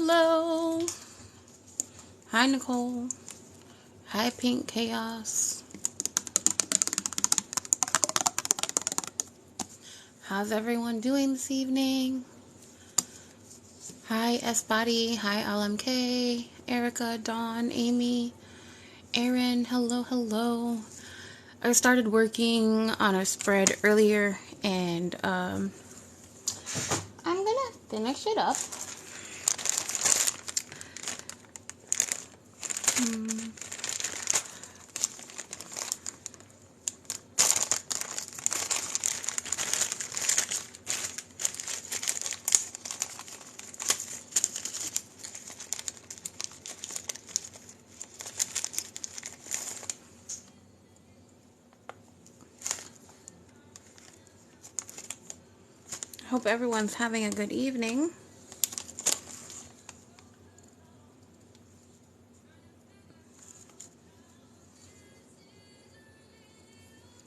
Hello. Hi, Nicole. Hi, Pink Chaos. How's everyone doing this evening? Hi, S-Body. Hi, LMK. Erica, Dawn, Amy, Erin. Hello, hello. I started working on a spread earlier, and I'm gonna finish it up. Hope everyone's having a good evening.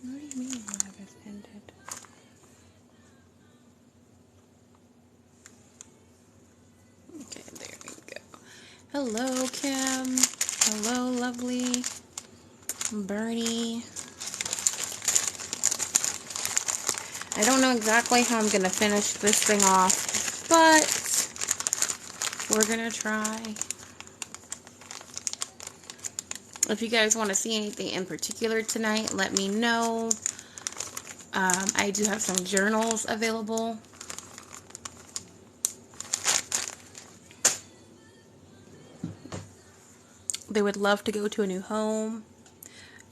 What do you mean live has ended? Okay, there we go. Hello, Kim. Hello, lovely. Bernie. I don't know exactly how I'm going to finish this thing off, but we're going to try. If you guys want to see anything in particular tonight, let me know. I do have some journals available. They would love to go to a new home.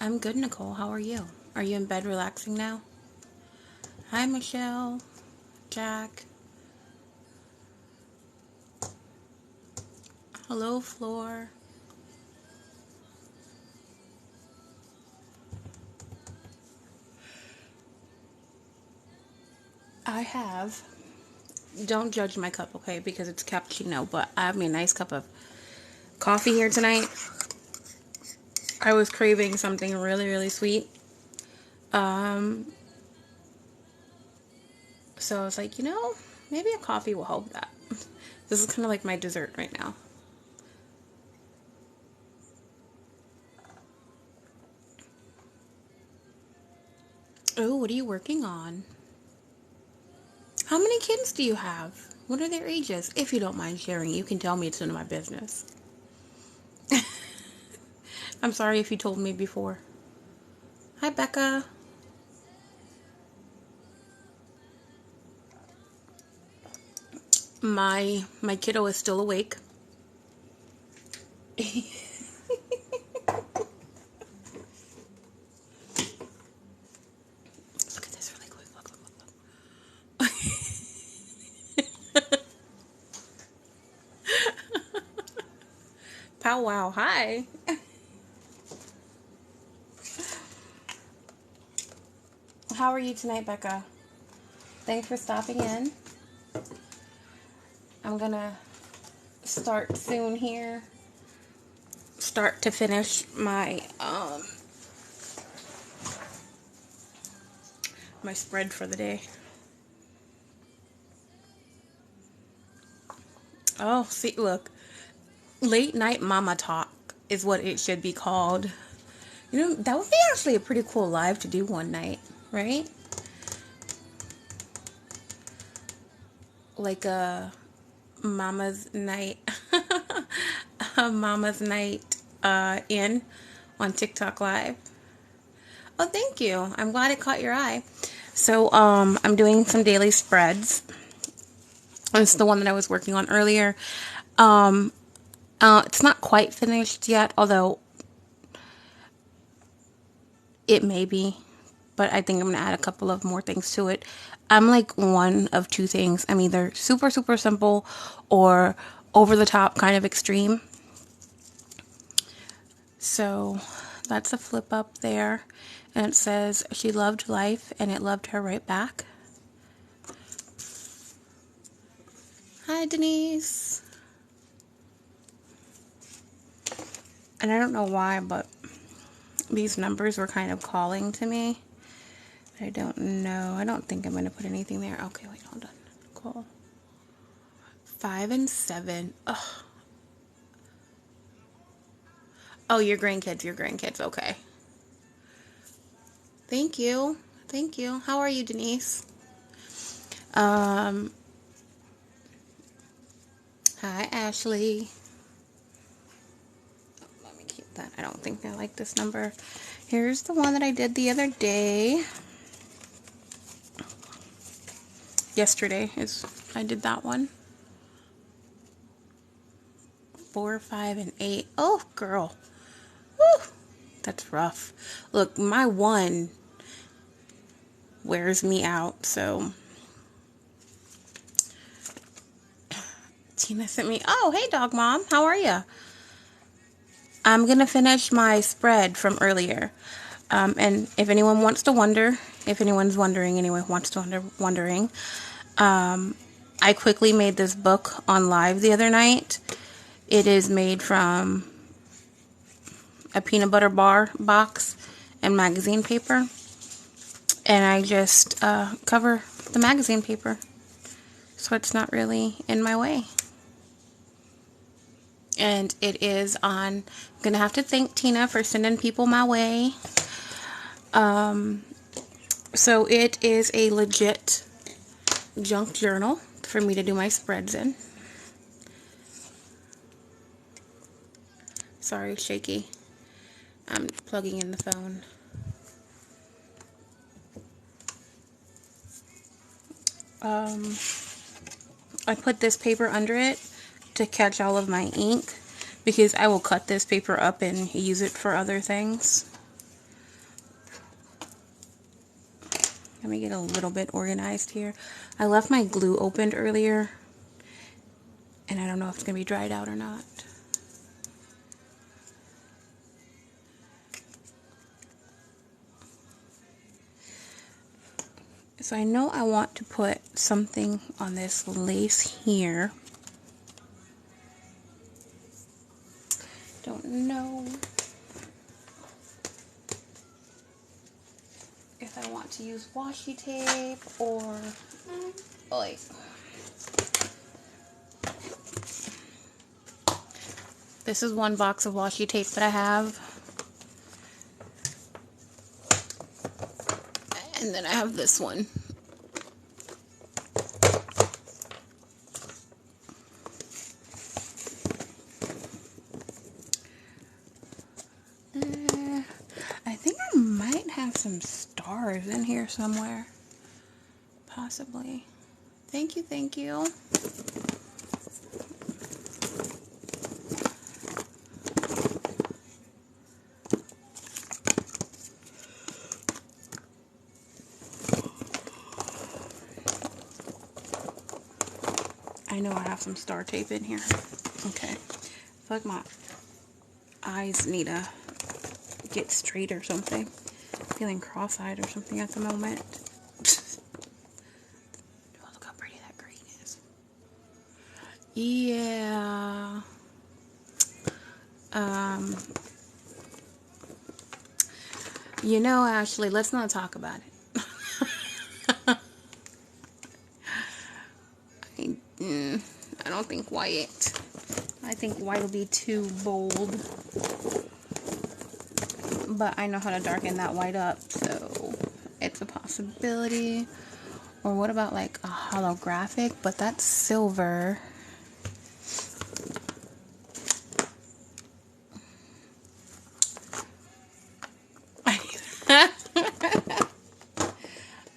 I'm good, Nicole. How are you? Are you in bed relaxing now? Hi, Michelle. Jack. Hello, Floor. I have, don't judge my cup, okay, because it's cappuccino, but I have me a nice cup of coffee here tonight. I was craving something really, really sweet. So I was like, maybe a coffee will help that. This is kind of like my dessert right now. Oh, what are you working on? How many kids do you have? What are their ages? If you don't mind sharing, you can tell me, it's none of my business. I'm sorry if you told me before. Hi, Becca. My kiddo is still awake. Look at this really quick. Look. Pow wow. Hi. How are you tonight, Becca? Thanks for stopping in. I'm gonna start soon here. Start to finish my my spread for the day. Oh, see, look. Late night mama talk is what it should be called. That would be actually a pretty cool live to do one night, right? Like a mama's night. A mama's night in on TikTok Live. Oh, thank you. I'm glad it caught your eye. So, I'm doing some daily spreads. It's the one that I was working on earlier. It's not quite finished yet, although it may be. But I think I'm going to add a couple of more things to it. I'm like one of two things. I'm either super, super simple or over the top, kind of extreme. So that's a flip up there. And it says, she loved life and it loved her right back. Hi, Denise. And I don't know why, but these numbers were kind of calling to me. I don't know. I don't think I'm going to put anything there. Okay, wait, hold on. Cool. 5 and 7. Ugh. Oh, your grandkids, okay. Thank you. Thank you. How are you, Denise? Hi, Ashley. Let me keep that. I don't think I like this number. Here's the one that I did the other day. Yesterday I did that one. 4, 5, and 8. Oh, girl. Woo! That's rough. Look, my one wears me out, so. Tina sent me, oh, hey, Dog Mom. How are you? I'm going to finish my spread from earlier. And if anyone wants to wonder, if anyone's wondering, wondering, I quickly made this book on live the other night. It is made from a peanut butter bar box and magazine paper. And I just cover the magazine paper so it's not really in my way. And it is on, I'm going to have to thank Tina for sending people my way. So it is a legit junk journal for me to do my spreads in. Sorry, shaky. I'm plugging in the phone. I put this paper under it to catch all of my ink because I will cut this paper up and use it for other things. Let me get a little bit organized here. I left my glue opened earlier and I don't know if it's going to be dried out or not. So I know I want to put something on this lace here. Don't know if I want to use washi tape or like this is one box of washi tape that I have. And then I have this one. I think I might have some stars in here somewhere. Possibly. Thank you, thank you. I know I have some star tape in here. Okay. I feel like my eyes need to get straight or something. I'm feeling cross-eyed or something at the moment. Oh, look how pretty that green is. Yeah. You know, Ashley, let's not talk about it. I don't think white. I think white will be too bold. But I know how to darken that white up, so it's a possibility. Or what about like a holographic? But that's silver.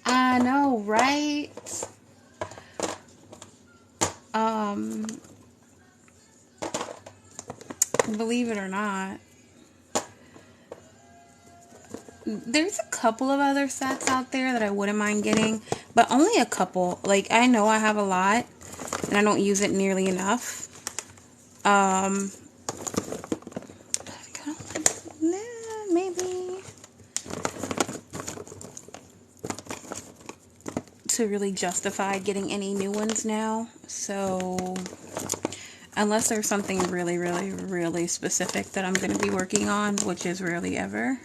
I know, right? Believe it or not, there's a couple of other sets out there that I wouldn't mind getting, but only a couple. Like, I know I have a lot, and I don't use it nearly enough. Maybe to really justify getting any new ones now. So unless there's something really, really, really specific that I'm going to be working on, which is rarely ever.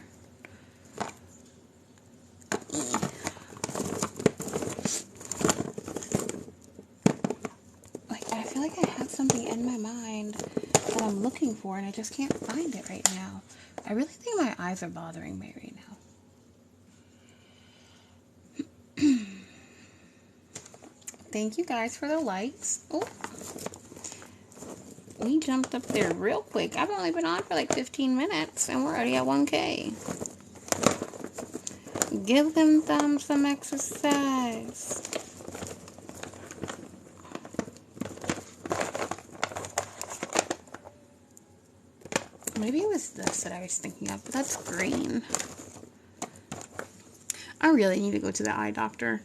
Like, I feel like I in my mind that I'm looking for, and I just can't find it right now. I really think my eyes are bothering me right now. Thank you guys for the likes. Oh, we jumped up there real quick. I've only been on for like 15 minutes, and we're already at 1K. Give them thumbs some exercise. Maybe it was this that I was thinking of, but that's green. I really need to go to the eye doctor.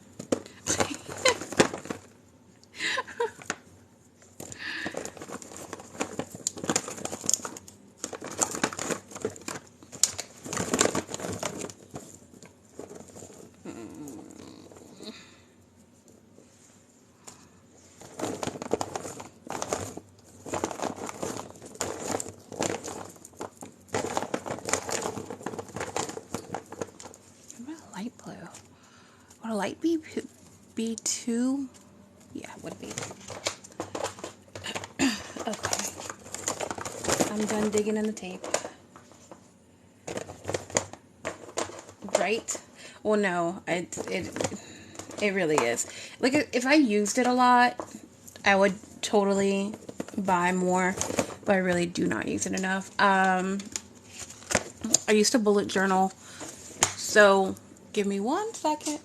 Light blue. Would a light be too? Yeah, it would be. Okay. I'm done digging in the tape. Right? Well, no, it really is. Like, if I used it a lot, I would totally buy more, but I really do not use it enough. I used to bullet journal, so give me 1 second.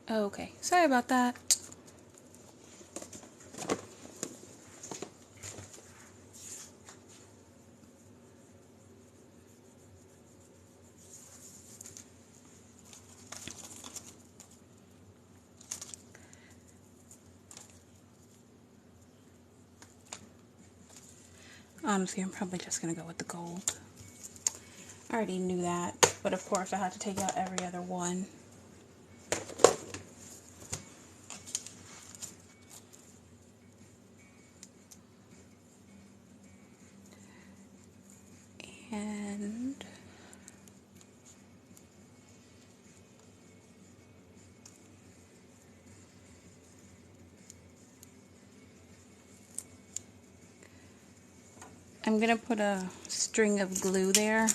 Okay, sorry about that. Honestly, I'm probably just going to go with the gold. I already knew that, but of course I had to take out every other one. And I'm going to put a string of glue there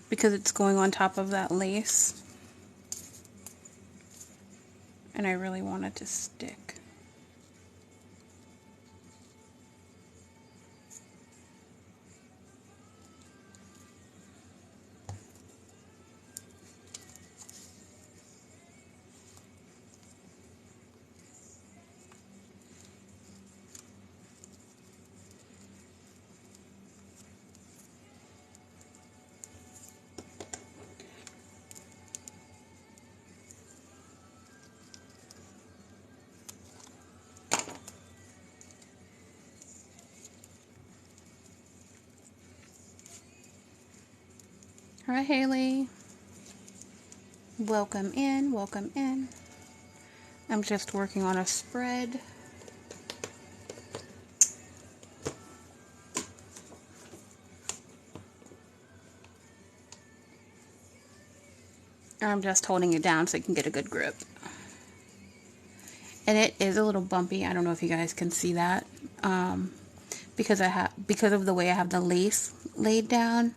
because it's going on top of that lace. And I really want it to stick. All right, Haley. Welcome in, welcome in. I'm just working on a spread. I'm just holding it down so you can get a good grip. And it is a little bumpy. I don't know if you guys can see that. Because of the way I have the lace laid down.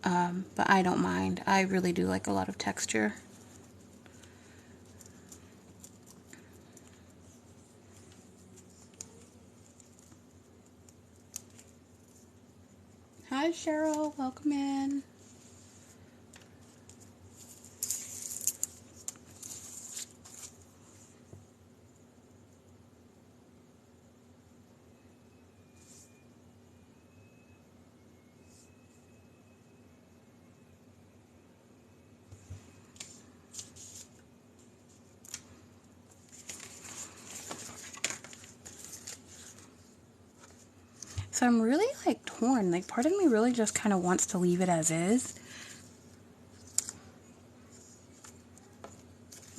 But I don't mind. I really do like a lot of texture. Hi Cheryl, welcome in. So I'm really like torn. Like part of me really just kind of wants to leave it as is.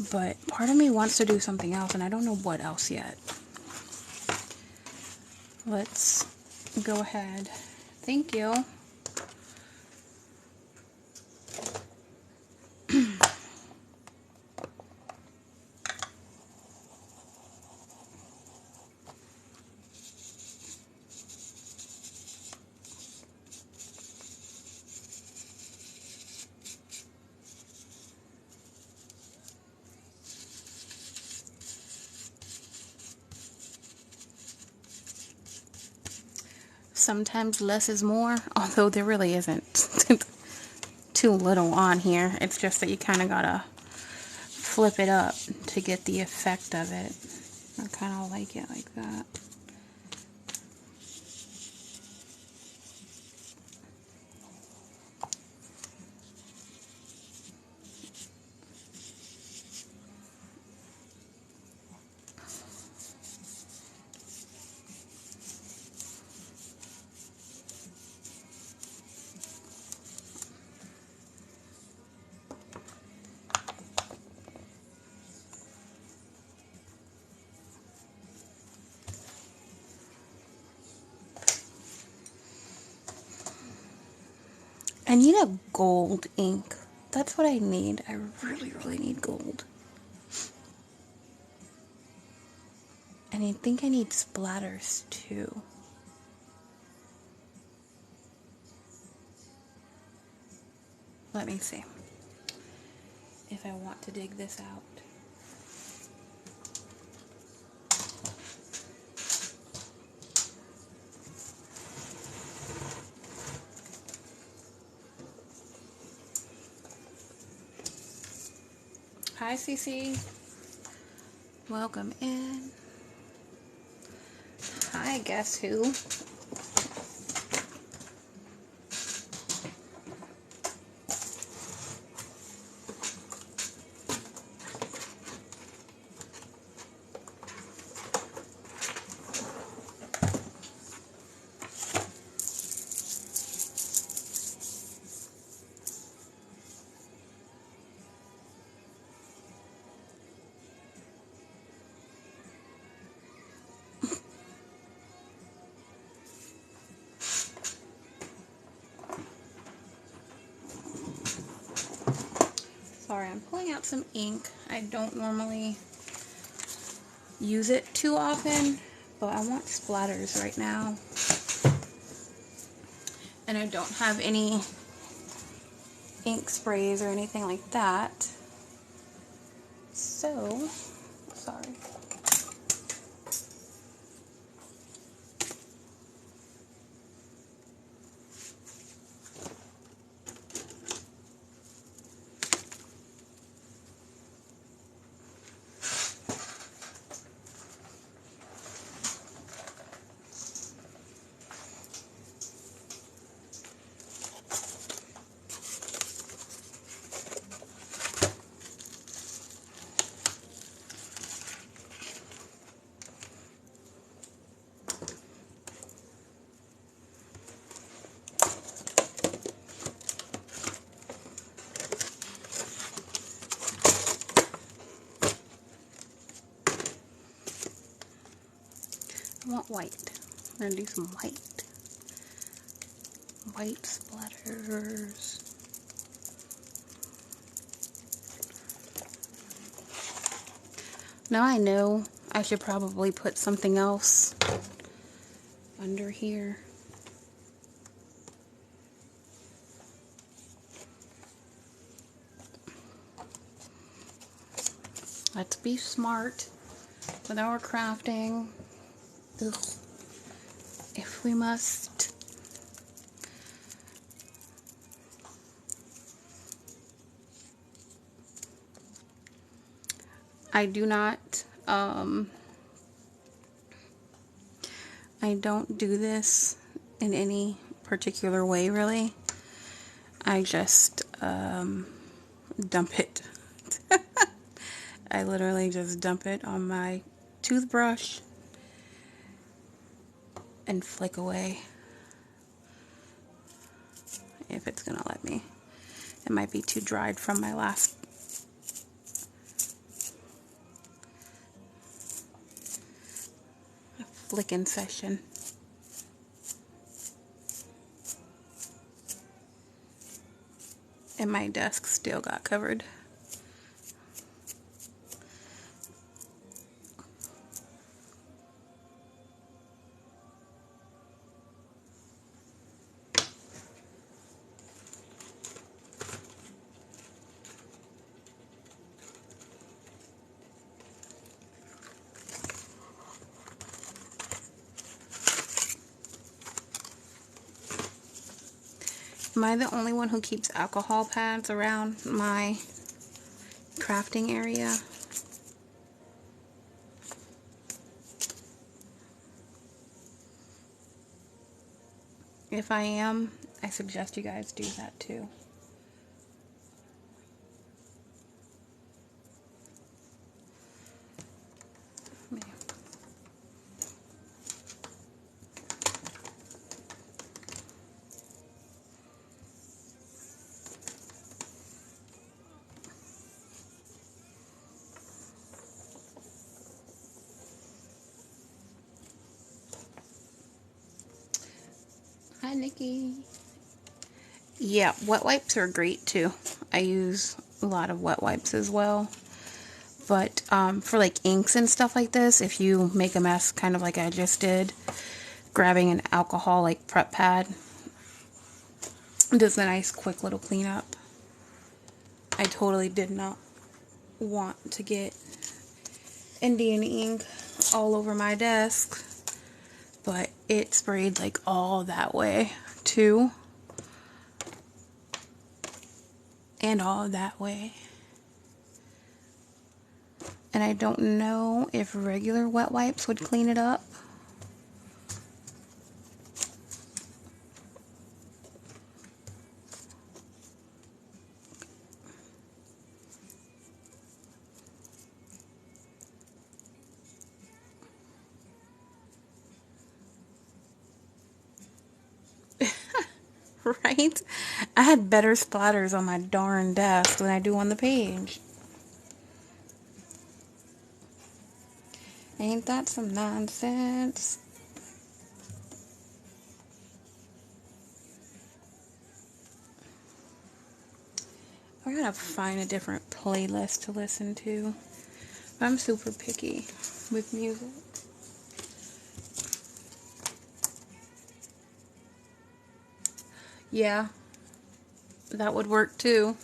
But part of me wants to do something else and I don't know what else yet. Let's go ahead. Thank you. Sometimes less is more, although there really isn't too little on here. It's just that you kind of gotta flip it up to get the effect of it. I kind of like it like that. I need a gold ink. That's what I need. I really, really need gold. And I think I need splatters too. Let me see if I want to dig this out. Hi, Cece. Welcome in. Hi, guess who? Sorry, I'm pulling out some ink. I don't normally use it too often, but I want splatters right now. And I don't have any ink sprays or anything like that. So, sorry. I want white. I'm gonna do some white. White splatters. Now I know I should probably put something else under here. Let's be smart with our crafting. Ugh. If we must. I do not, I don't do this in any particular way, really. I just, dump it. I literally just dump it on my toothbrush and flick away. If it's gonna let me. It might be too dried from my last flicking session. And my desk still got covered. Am I the only one who keeps alcohol pads around my crafting area? If I am, I suggest you guys do that too. Hi, Nikki. Yeah, wet wipes are great too. I use a lot of wet wipes as well. But for like inks and stuff like this, if you make a mess kind of like I just did, grabbing an alcohol like prep pad does a nice quick little cleanup. I totally did not want to get Indian ink all over my desk, but it sprayed like all that way too, and all that way. And I don't know if regular wet wipes would clean it up. Right? I had better splatters on my darn desk than I do on the page. Ain't that some nonsense? I gotta find a different playlist to listen to. I'm super picky with music. Yeah, that would work too.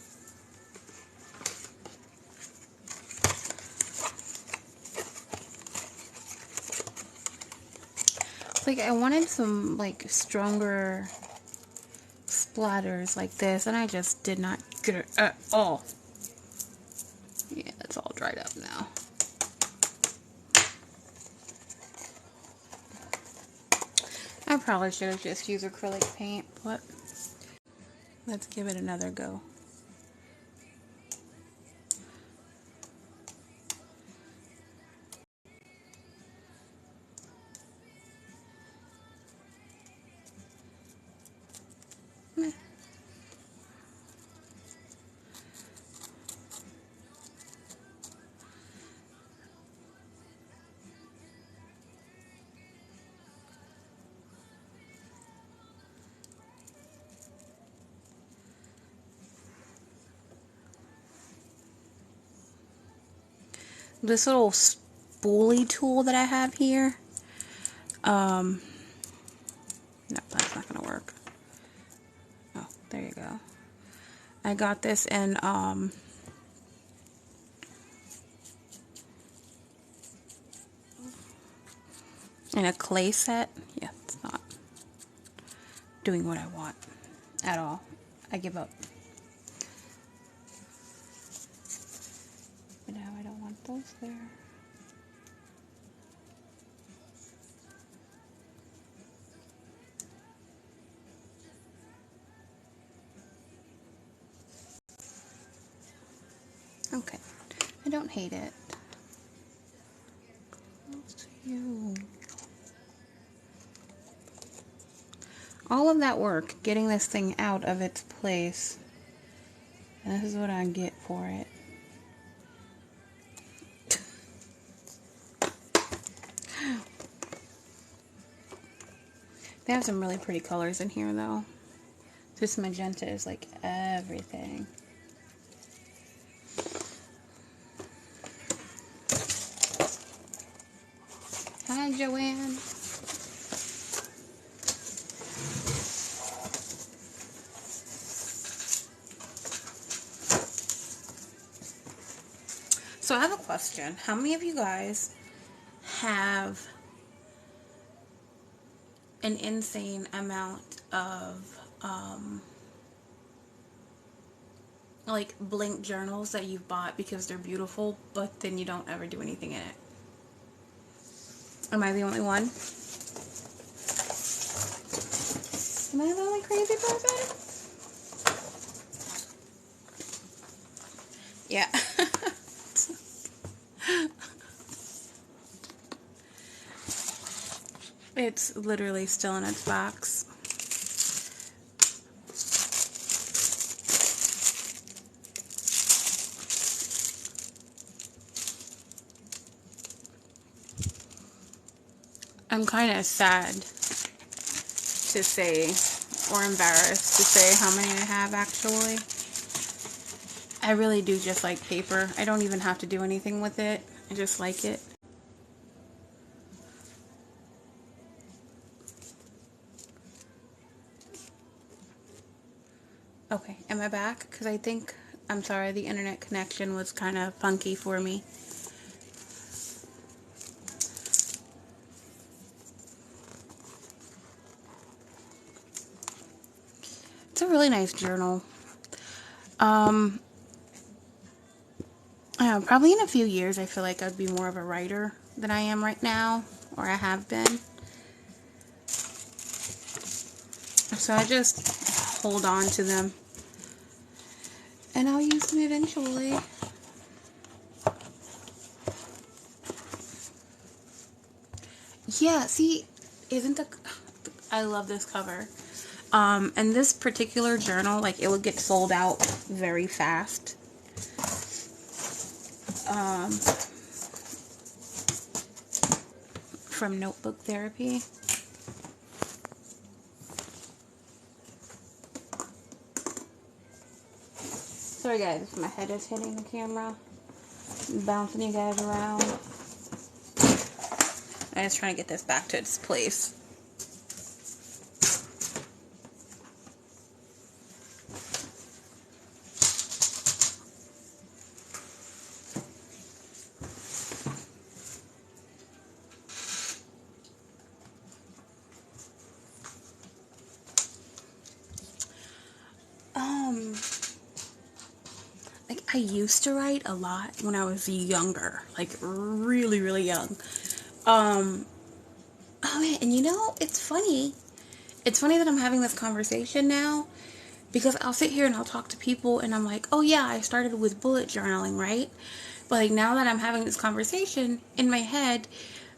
Like, I wanted some like stronger splatters like this, and I just did not get it at all. Yeah, it's all dried up now. I probably should have just used acrylic paint, but let's give it another go. this little spoolie tool that I have here. No, that's not gonna work. Oh, there you go. I got this in a clay set. Yeah, it's not doing what I want at all. I give up. But now I don't want those there. Okay, I don't hate it. Close to you. All of that work, getting this thing out of its place, and this is what I get for it. They have some really pretty colors in here, though. This magenta is like everything. Hi, Joanne. So I have a question. How many of you guys have an insane amount of like blank journals that you've bought because they're beautiful, but then you don't ever do anything in it? Am I the only one? Am I the only crazy person? Yeah. It's literally still in its box. I'm kind of sad to say, or embarrassed to say how many I have actually. I really do just like paper. I don't even have to do anything with it. I just like it. Okay, am I back? Because I think, I'm sorry, the internet connection was kind of funky for me. It's a really nice journal. Probably in a few years I feel like I'd be more of a writer than I am right now, or I have been. So I just hold on to them. And I'll use them eventually. Yeah, see, I love this cover. And this particular journal, like, it would get sold out very fast. From Notebook Therapy. Sorry guys, my head is hitting the camera. Bouncing you guys around. I'm just trying to get this back to its place. Like, I used to write a lot when I was younger. Like, really, really young. Oh man, and you know, it's funny. It's funny that I'm having this conversation now, because I'll sit here and I'll talk to people and I'm like, oh yeah, I started with bullet journaling, right? But like, now that I'm having this conversation in my head,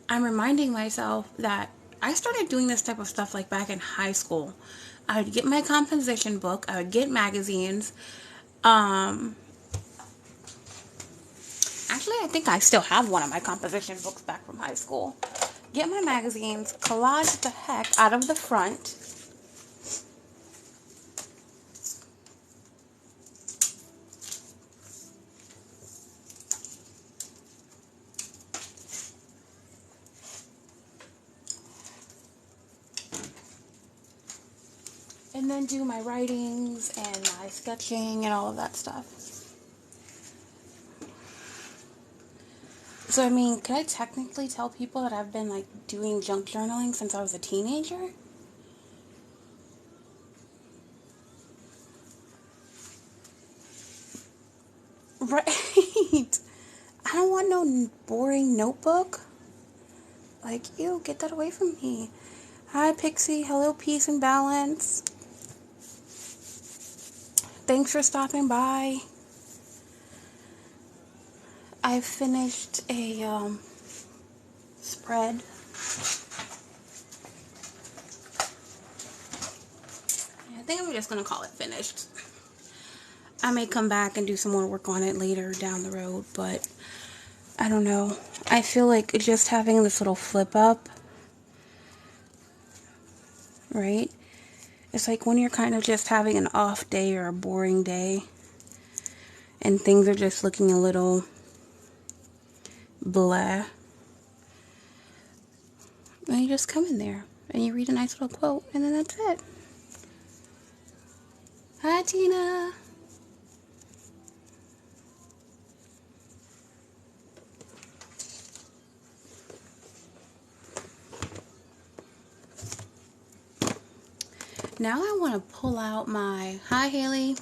I'm reminding myself that I started doing this type of stuff like back in high school. I would get my composition book, I would get magazines. Actually, I think I still have one of my composition books back from high school. Get my magazines, collage the heck out of the front. and then do my writings and my sketching and all of that stuff. So, I mean, could I technically tell people that I've been, like, doing junk journaling since I was a teenager? Right. I don't want no boring notebook. Like, ew, get that away from me. Hi, Pixie. Hello, Peace and Balance. Thanks for stopping by. I finished a spread. I think I'm just going to call it finished. I may come back and do some more work on it later down the road, but I don't know. I feel like just having this little flip up, right? It's like when you're kind of just having an off day or a boring day and things are just looking a little blah. And you just come in there and you read a nice little quote and then that's it. Hi, Tina. Now I want to pull out my... Hi, Haley.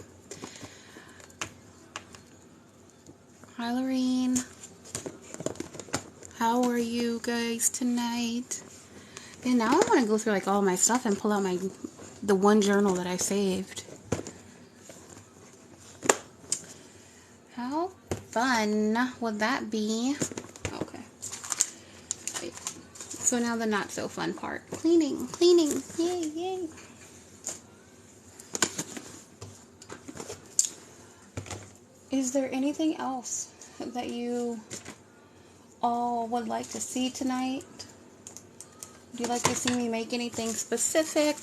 Hi, Lorene. How are you guys tonight? And now I want to go through like all my stuff and pull out the one journal that I saved. How fun would that be? Okay. Wait. So now the not so fun part. Cleaning. Yay, yay. Is there anything else that you all would like to see tonight? Would you like to see me make anything specific?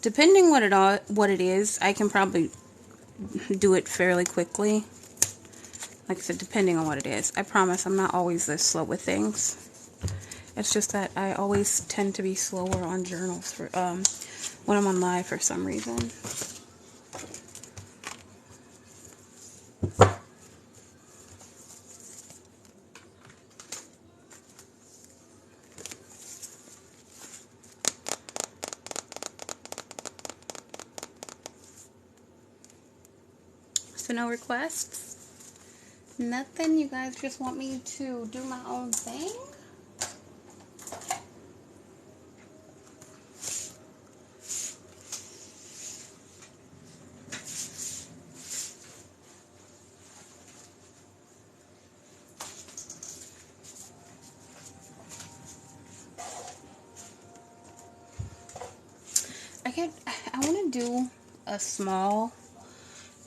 Depending what it is, I can probably do it fairly quickly. Like I said, depending on what it is. I promise I'm not always this slow with things. It's just that I always tend to be slower on journals for when I'm on live for some reason. So no requests? Nothing? You guys just want me to do my own thing? I want to do a small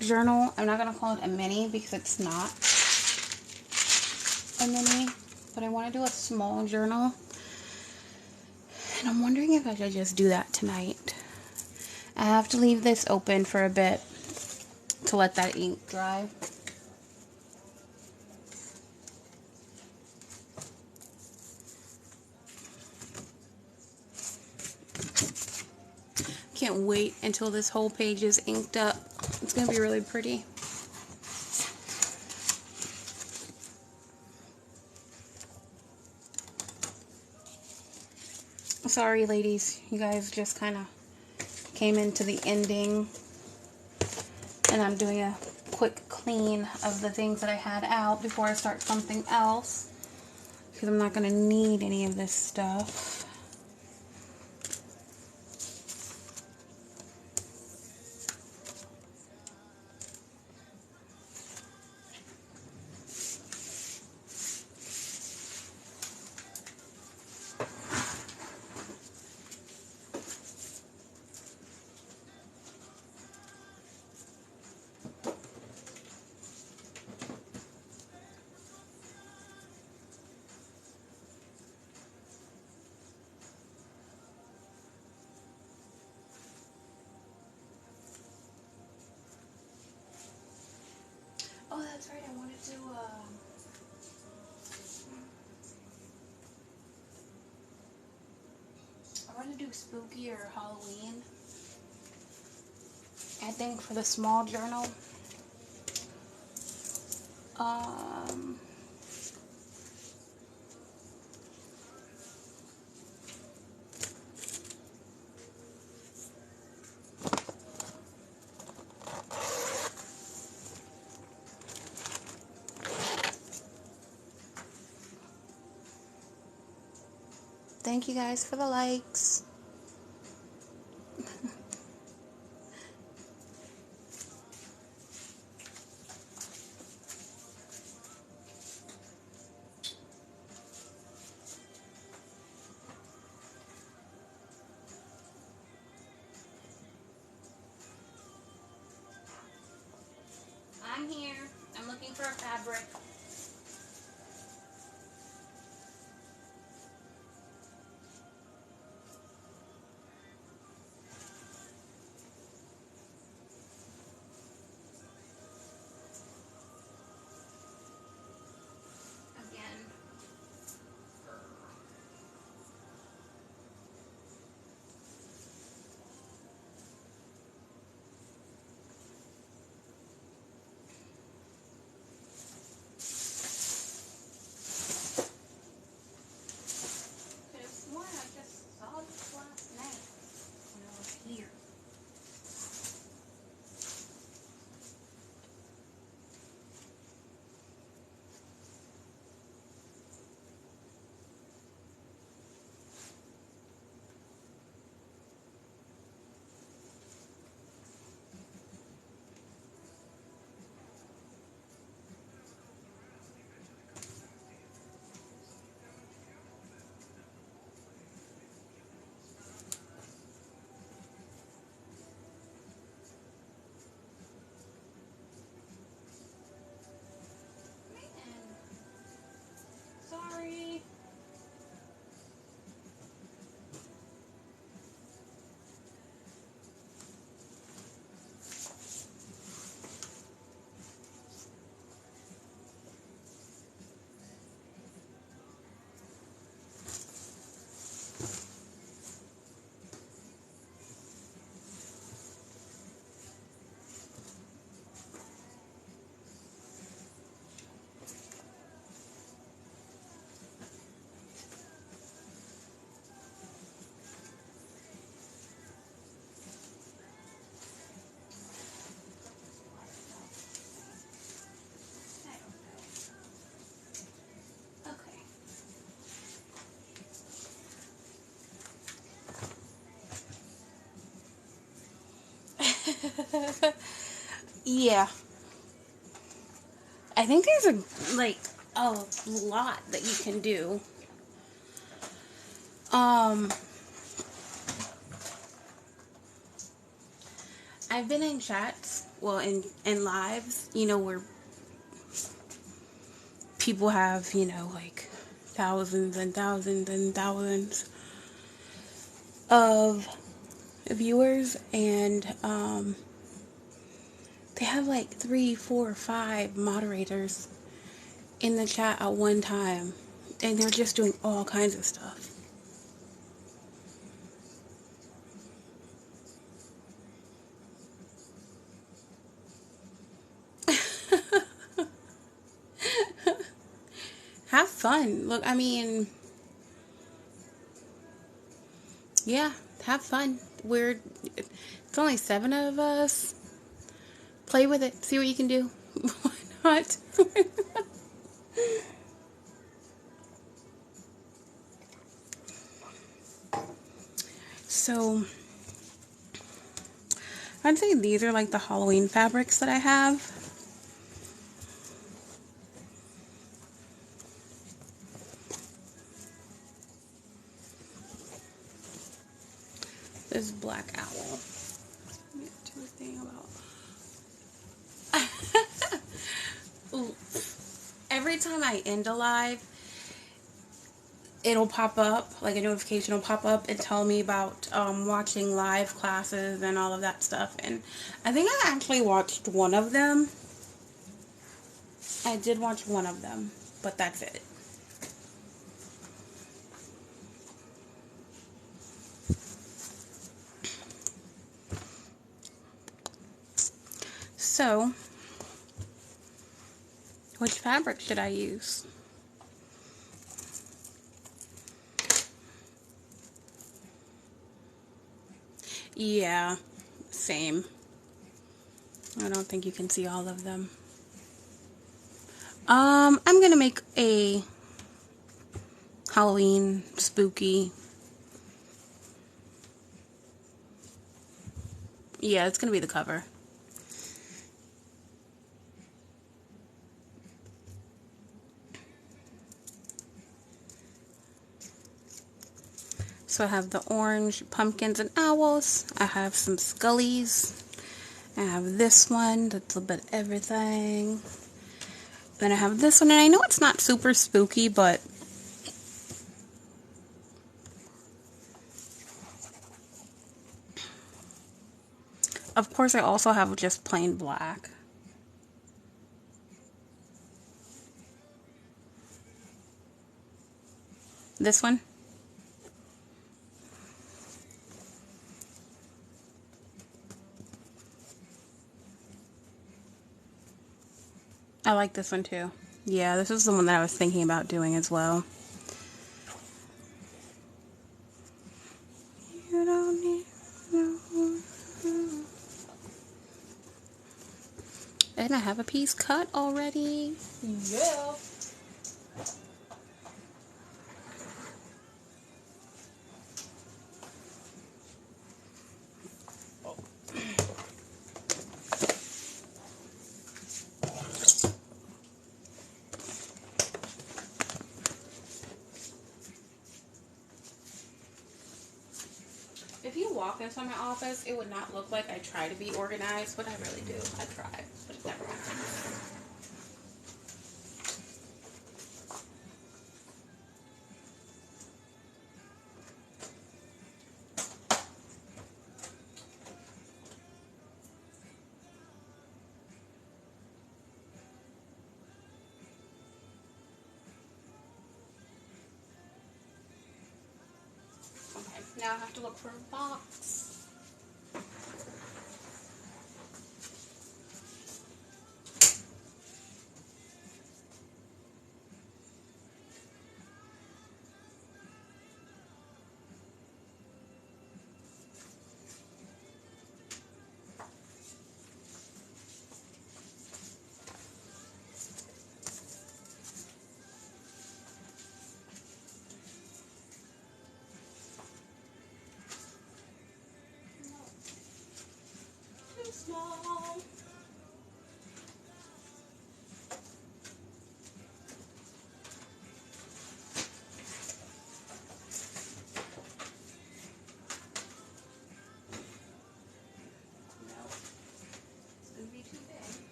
journal. I'm not going to call it a mini because it's not a mini, but I want to do a small journal. And I'm wondering if I should just do that tonight. I have to leave this open for a bit to let that ink dry. Can't wait until this whole page is inked up. It's going to be really pretty. Sorry, ladies. You guys just kind of came into the ending. And I'm doing a quick clean of the things that I had out before I start something else. Because I'm not going to need any of this stuff. Oh, that's right. I wanted to do spooky or Halloween. I think for the small journal, um, thank you guys for the likes. I'm here. I'm looking for a fabric. Again. Could have sworn I just saw this last night when I was here. Sorry. Yeah. I think there's a lot that you can do. I've been in chats, well, in lives, where people have, like thousands and thousands and thousands of viewers, and they have like 3, 4, 5 moderators in the chat at one time, and they're just doing all kinds of stuff. Have fun. Look, I mean, yeah, have fun. It's only 7 of us. Play with it. See what you can do. Why not? So, I'd say these are like the Halloween fabrics that I have. This black owl. Let me do a thing about. Every time I end a live, it'll pop up, like a notification will pop up and tell me about watching live classes and all of that stuff. And I think I actually watched one of them. I did watch one of them, but that's it. So, which fabric should I use? Yeah, same. I don't think you can see all of them. I'm gonna make a Halloween spooky. Yeah, it's gonna be the cover. So I have the orange pumpkins and owls. I have some scullies. I have this one that's a bit of everything. Then I have this one, and I know it's not super spooky, but of course I also have just plain black. This one. I like this one too. Yeah, this is the one that I was thinking about doing as well. You don't need no. And I have a piece cut already. Yeah. If you walk into my office, it would not look like I try to be organized, but I really do. I try, but it never happens. Okay, now I have to look for a box. Too small.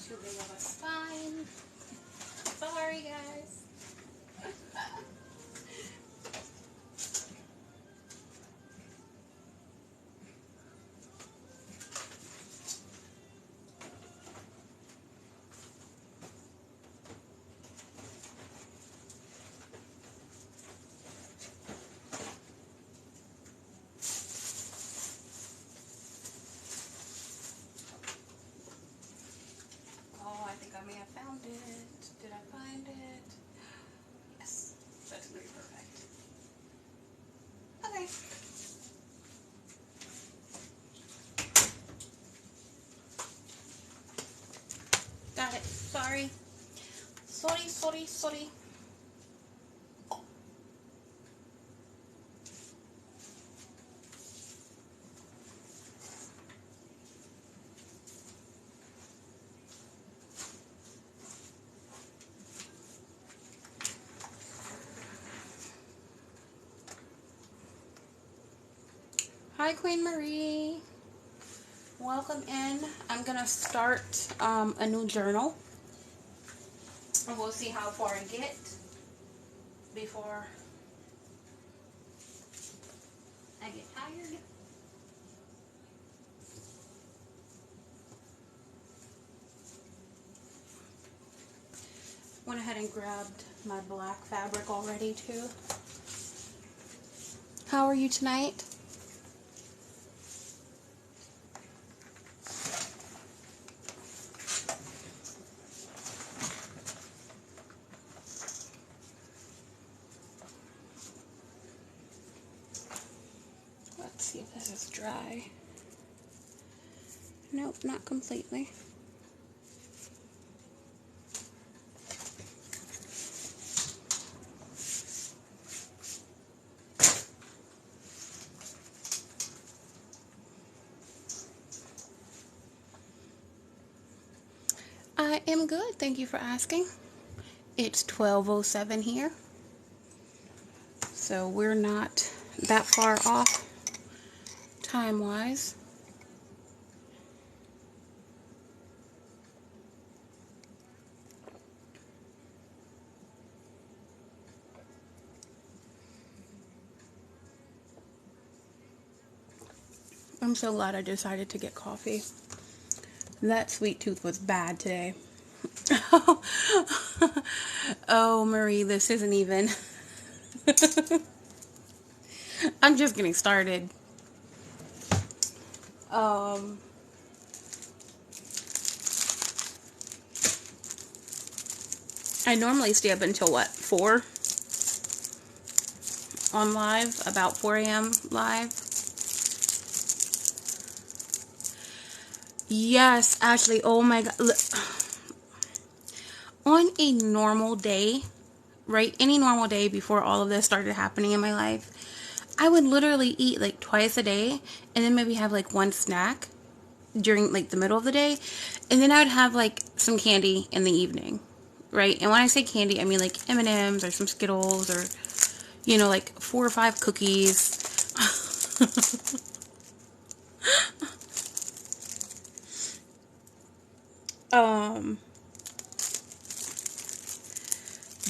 Too big of a spine. Sorry, guys. Oh, I think I may have found it. Did I find it? Yes. That's going to be perfect. Okay. Got it. Sorry. Sorry. Hi, Queen Marie. Welcome in. I'm gonna start a new journal, and we'll see how far I get before I get tired. Went ahead and grabbed my black fabric already too. How are you tonight? Let's see if this is dry. Nope, not completely. I am good, thank you for asking. It's 12:07 here, so we're not that far off time-wise. I'm so glad I decided to get coffee. That sweet tooth was bad today. Oh, Marie, this isn't even. I'm just getting started. I normally stay up until what, 4 on live, about 4 a.m. live. Yes, Ashley, oh my God. Look. On a normal day, right, any normal day before all of this started happening in my life, I would literally eat like twice a day and then maybe have like one snack during like the middle of the day, and then I would have like some candy in the evening, right? And when I say candy, I mean like M&Ms or some Skittles or, you know, like 4 or 5 cookies.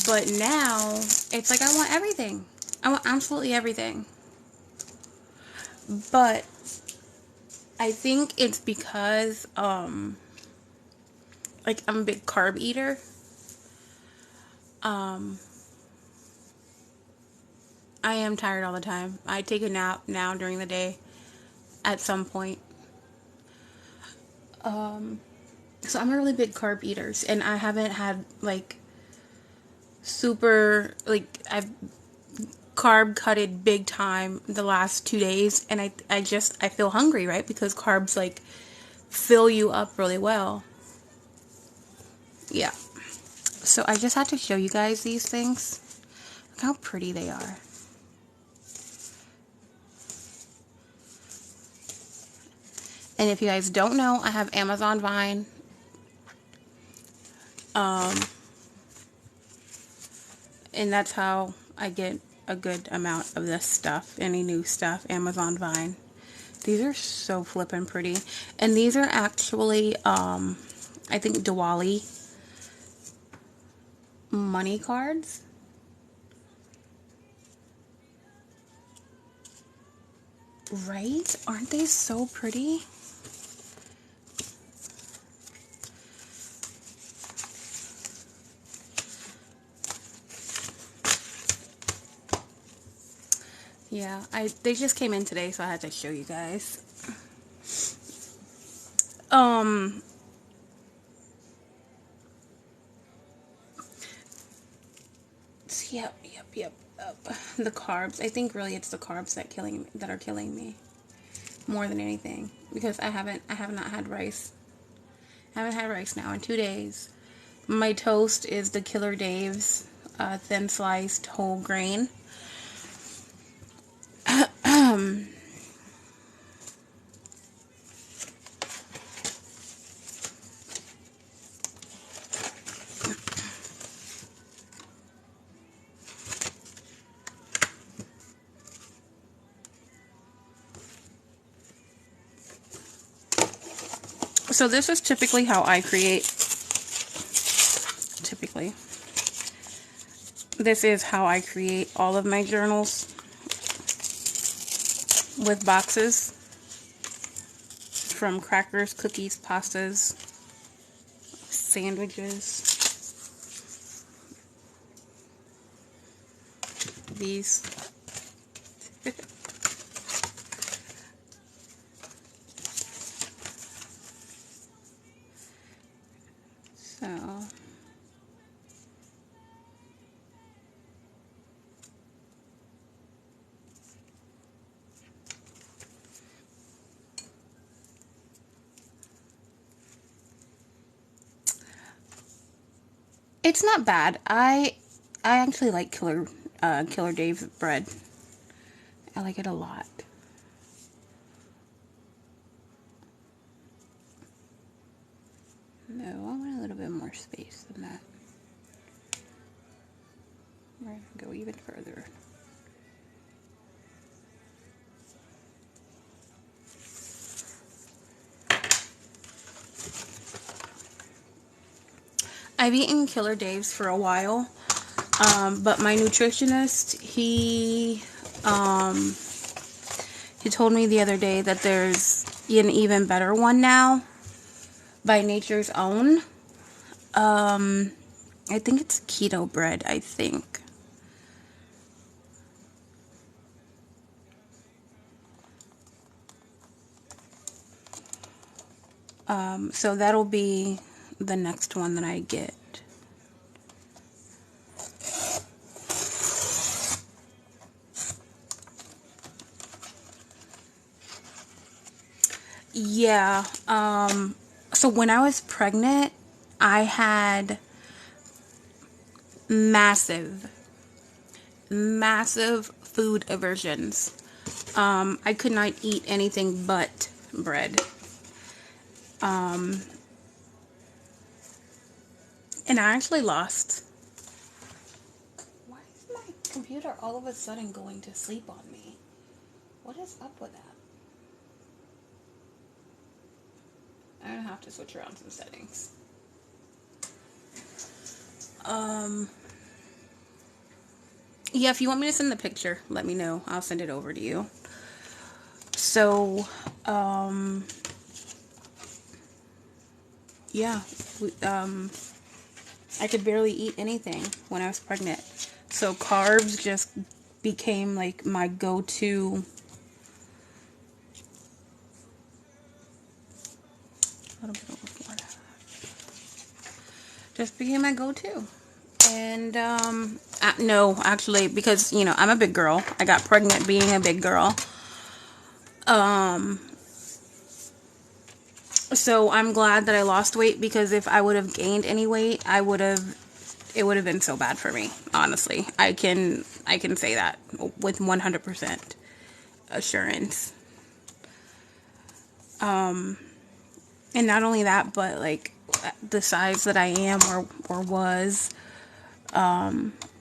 But now it's like I want everything. I want absolutely everything. But I think it's because like I'm a big carb eater. I am tired all the time. I take a nap now during the day at some point. So I'm a really big carb eater, and I haven't had like super, like, I've carb cutted big time the last 2 days, and I feel hungry, right? Because carbs like fill you up really well. Yeah. So I just had to show you guys these things. Look how pretty they are. And if you guys don't know, I have Amazon Vine. And that's how I get a good amount of this stuff. Any new stuff, Amazon Vine. These are so flippin' pretty. And these are actually, I think, Diwali money cards. Right? Aren't they so pretty? Yeah, they just came in today, so I had to show you guys. Yep. The carbs. I think really it's the carbs that are killing me more than anything, because I have not had rice. I haven't had rice now in 2 days. My toast is the Killer Dave's thin sliced whole grain. So this is typically how I create. This is how I create all of my journals with boxes from crackers, cookies, pastas, sandwiches. These. So it's not bad. I actually like Killer Dave's bread. I like it a lot. No, I want a little bit more space than that. We're going to go even further. I've eaten Killer Dave's for a while, but my nutritionist, he told me the other day that there's an even better one now by Nature's Own. I think it's keto bread, I think. So that'll be the next one that I get. Yeah, so when I was pregnant, I had massive food aversions. I could not eat anything but bread. And I actually lost. Why is my computer all of a sudden going to sleep on me? What is up with that? I'm gonna have to switch around some settings. Yeah, if you want me to send the picture, let me know. I'll send it over to you. So, yeah, I could barely eat anything when I was pregnant. So carbs just became like my go-to. A little bit over 4. Just became my go-to. And, no, actually, because, you know, I'm a big girl. I got pregnant being a big girl. So I'm glad that I lost weight, because if I would have gained any weight, it would have been so bad for me, honestly. I can say that with 100% assurance. And not only that, but like the size that I am or was,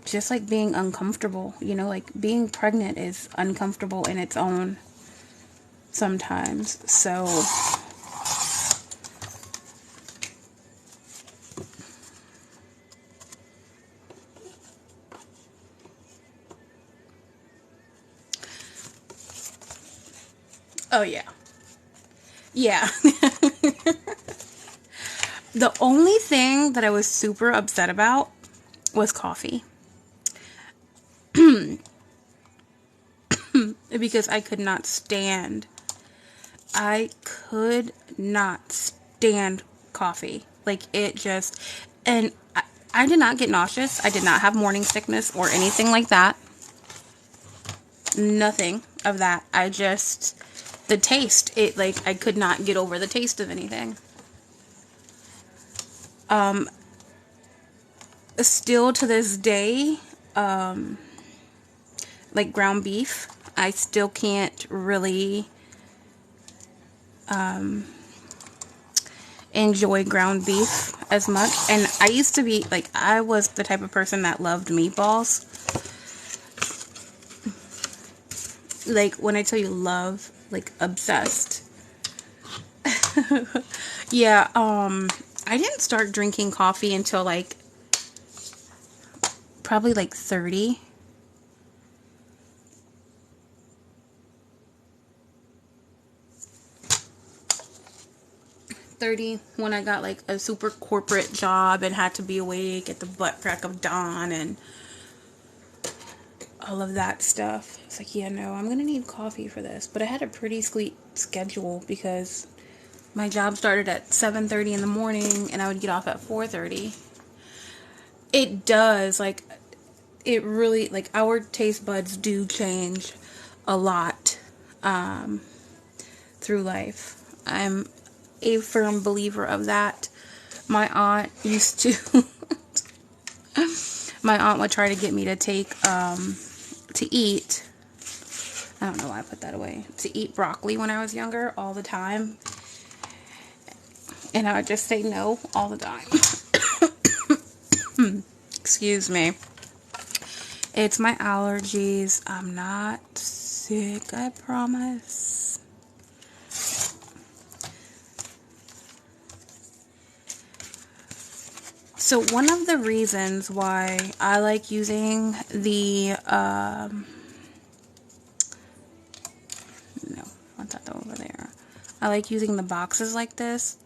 just like being uncomfortable, you know, like being pregnant is uncomfortable in its own sometimes. So oh yeah. Yeah. The only thing that I was super upset about was coffee. Because I could not stand coffee. Like, it just, and I did not get nauseous. I did not have morning sickness or anything like that. Nothing of that. The taste, I could not get over the taste of anything. Still to this day, like ground beef, I still can't really enjoy ground beef as much. And I used to be, like, I was the type of person that loved meatballs. Like, when I tell you love, like, obsessed. Yeah, I didn't start drinking coffee until like probably like 30. 30 when I got like a super corporate job and had to be awake at the butt crack of dawn and all of that stuff. It's like, yeah, no, I'm gonna need coffee for this. But I had a pretty sweet schedule because my job started at 7:30 in the morning and I would get off at 4:30. It does, like, it really, like, our taste buds do change a lot through life. I'm a firm believer of that. My aunt used to my aunt would try to get me to take to eat, I don't know why I put that away, to eat broccoli when I was younger all the time, and I would just say no all the time. Excuse me, it's my allergies. I'm not sick, I promise. So one of the reasons why I like using the, no, what's that over there? I like using the boxes like this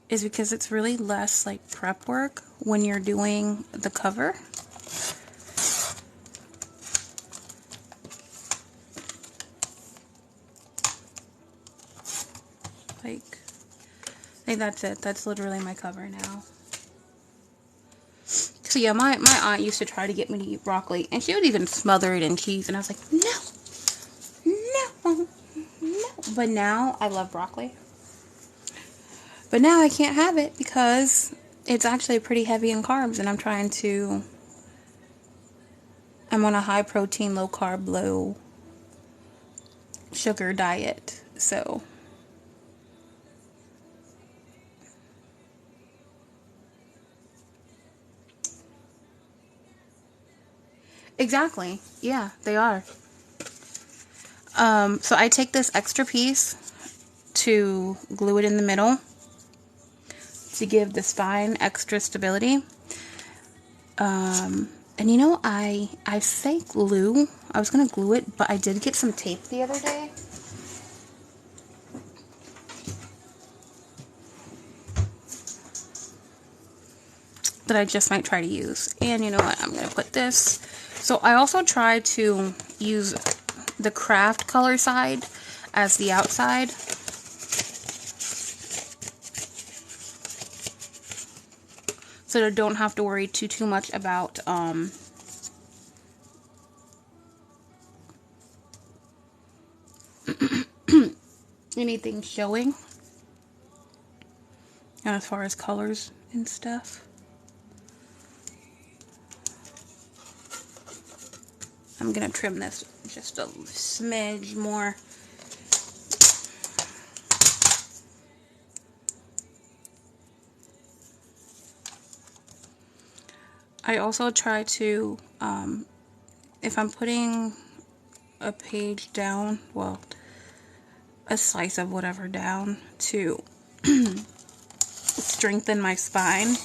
is because it's really less like prep work when you're doing the cover. Like that's it. That's literally my cover now. So yeah, my aunt used to try to get me to eat broccoli, and she would even smother it in cheese, and I was like, no, no, no. But now I love broccoli. But now I can't have it because it's actually pretty heavy in carbs, and I'm on a high protein, low carb, low sugar diet. So exactly. Yeah, they are. So I take this extra piece to glue it in the middle to give the spine extra stability. And you know, I say glue. I was going to glue it, but I did get some tape the other day. That I just might try to use. And you know what? I'm going to put this. So I also try to use the craft color side as the outside. So I don't have to worry too much about anything showing. And as far as colors and stuff. I'm going to trim this just a smidge more. I also try to, if I'm putting a page down, well, a slice of whatever down to strengthen my spine,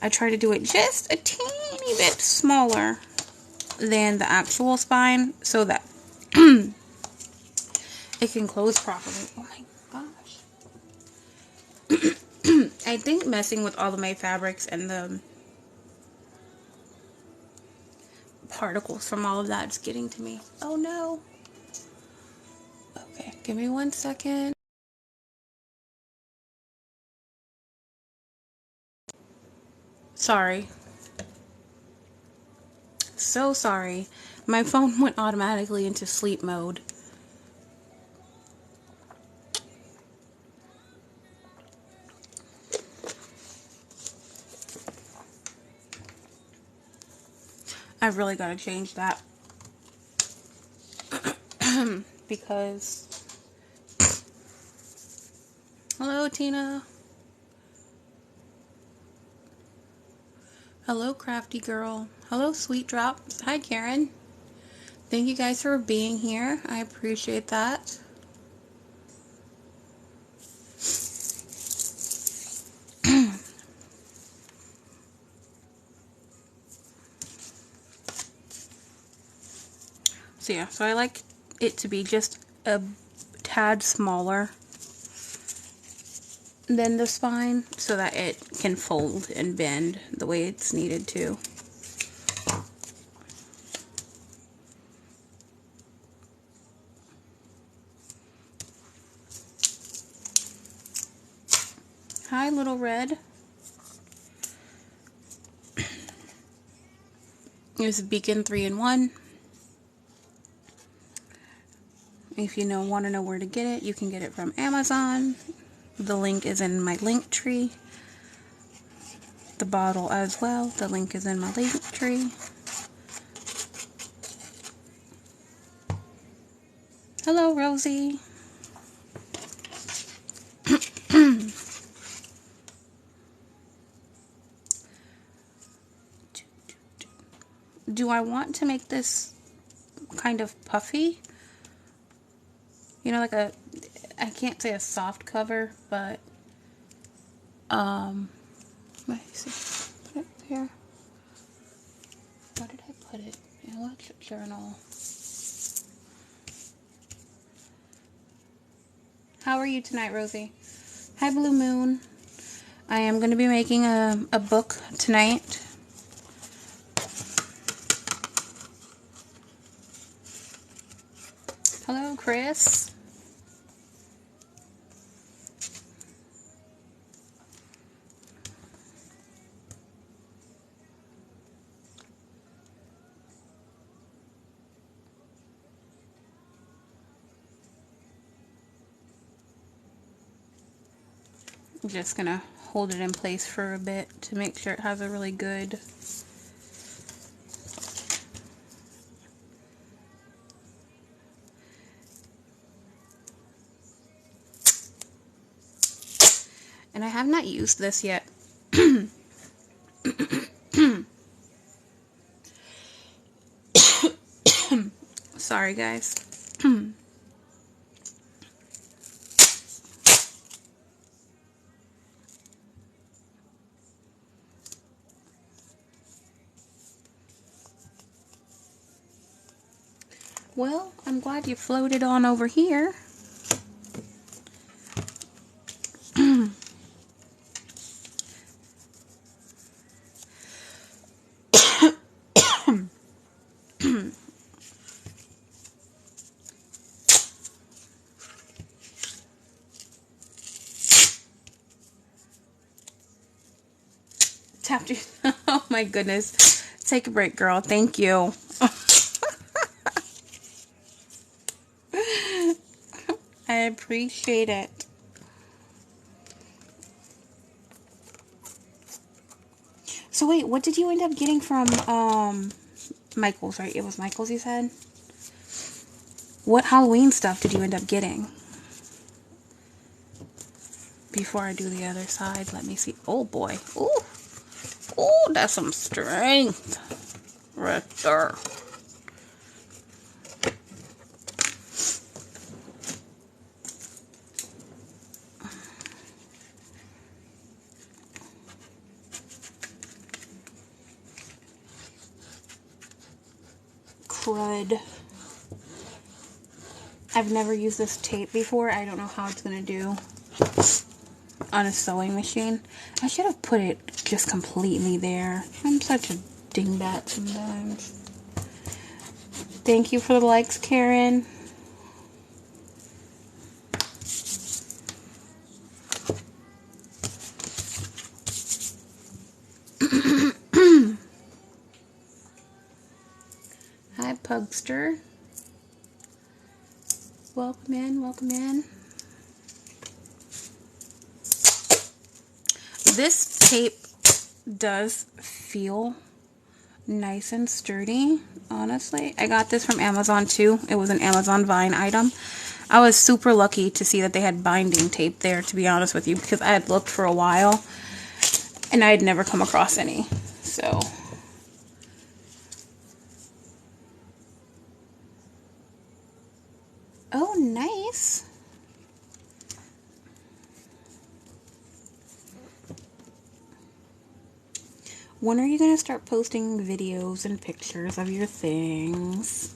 I try to do it just a teeny bit smaller than the actual spine so that it can close properly. Oh my gosh. I think messing with all of my fabrics and the particles from all of that is getting to me. Oh no. Okay, give me 1 second. Sorry. So sorry. My phone went automatically into sleep mode. I've really got to change that. Because... Hello, Tina. Hello, Crafty Girl. Hello, Sweet Drops. Hi, Karen. Thank you guys for being here. I appreciate that. So yeah, so I like it to be just a tad smaller than the spine so that it can fold and bend the way it's needed to. Hi, Little Red. Here's a Beacon 3-in-1. If you want to know where to get it, you can get it from Amazon. The link is in my link tree. The bottle as well. The link is in my link tree. Hello, Rosie. Do I want to make this kind of puffy? You know, like a, I can't say a soft cover, but, let me see. Put it here. Where did I put it? Electric journal. How are you tonight, Rosie? Hi, Blue Moon. I am going to be making a book tonight. Hello, Chris. I'm just going to hold it in place for a bit to make sure it has a really good and I have not used this yet. Sorry, guys. Well, I'm glad you floated on over here. Tapped you. Oh my goodness. Take a break, girl. Thank you. I appreciate it. So wait, what did you end up getting from Michael's, right? It was Michael's, you said? What Halloween stuff did you end up getting? Before I do the other side, let me see. Oh boy. Ooh. Ooh, that's some strength right there. Crud. I've never used this tape before. I don't know how it's gonna do on a sewing machine. I should have put it just completely there. I'm such a dingbat sometimes. Thank you for the likes, Karen. Hi, Pugster. Welcome in, welcome in. This tape does feel nice and sturdy, honestly. I got this from Amazon too. It was an Amazon Vine item. I was super lucky to see that they had binding tape there, to be honest with you, because I had looked for a while and I had never come across any. So oh, nice. When are you going to start posting videos and pictures of your things?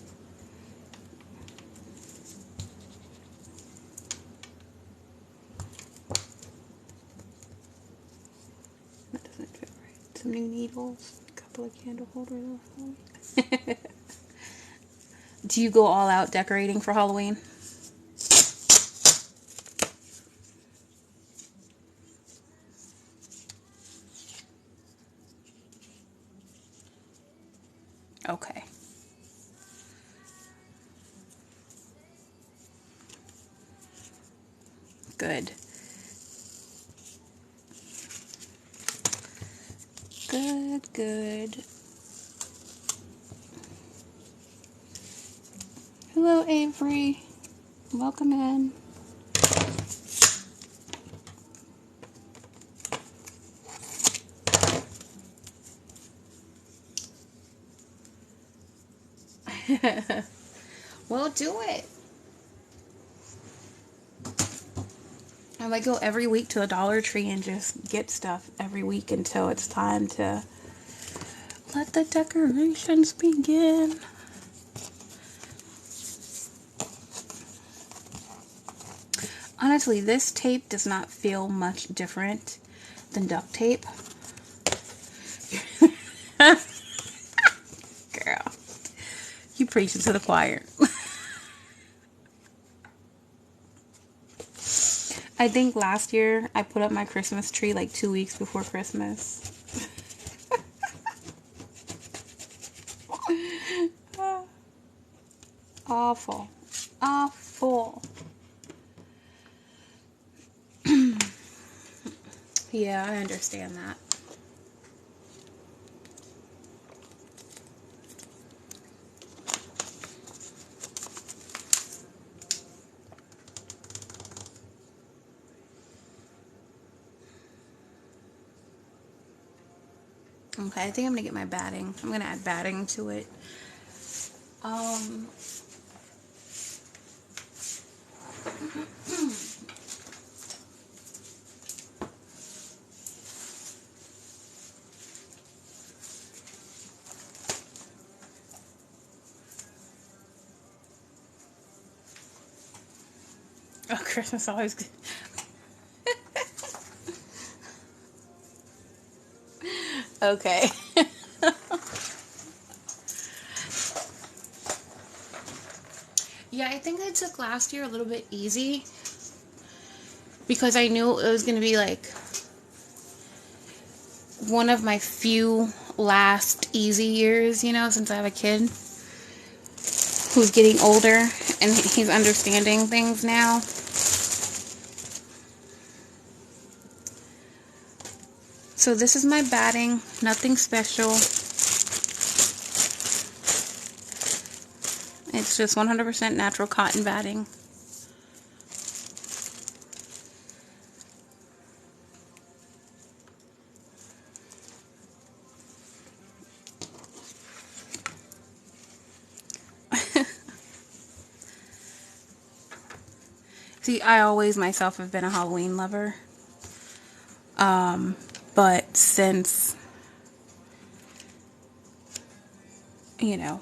That doesn't fit right. Some new needles. A couple of candle holders. Do you go all out decorating for Halloween? Okay. Good. Good, good. Hello, Avery. Welcome in. Well, do it. I might go every week to a Dollar Tree and just get stuff every week until it's time to let the decorations begin. Honestly, this tape does not feel much different than duct tape. Girl, you preaching to the choir. I think last year I put up my Christmas tree like 2 weeks before Christmas. Awful. Awful. Yeah, I understand that. Okay, I think I'm gonna get my batting. I'm gonna add batting to it. Oh, Christmas always good. Okay. Yeah, I think I took last year a little bit easy because I knew it was going to be like one of my few last easy years, you know, since I have a kid who's getting older and he's understanding things now. So this is my batting, nothing special. It's just 100% natural cotton batting. See, I always myself have been a Halloween lover. But since, you know,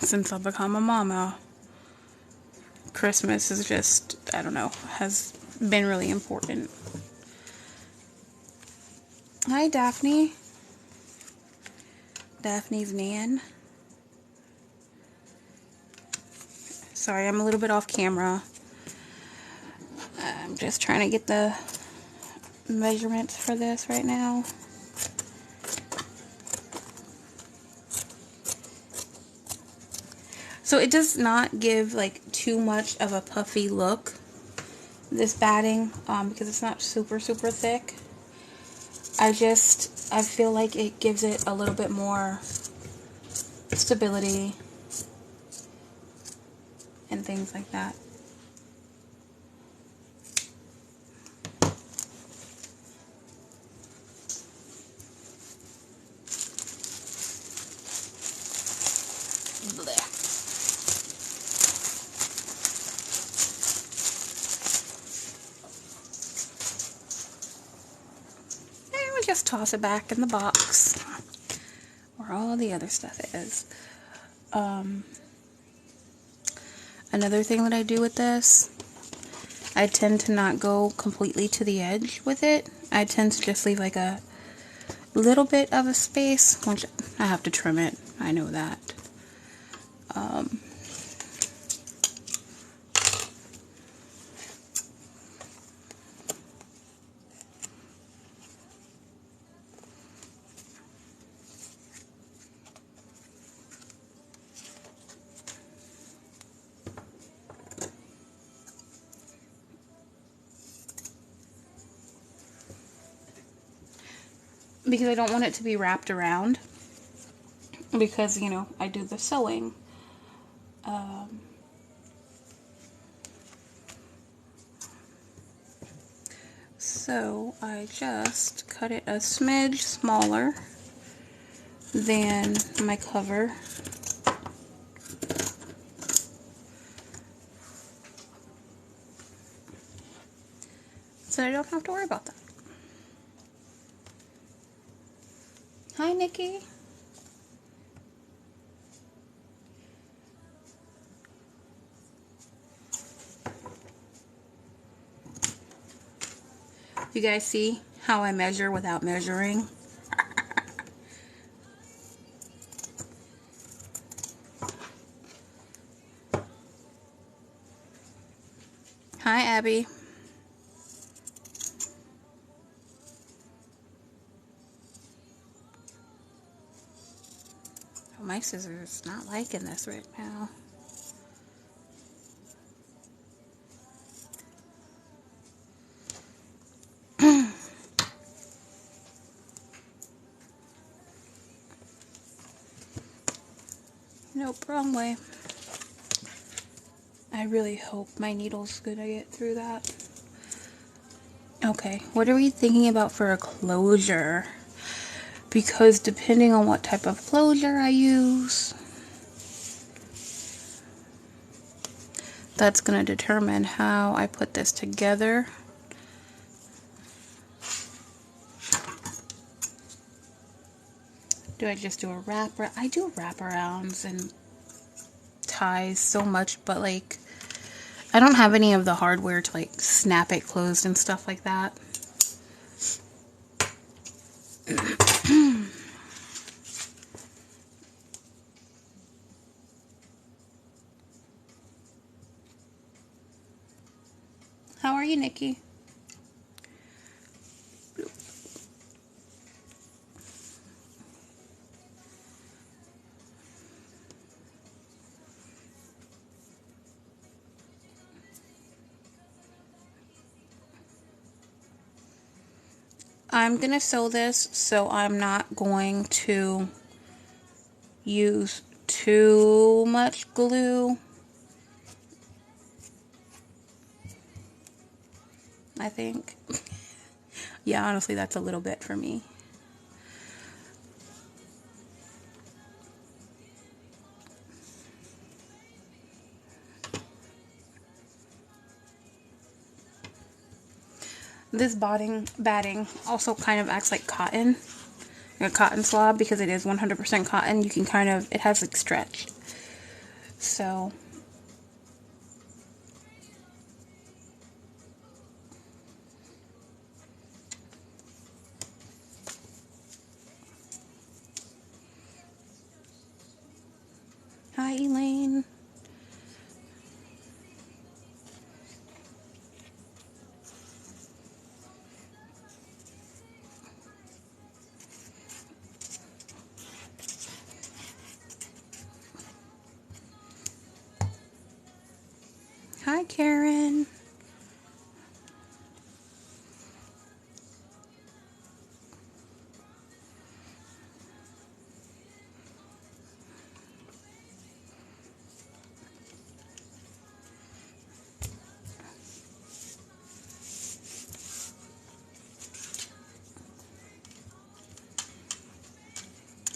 since I've become a mama, Christmas is just, I don't know, has been really important. Hi, Daphne. Daphne's Nan. Sorry, I'm a little bit off camera. I'm just trying to get the measurements for this right now. So it does not give like too much of a puffy look, this batting, because it's not super thick. I feel like it gives it a little bit more stability and things like that. Just toss it back in the box where all the other stuff is. Another thing that I do with this I tend to not go completely to the edge with it. I tend to just leave like a little bit of a space, which I have to trim it. I know that. Because I don't want it to be wrapped around, because, you know, I do the sewing. So I just cut it a smidge smaller than my cover. So I don't have to worry about that. Hi, Nikki. You guys see how I measure without measuring? Hi, Abby. Oh, my scissors not liking this right now. Nope, wrong way. I really hope my needle's gonna get through that. Okay, what are we thinking about for a closure? Because depending on what type of closure I use, that's gonna determine how I put this together. Do I just do a wrapper? I do wraparounds and ties so much, but like, I don't have any of the hardware to like snap it closed and stuff like that. How are you, Nikki? I'm gonna sew this, so I'm not going to use too much glue. I think. Yeah, honestly, that's a little bit for me. This batting also kind of acts like cotton, like a cotton swab, because it is 100% cotton. You can kind of, it has like stretch. So, hi, Elaine. Hi, Karen.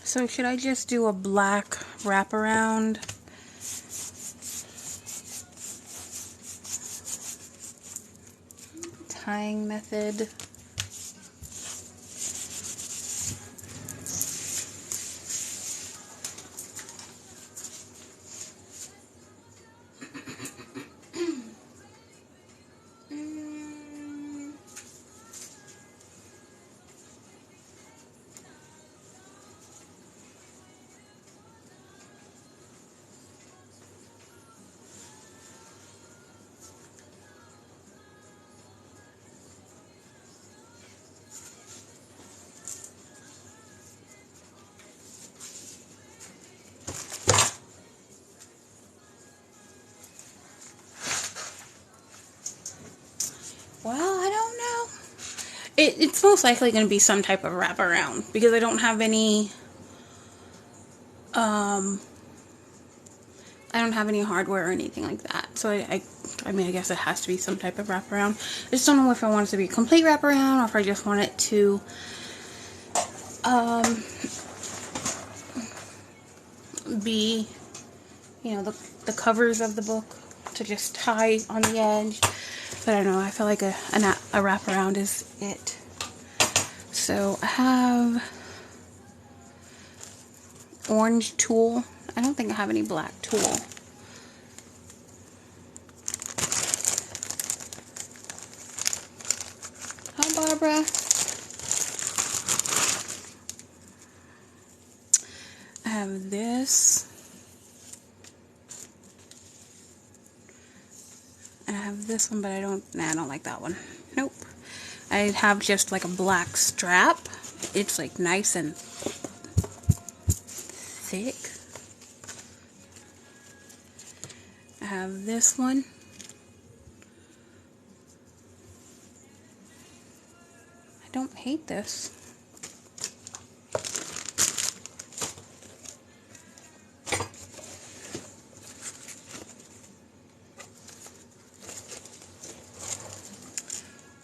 So should I just do a black wraparound? Tying method. It's most likely going to be some type of wraparound because I don't have any hardware or anything like that. So I mean, I guess it has to be some type of wraparound. I just don't know if I want it to be a complete wraparound or if I just want it to be, you know, the covers of the book to just tie on the edge. But I don't know, I feel like a wraparound is it. So I have orange tulle. I don't think I have any black tulle. Hi, Barbara. I have this. And I have this one, but I don't like that one. Nope. I have just like a black strap. It's like nice and thick. I have this one. I don't hate this.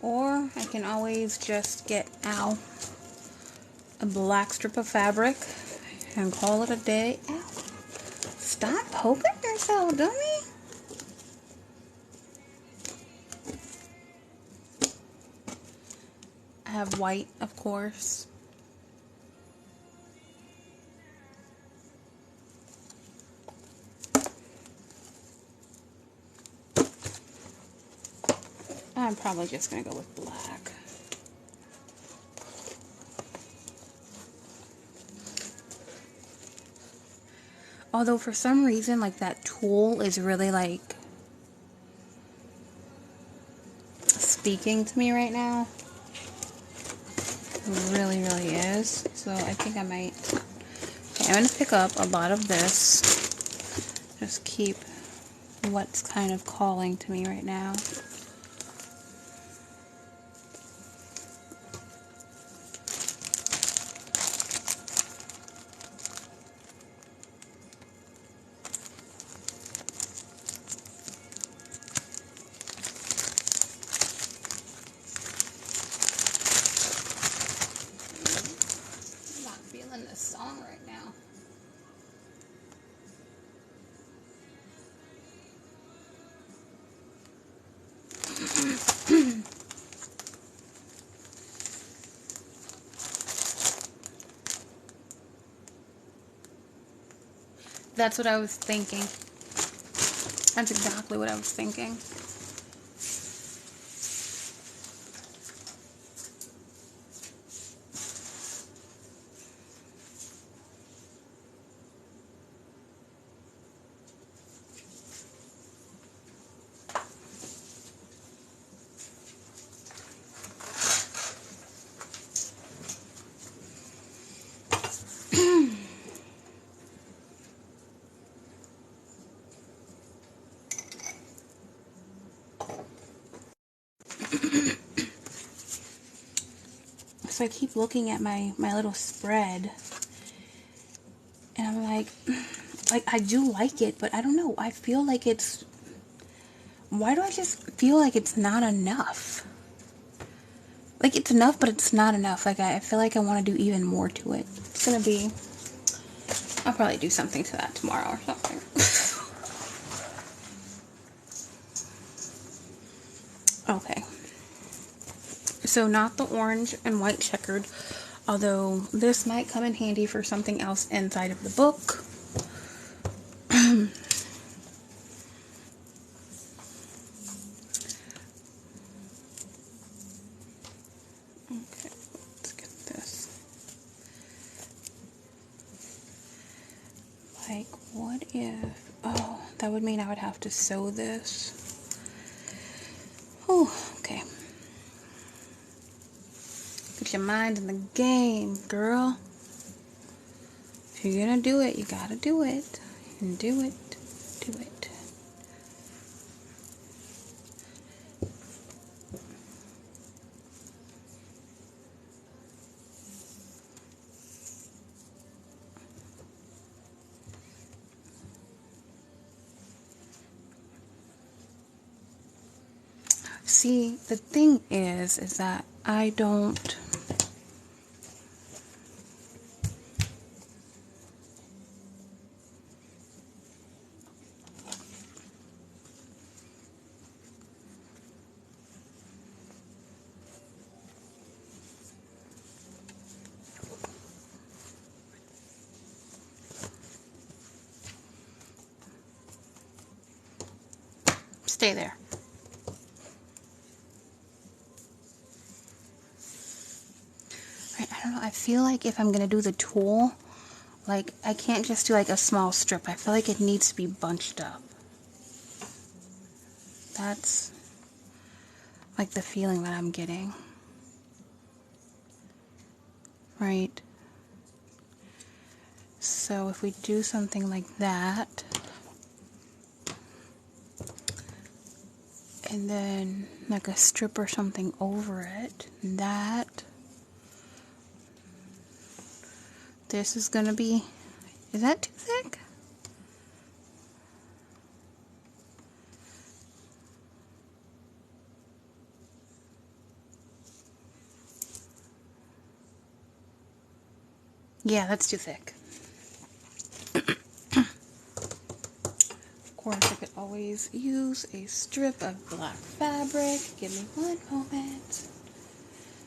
Or I can always just get a black strip of fabric and call it a day. Ow. Stop poking yourself, dummy. I have white, of course. I'm probably just going to go with black. Although for some reason, like, that tulle is really, like, speaking to me right now. It really, really is. So I think I might... Okay, I'm going to pick up a lot of this. Just keep what's kind of calling to me right now. This song right now. That's what I was thinking. That's exactly what I was thinking. So I keep looking at my little spread, and I'm like I do like it, but I don't know. I feel like it's... Why do I just feel like it's not enough? Like, it's enough, but it's not enough. Like, I feel like I want to do even more to it. It's gonna be... I'll probably do something to that tomorrow or something. Okay. So not the orange and white checkered, although this might come in handy for something else inside of the book. Okay, let's get this. Like, what if... Oh, that would mean I would have to sew this. Oh, okay. Put your mind in the game, girl. If you're gonna do it, you gotta do it. And do it. Do it. See, the thing is that I don't... Stay there. Right, I don't know, I feel like if I'm going to do the tulle, like, I can't just do like a small strip. I feel like it needs to be bunched up. That's like the feeling that I'm getting. Right? So if we do something like that, and then like a strip or something over it, that, this is gonna be, is that too thick? Yeah, that's too thick. Of course, I could always use a strip of black fabric. Give me one moment.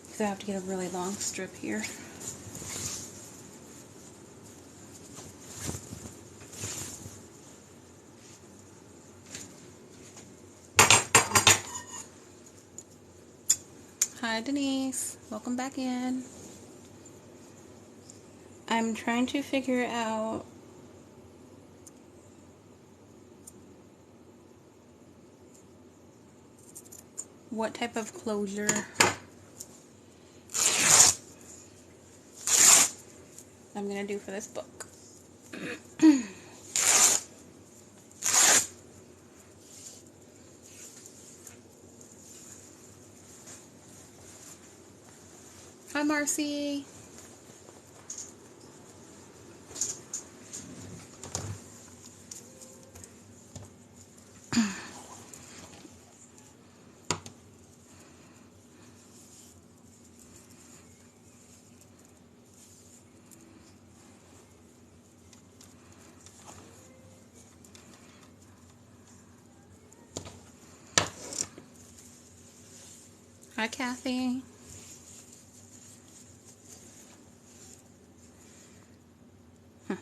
Because I have to get a really long strip here. Hi, Denise. Welcome back in. I'm trying to figure out what type of closure I'm going to do for this book. Hi, Marcy. Hi, Kathy. Okay.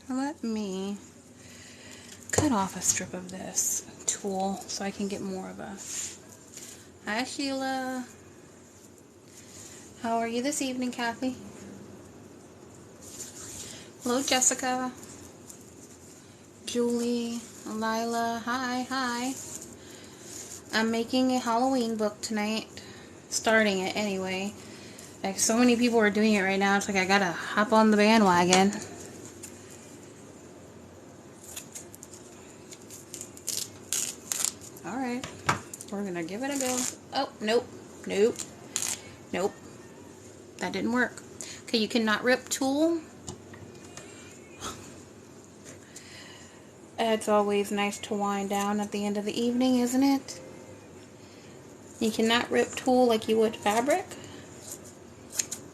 Let me cut off a strip of this tulle so I can get more of a... Hi, Sheila. How are you this evening, Kathy? Hello, Jessica. Julie. Lila. Hi. I'm making a Halloween book tonight. Starting it anyway. Like, so many people are doing it right now. It's like I gotta hop on the bandwagon. Alright. We're gonna give it a go. Oh, nope. That didn't work. Okay, you cannot rip tulle. It's always nice to wind down at the end of the evening, isn't it? You cannot rip tulle like you would fabric.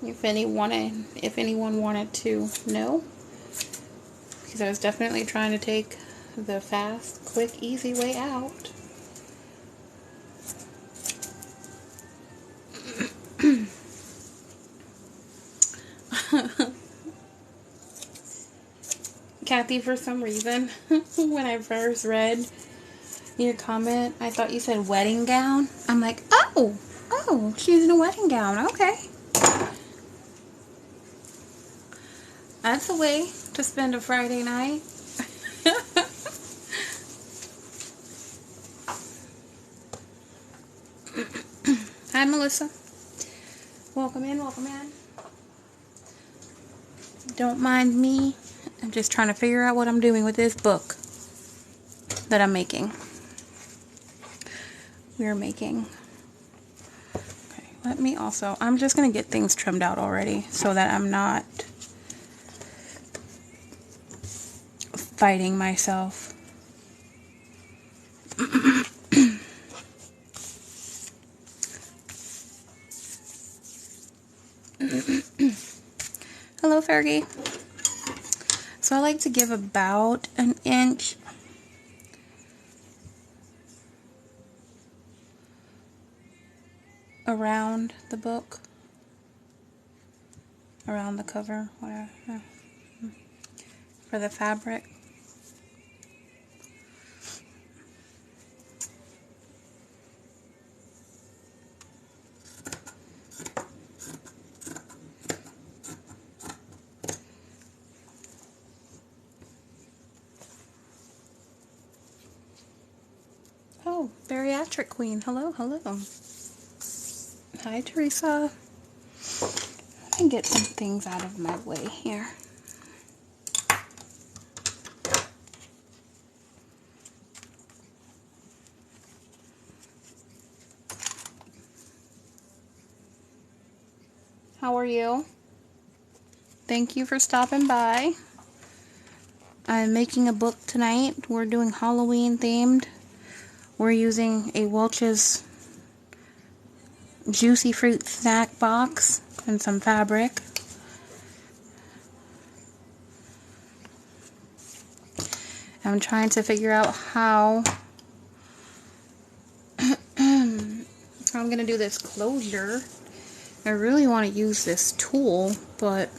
If anyone wanted to know. Because I was definitely trying to take the fast, quick, easy way out. Kathy, for some reason, when I first read your comment, I thought you said wedding gown. I'm like, oh, she's in a wedding gown. Okay. That's a way to spend a Friday night. Hi, Melissa. Welcome in. Don't mind me. I'm just trying to figure out what I'm doing with this book that I'm making. We're making. Okay, let me also, I'm just going to get things trimmed out already so that I'm not fighting myself. Hello, Fergie. So I like to give about an inch around the book, around the cover, whatever, for the fabric. Oh, bariatric queen. Hello, hello. Hi, Teresa. Let me get some things out of my way here. How are you? Thank you for stopping by. I'm making a book tonight. We're doing Halloween themed. We're using a Welch's Juicy Fruit snack box and some fabric. I'm trying to figure out how I'm going to do this closure. I really want to use this tool, but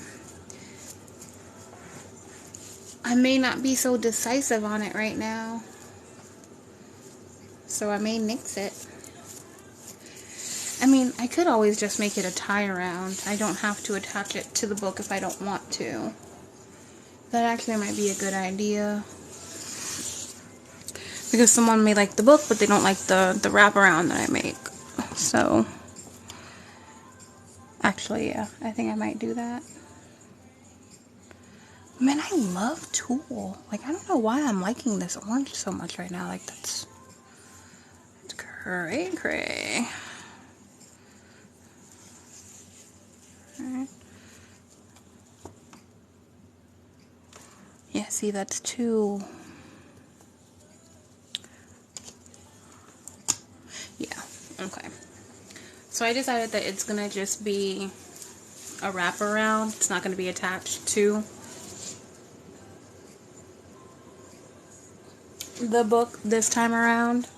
I may not be so decisive on it right now. So I may nix it. I mean, I could always just make it a tie around. I don't have to attach it to the book if I don't want to. That actually might be a good idea. Because someone may like the book, but they don't like the wraparound that I make. So, actually, yeah, I think I might do that. Man, I love tulle. Like, I don't know why I'm liking this orange so much right now. Like, that's cray-cray. Alright. Yeah, see, that's too... Yeah, okay. So I decided that it's gonna just be a wraparound. It's not gonna be attached to the book this time around.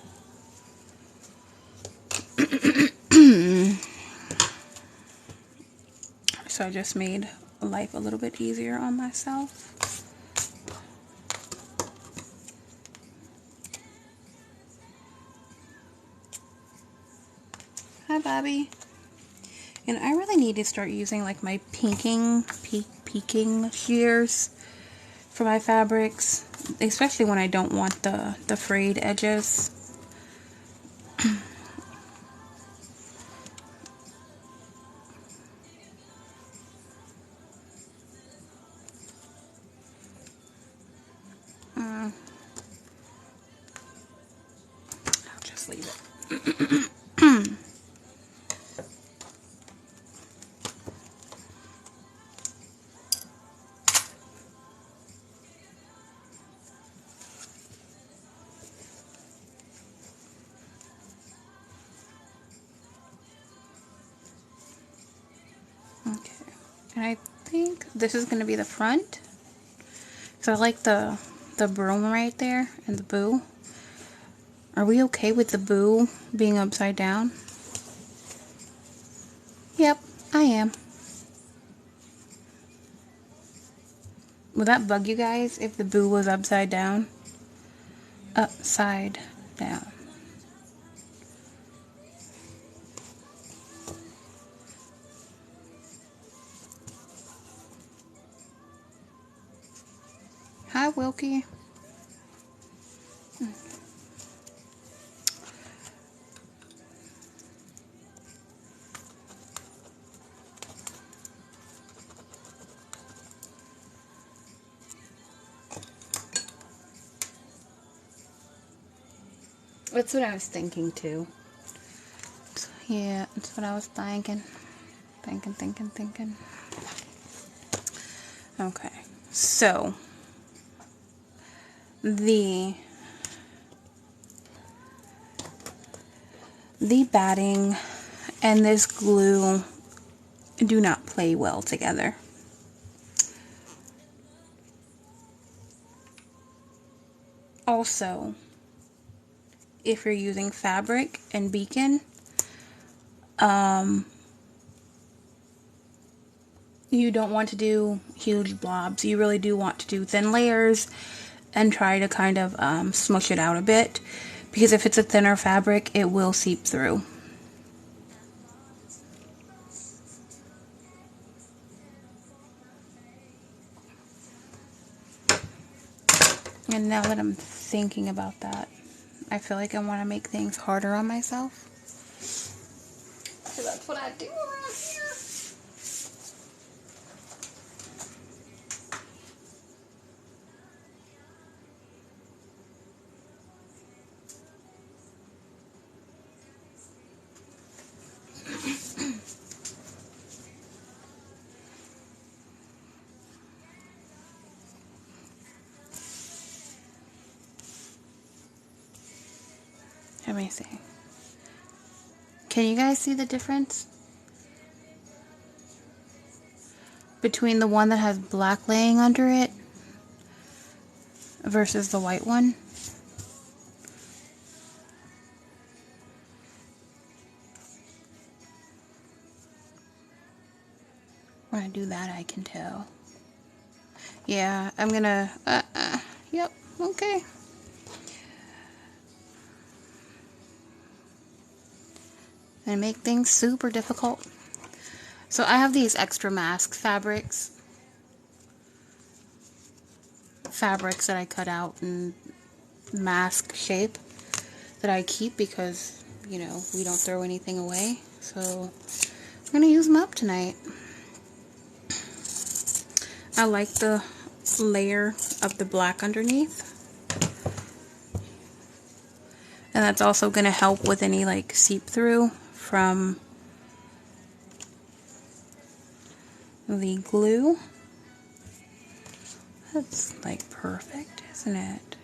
So I just made life a little bit easier on myself. Hi, Bobby. And I really need to start using like my peaking shears for my fabrics, especially when I don't want the frayed edges. I'll just leave it. Okay, and I think this is going to be the front. So I like the broom right there and the boo. Are we okay with the boo being upside down? Yep, I am. Would that bug you guys if the boo was upside down? Upside down. Hi, Wilkie. That's what I was thinking too. Yeah, that's what I was thinking. Thinking. Okay, so the batting and this glue do not play well together. Also, if you're using fabric and beacon, you don't want to do huge blobs. You really do want to do thin layers and try to kind of smush it out a bit, because if it's a thinner fabric, it will seep through. And now that I'm thinking about that, I feel like I want to make things harder on myself. So that's what I do around here. Let me see. Can you guys see the difference between the one that has black laying under it versus the white one? When I do that, I can tell. Yeah, I'm gonna, yep, okay. And make things super difficult. So I have these extra mask fabrics that I cut out in mask shape that I keep because, you know, we don't throw anything away. So I'm gonna use them up tonight. I like the layer of the black underneath. And that's also gonna help with any like seep through from the glue. That's like perfect, isn't it?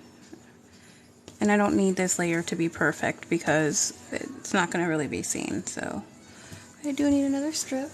And I don't need this layer to be perfect because it's not going to really be seen, so I do need another strip.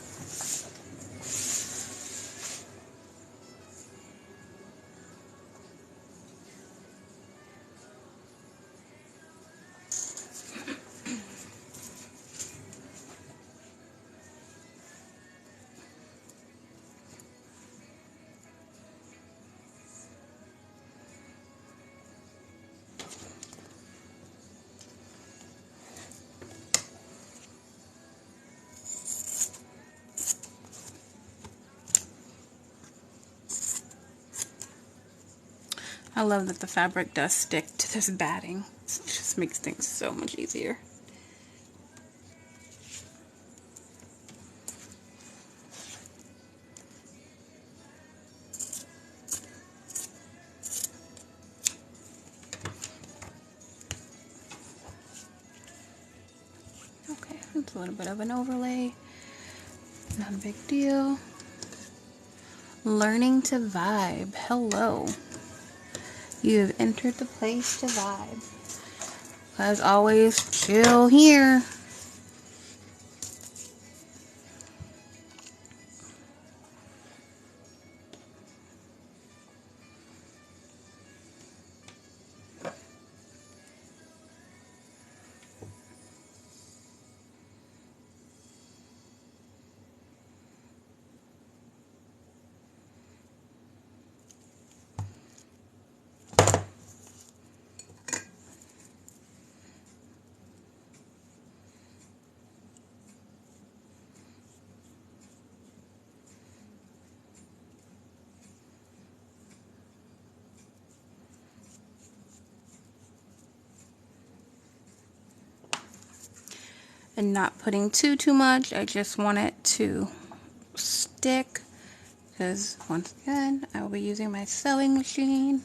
I love that the fabric does stick to this batting. It just makes things so much easier. Okay, that's a little bit of an overlay. Not a big deal. Learning to vibe. Hello. You have entered the place to vibe. As always, chill here. And not putting too much. I just want it to stick, because once again I will be using my sewing machine.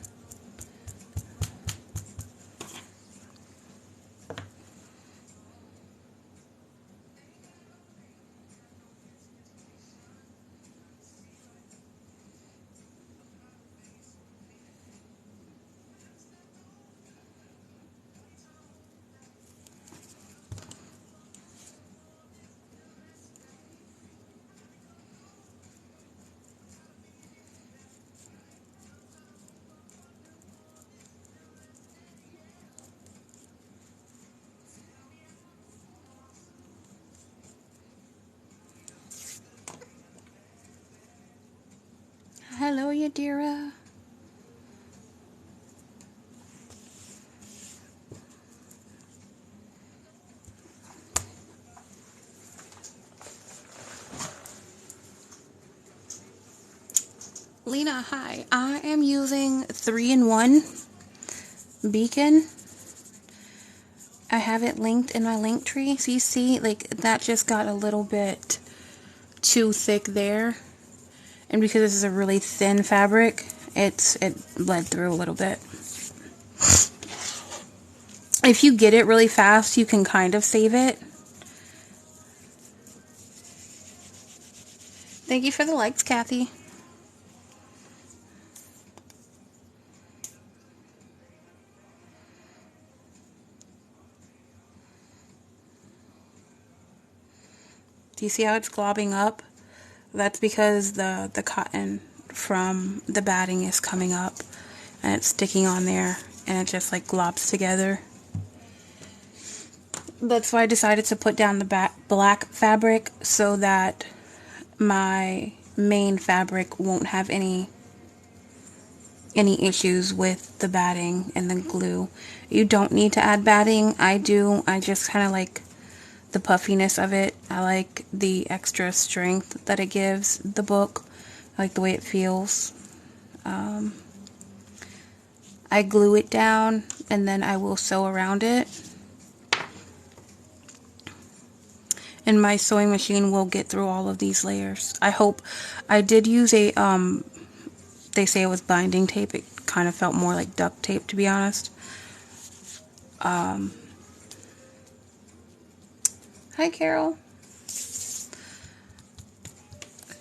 Hello, Yadira. Lena, hi. I am using 3-in-1 beacon. I have it linked in my link tree. So you see, like, that just got a little bit too thick there. And because this is a really thin fabric, it bled through a little bit. If you get it really fast, you can kind of save it. Thank you for the likes, Kathy. Do you see how it's globbing up? That's because the cotton from the batting is coming up and it's sticking on there and it just like globs together. That's why I decided to put down the black fabric so that my main fabric won't have any issues with the batting and the glue. You don't need to add batting. I do. I just kind of like the puffiness of it. I like the extra strength that it gives the book. I like the way it feels. I glue it down and then I will sew around it. And my sewing machine will get through all of these layers. I hope. I did use a, they say it was binding tape. It kind of felt more like duct tape, to be honest. Hi, Carol.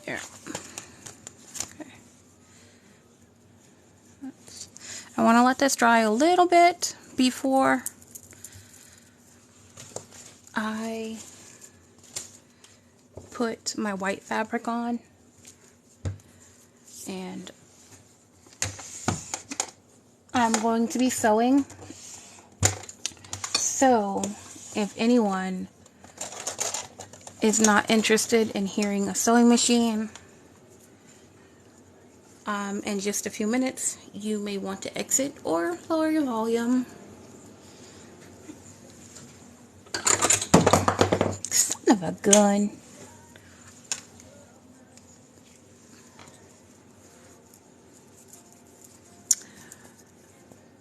There. Okay. I want to let this dry a little bit before I put my white fabric on. And I'm going to be sewing. So, if anyone is not interested in hearing a sewing machine, in just a few minutes, you may want to exit or lower your volume. Son of a gun.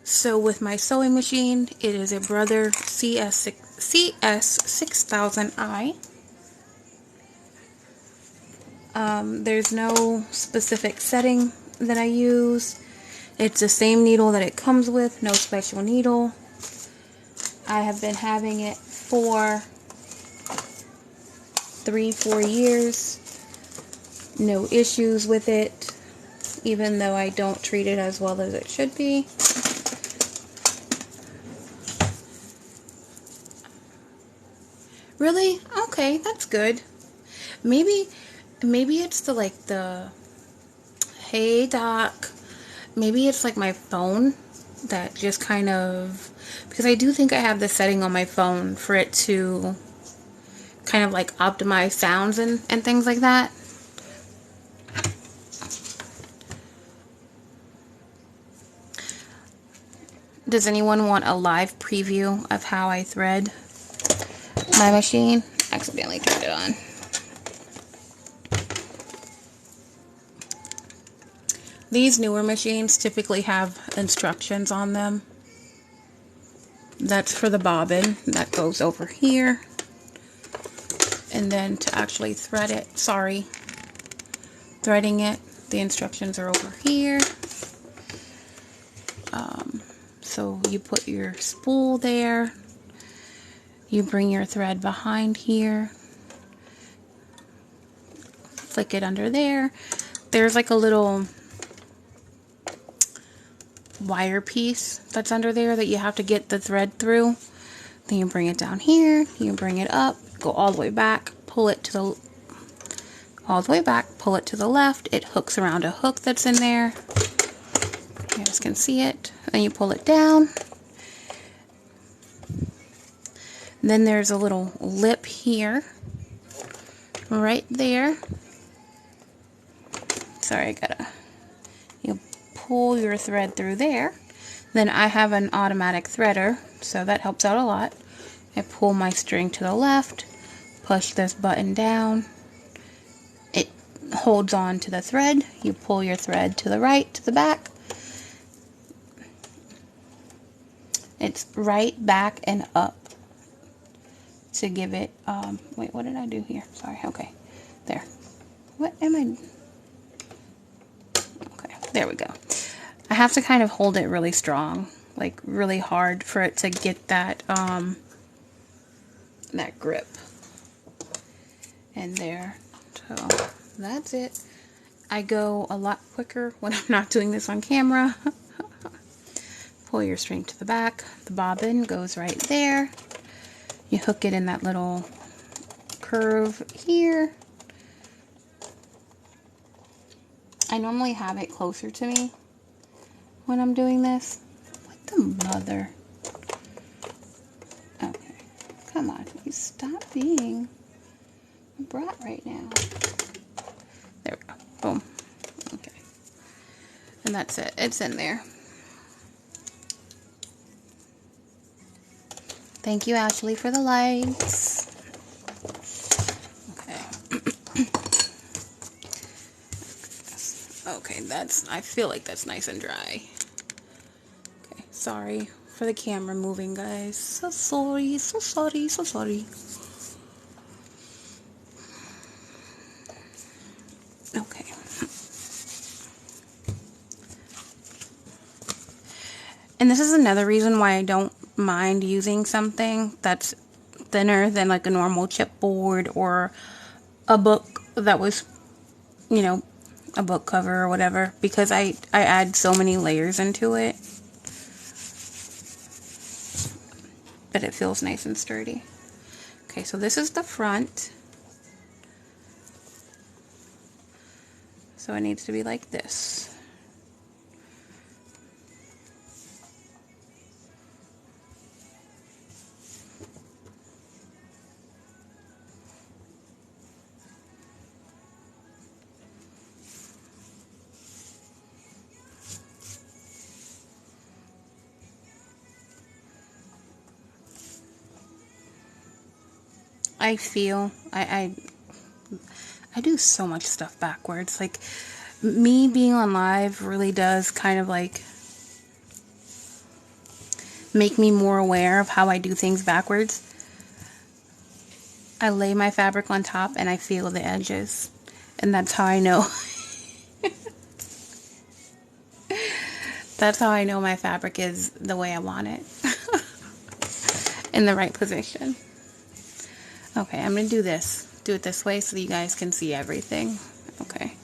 So with my sewing machine, it is a Brother CS6000i. There's no specific setting that I use. It's the same needle that it comes with, no special needle. I have been having it for 3-4 years. No issues with it, even though I don't treat it as well as it should be. Really? Okay, that's good. Maybe it's the hey Doc. Maybe it's like my phone that just kind of, because I do think I have the setting on my phone for it to kind of like optimize sounds and things like that. Does anyone want a live preview of how I thread my machine? Accidentally turned it on. These newer machines typically have instructions on them. That's for the bobbin that goes over here. And then to actually thread it, threading it, the instructions are over here. So you put your spool there. You bring your thread behind here. Flick it under there. There's like a little wire piece that's under there that you have to get the thread through. Then you bring it down here, you bring it up, go all the way back, pull it to the left. It hooks around a hook that's in there. You guys can see it. Then you pull it down. Then there's a little lip here, right there. Sorry, I gotta pull your thread through there. Then I have an automatic threader, so that helps out a lot. I pull my string to the left, push this button down. It holds on to the thread. You pull your thread to the right, to the back. It's right, back, and up to give it, wait, what did I do here? Sorry, okay, there. What am I, okay, there we go. I have to kind of hold it really strong, like really hard for it to get that, that grip. And there, so that's it. I go a lot quicker when I'm not doing this on camera. Pull your string to the back. The bobbin goes right there. You hook it in that little curve here. I normally have it closer to me when I'm doing this. What the mother? Okay, come on, you stop being a brat right now. There we go, boom. Okay, and that's it, it's in there. Thank you, Ashley, for the lights. Okay. Okay, that's, I feel like that's nice and dry. Okay, sorry for the camera moving, guys. So sorry, so sorry, so sorry. Okay. And this is another reason why I don't mind using something that's thinner than like a normal chipboard or a book that was, you know, a book cover or whatever, because I add so many layers into it, but it feels nice and sturdy. Okay, so this is the front. So it needs to be like this. I feel I do so much stuff backwards. Like, me being on live really does kind of like make me more aware of how I do things backwards. I lay my fabric on top and I feel the edges, and that's how I know. That's how I know my fabric is the way I want it. In the right position. Okay, I'm going to do this. Do it this way so that you guys can see everything. Okay.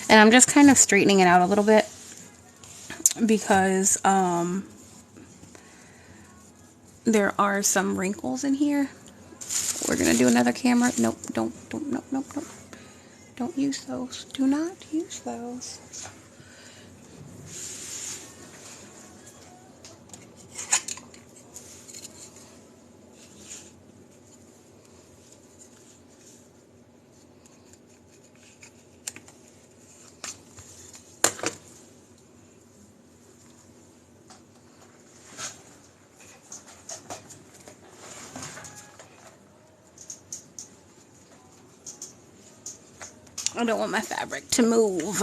And I'm just kind of straightening it out a little bit because there are some wrinkles in here. We're going to do another camera. Nope, nope. Don't use those. Do not use those. I don't want my fabric to move.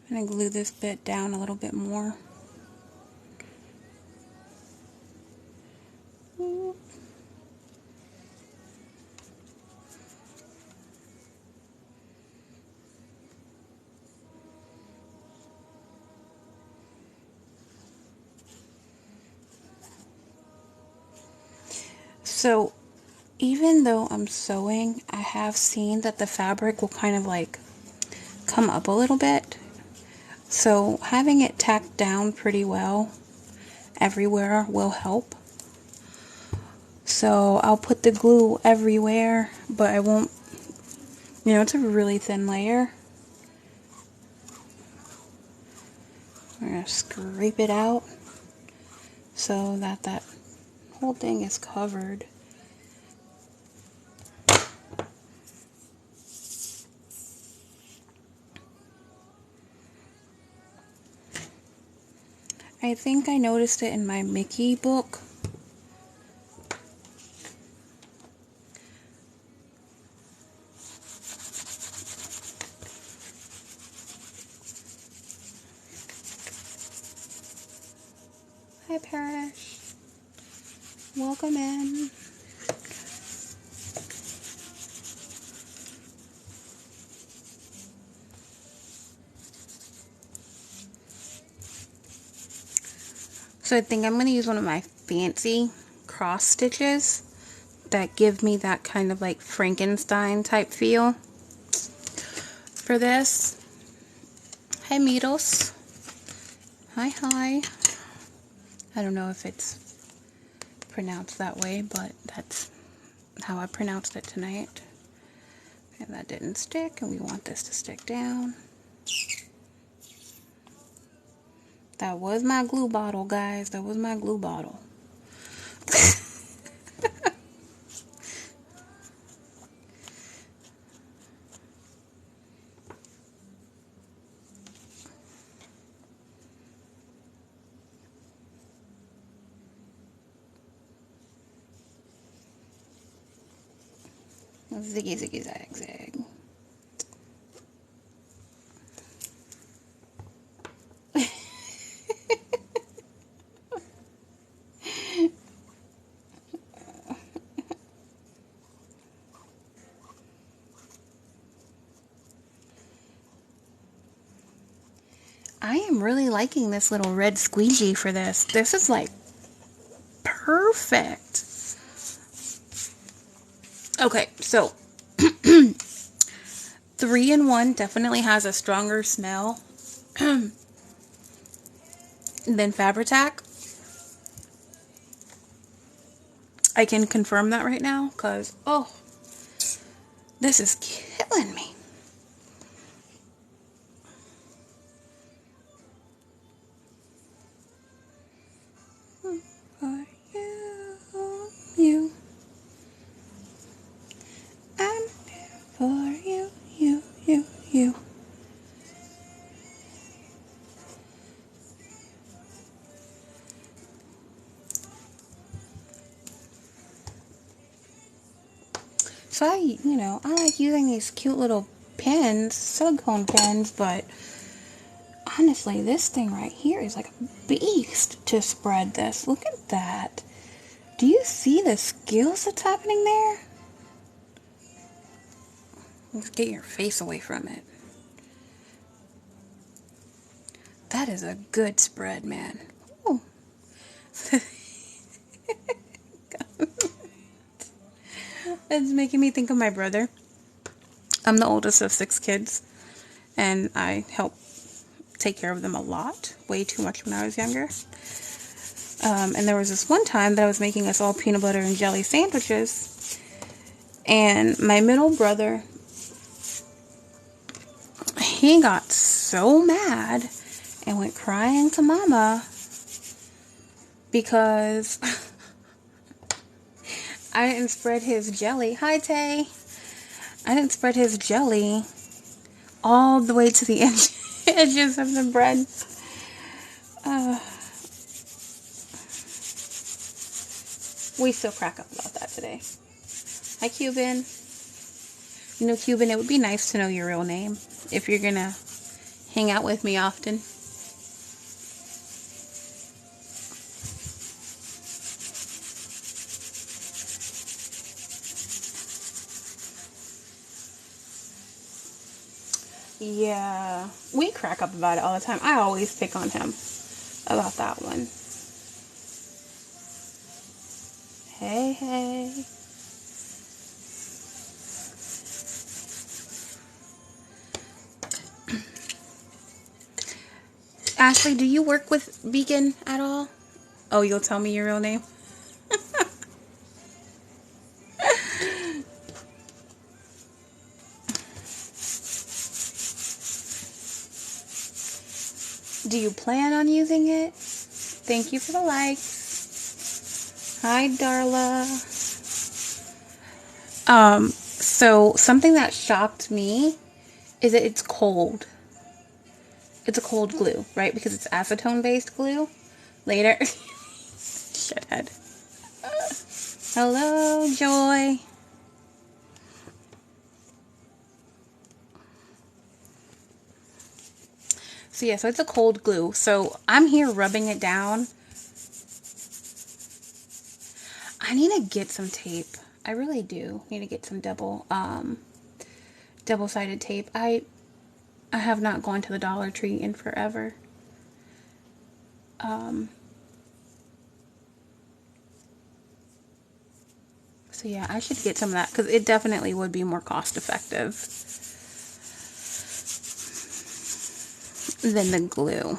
I'm going to glue this bit down a little bit more. So even though I'm sewing, I have seen that the fabric will kind of like come up a little bit. So having it tacked down pretty well everywhere will help. So I'll put the glue everywhere, but I won't You know, it's a really thin layer. We're going to scrape it out so that that whole thing is covered. I think I noticed it in my Mickey book. Hi, Parrish. Welcome in. So I think I'm going to use one of my fancy cross stitches that give me that kind of like Frankenstein type feel for this. Hi, Mitos. Hi, hi. I don't know if it's pronounced that way, but that's how I pronounced it tonight. And that didn't stick, and we want this to stick down. That was my glue bottle, guys. That was my glue bottle. Ziggy, ziggy, zag, zag. I am really liking this little red squeegee for this. This is like perfect. Okay, so 3-in-1 definitely has a stronger smell than Fabri-Tac. I can confirm that right now because, oh, this is killing me. For you. I'm there for you, you. So I like using these cute little pins, silicone pins, but honestly, this thing right here is like a beast to spread this. Look at that. Do you see the skills that's happening there? Let's get your face away from it. That is a good spread, man. Ooh. It's making me think of my brother. I'm the oldest of 6 kids, and I help take care of them a lot. Way too much when I was younger. And there was this one time that I was making us all peanut butter and jelly sandwiches, and my middle brother, he got so mad and went crying to Mama because I didn't spread his jelly. Hi, Tay. I didn't spread his jelly all the way to the edges of the bread. We still crack up about that today. Hi, Cuban. You know, Cuban, it would be nice to know your real name if you're gonna hang out with me often. Yeah, we crack up about it all the time. I always pick on him about that one. Hey, hey. Ashley, do you work with Beacon at all? Oh, you'll tell me your real name? Do you plan on using it? Thank you for the likes. Hi, Darla. So something that shocked me is that it's cold. It's a cold glue, right? Because it's acetone-based glue. Later. Shithead. Hello, Joy. So yeah, so it's a cold glue. So I'm here rubbing it down. I need to get some tape. I really do need to get some double-sided tape. I have not gone to the Dollar Tree in forever. So yeah, I should get some of that because it definitely would be more cost effective than the glue.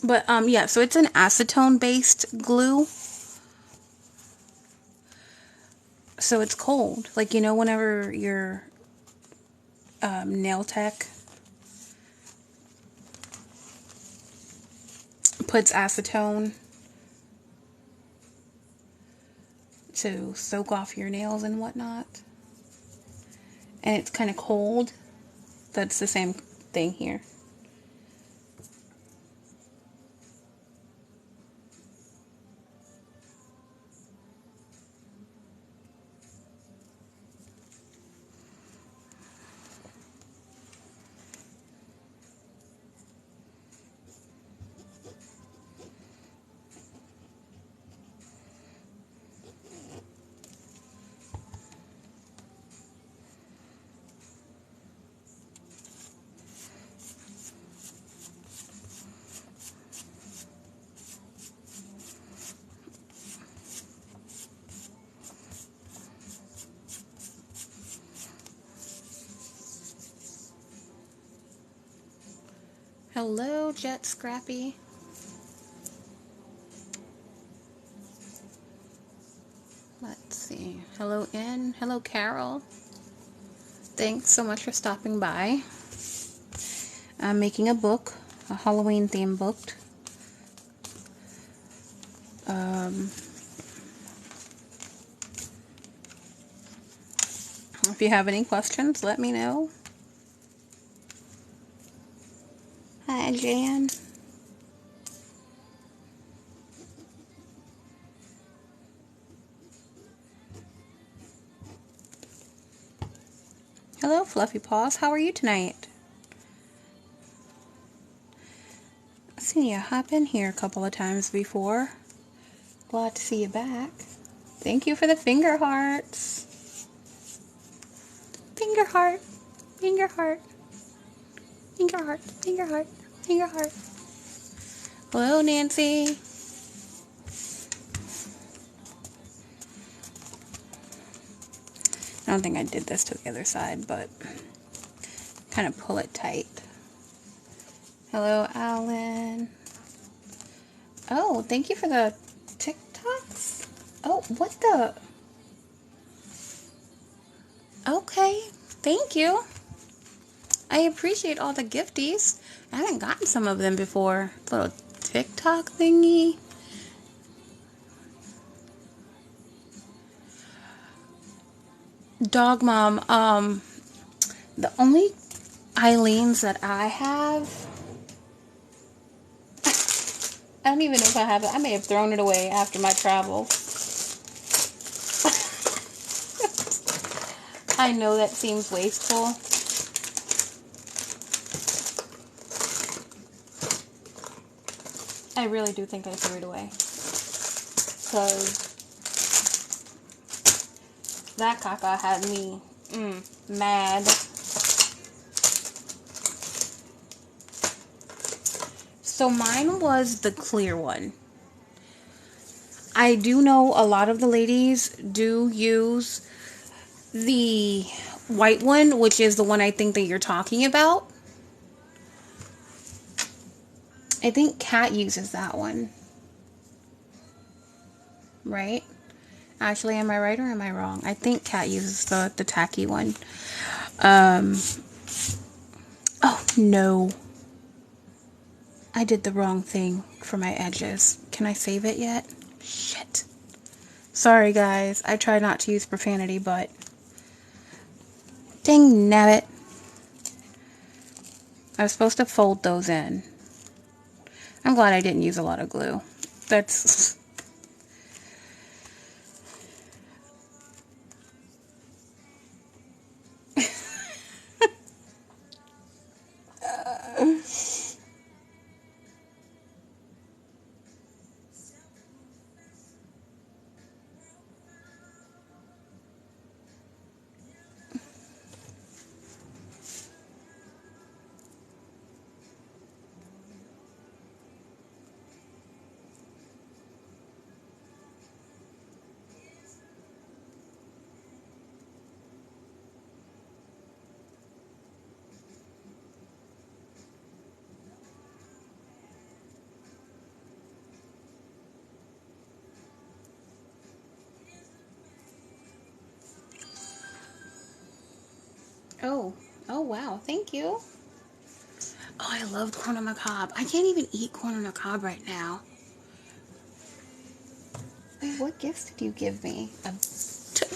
But yeah, so it's an acetone based glue. So it's cold. Like, you know, whenever your nail tech puts acetone to soak off your nails and whatnot, and it's kind of cold, that's the same thing here. Hello, Jet Scrappy. Let's see. Hello, N. Hello, Carol. Thanks so much for stopping by. I'm making a book, a Halloween themed book. If you have any questions, let me know. Hi, Jan. Hello, Fluffy Paws. How are you tonight? I've seen you hop in here a couple of times before. Glad to see you back. Thank you for the finger hearts. Finger heart. Finger heart. Finger heart. Finger heart. Finger heart. Hello, Nancy. I don't think I did this to the other side, but kind of pull it tight. Hello, Alan. Oh, thank you for the TikToks. Oh, what the? Okay, thank you. I appreciate all the gifties. I haven't gotten some of them before. Little TikTok thingy. Dog Mom, the only Eileen's that I have, I don't even know if I have it. I may have thrown it away after my travel. I know that seems wasteful. I really do think I threw it away. Because that caca had me mad. So mine was the clear one. I do know a lot of the ladies do use the white one, which is the one I think that you're talking about. I think Kat uses that one. Right? Ashley, am I right or am I wrong? I think Kat uses the tacky one. Oh, no. I did the wrong thing for my edges. Can I save it yet? Shit. Sorry guys, I try not to use profanity, but dang nabbit. I was supposed to fold those in. I'm glad I didn't use a lot of glue. That's... Oh wow, thank you. Oh, I love corn on the cob. I can't even eat corn on the cob right now. Wait, what gifts did you give me?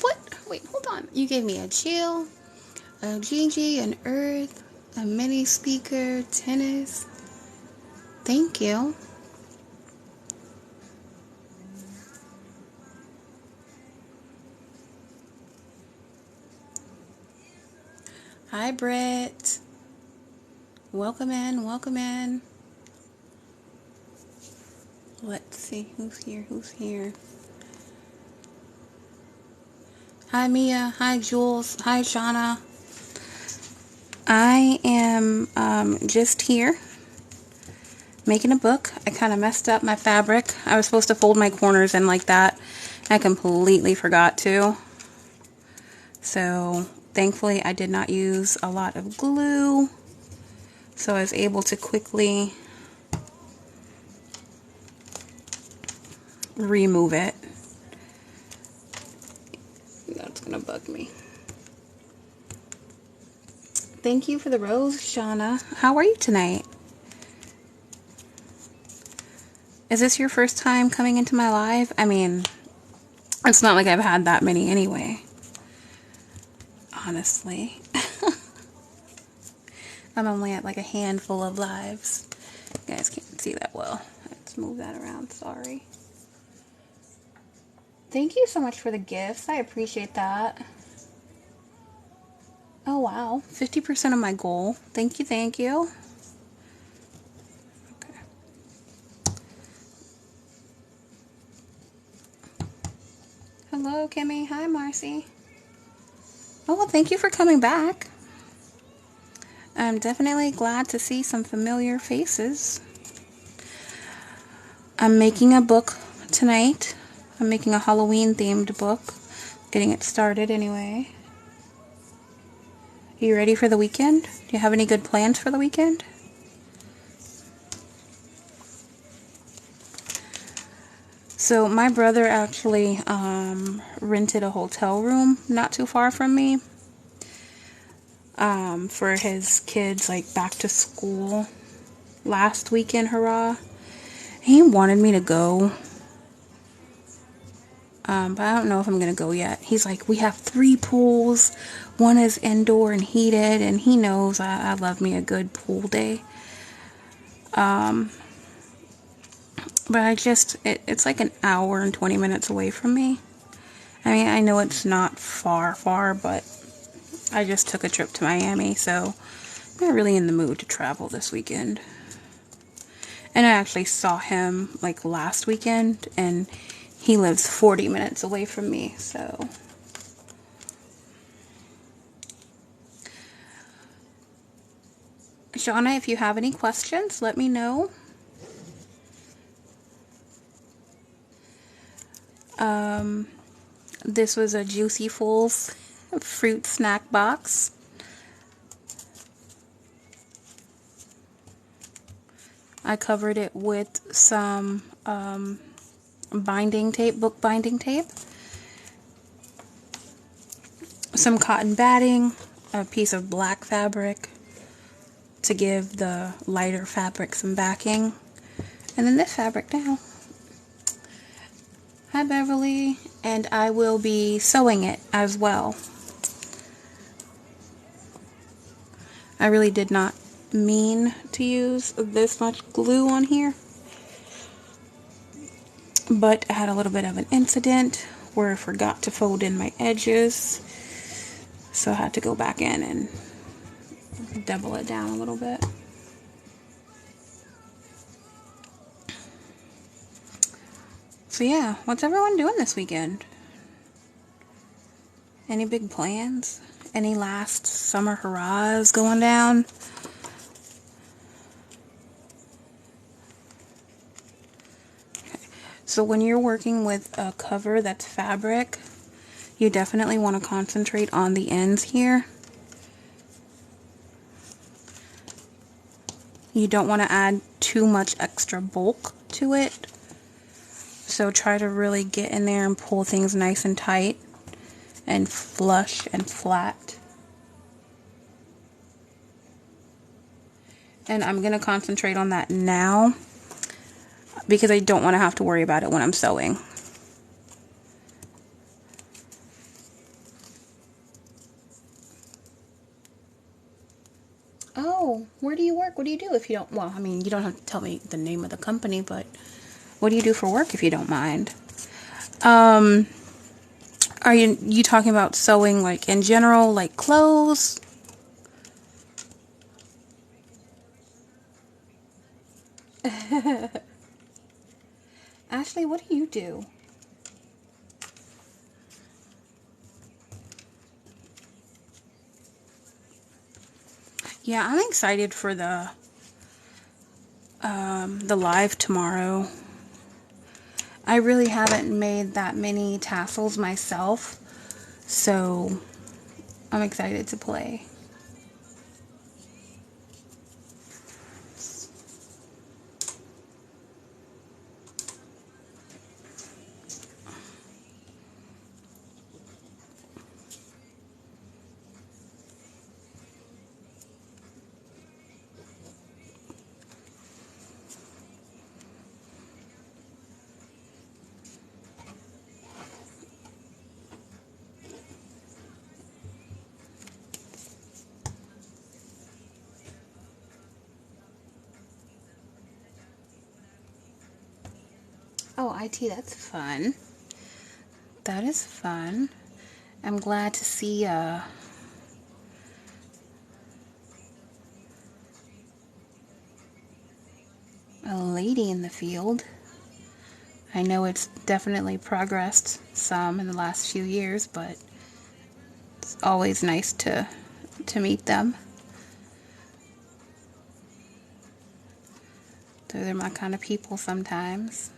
What? Wait, hold on. You gave me a chill, a Gigi, an earth, a mini speaker, tennis. Thank you. Hi, Britt. Welcome in, welcome in. Let's see who's here, who's here. Hi, Mia. Hi, Jules. Hi, Shauna. I am just here making a book. I kind of messed up my fabric. I was supposed to fold my corners in like that. I completely forgot to. So thankfully I did not use a lot of glue. So I was able to quickly remove it. That's gonna bug me. Thank you for the rose, Shauna. How are you tonight? Is this your first time coming into my live? I mean, it's not like I've had that many anyway. Honestly. I'm only at like a handful of lives. You guys can't see that well. Let's move that around, sorry. Thank you so much for the gifts. I appreciate that. Oh wow, 50% of my goal. Thank you, thank you. Okay. Hello, Kimmy. Hi, Marcy. Oh, well, thank you for coming back. I'm definitely glad to see some familiar faces. I'm making a book tonight. I'm making a Halloween themed book. Getting it started anyway. Are you ready for the weekend? Do you have any good plans for the weekend? So my brother actually rented a hotel room not too far from me for his kids, like back to school last weekend, hurrah. He wanted me to go, but I don't know if I'm gonna go yet. He's like, we have 3 pools, one is indoor and heated, and he knows I love me a good pool day. But it's like an hour and 20 minutes away from me. I mean, I know it's not far, but I just took a trip to Miami, so I'm not really in the mood to travel this weekend. And I actually saw him like last weekend, and he lives 40 minutes away from me, so. Shauna, if you have any questions, let me know. This was a Juicy Fulls fruit snack box. I covered it with some binding tape, book binding tape, some cotton batting, a piece of black fabric, to give the lighter fabric some backing. And then this fabric down. Hi Beverly, and I will be sewing it as well. I really did not mean to use this much glue on here, but I had a little bit of an incident where I forgot to fold in my edges, so I had to go back in and double it down a little bit. So yeah, what's everyone doing this weekend? Any big plans? Any last summer hurrahs going down? So when you're working with a cover that's fabric, you definitely want to concentrate on the ends here. You don't want to add too much extra bulk to it. So try to really get in there and pull things nice and tight and flush and flat. And I'm going to concentrate on that now because I don't want to have to worry about it when I'm sewing. Oh, where do you work? What do you do if you don't, well, I mean, you don't have to tell me the name of the company, but what do you do for work if you don't mind? Are you talking about sewing like in general, like clothes? Ashley, what do you do? Yeah, I'm excited for the live tomorrow. I really haven't made that many tassels myself, so I'm excited to play. Oh, IT, that's fun. That is fun. I'm glad to see a lady in the field. I know it's definitely progressed some in the last few years, but it's always nice to meet them. They're my kind of people sometimes.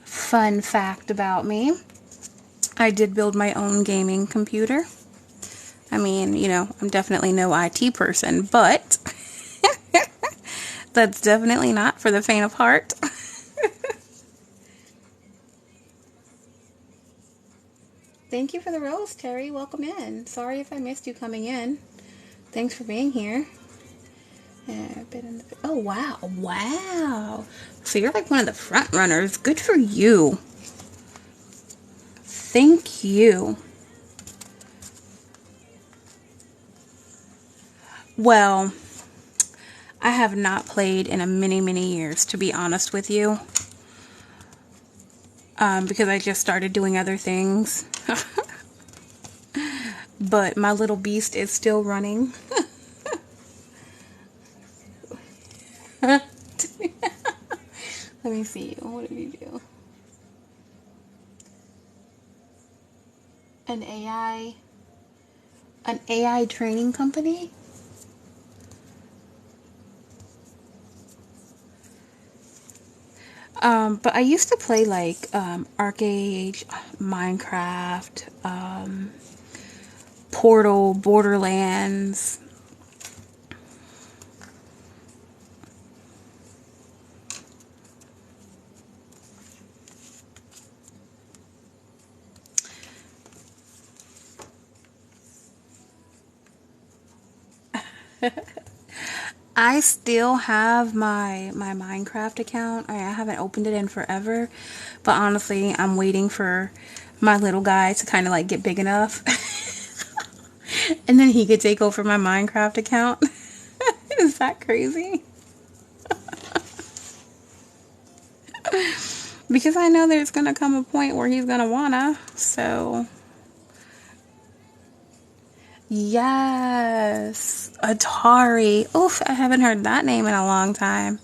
Fun fact about me, I did build my own gaming computer. I mean, you know, I'm definitely no IT person, but that's definitely not for the faint of heart. Thank you for the rose, Terry. Welcome in. Sorry if I missed you coming in. Thanks for being here. Oh, wow. Wow. So you're like one of the front runners. Good for you. Thank you. Well, I have not played in a many years, to be honest with you. Because I just started doing other things. But my little beast is still running. Let me see. What did you do? An AI training company? But I used to play like Arcade, Minecraft, Portal, Borderlands. I still have my Minecraft account. I haven't opened it in forever, but honestly, I'm waiting for my little guy to kind of like get big enough, and then he could take over my Minecraft account. Is that crazy? Because I know there's gonna come a point where he's gonna wanna. So yes, Atari. Oof, I haven't heard that name in a long time.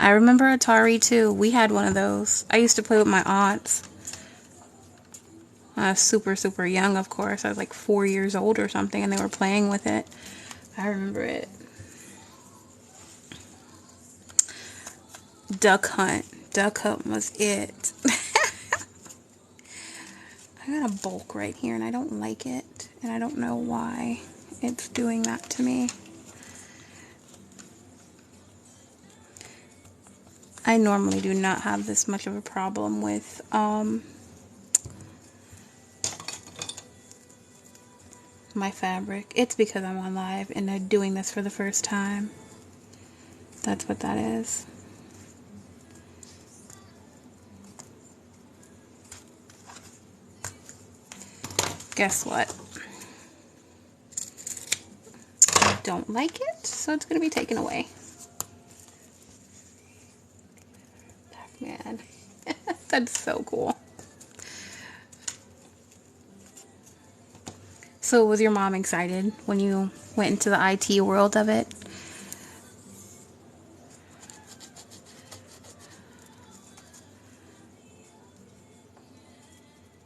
I remember Atari too. We had one of those. I used to play with my aunts. I was super, super young, of course. I was like 4 years old or something, and they were playing with it. I remember it. Duck Hunt. Duck Hunt was it. I got a bulk right here, and I don't like it. And I don't know why it's doing that to me. I normally do not have this much of a problem with my fabric. It's because I'm on live and I'm doing this for the first time. That's what that is. Guess what? I don't like it, so it's going to be taken away. Man, that's so cool. So was your mom excited when you went into the IT world of it?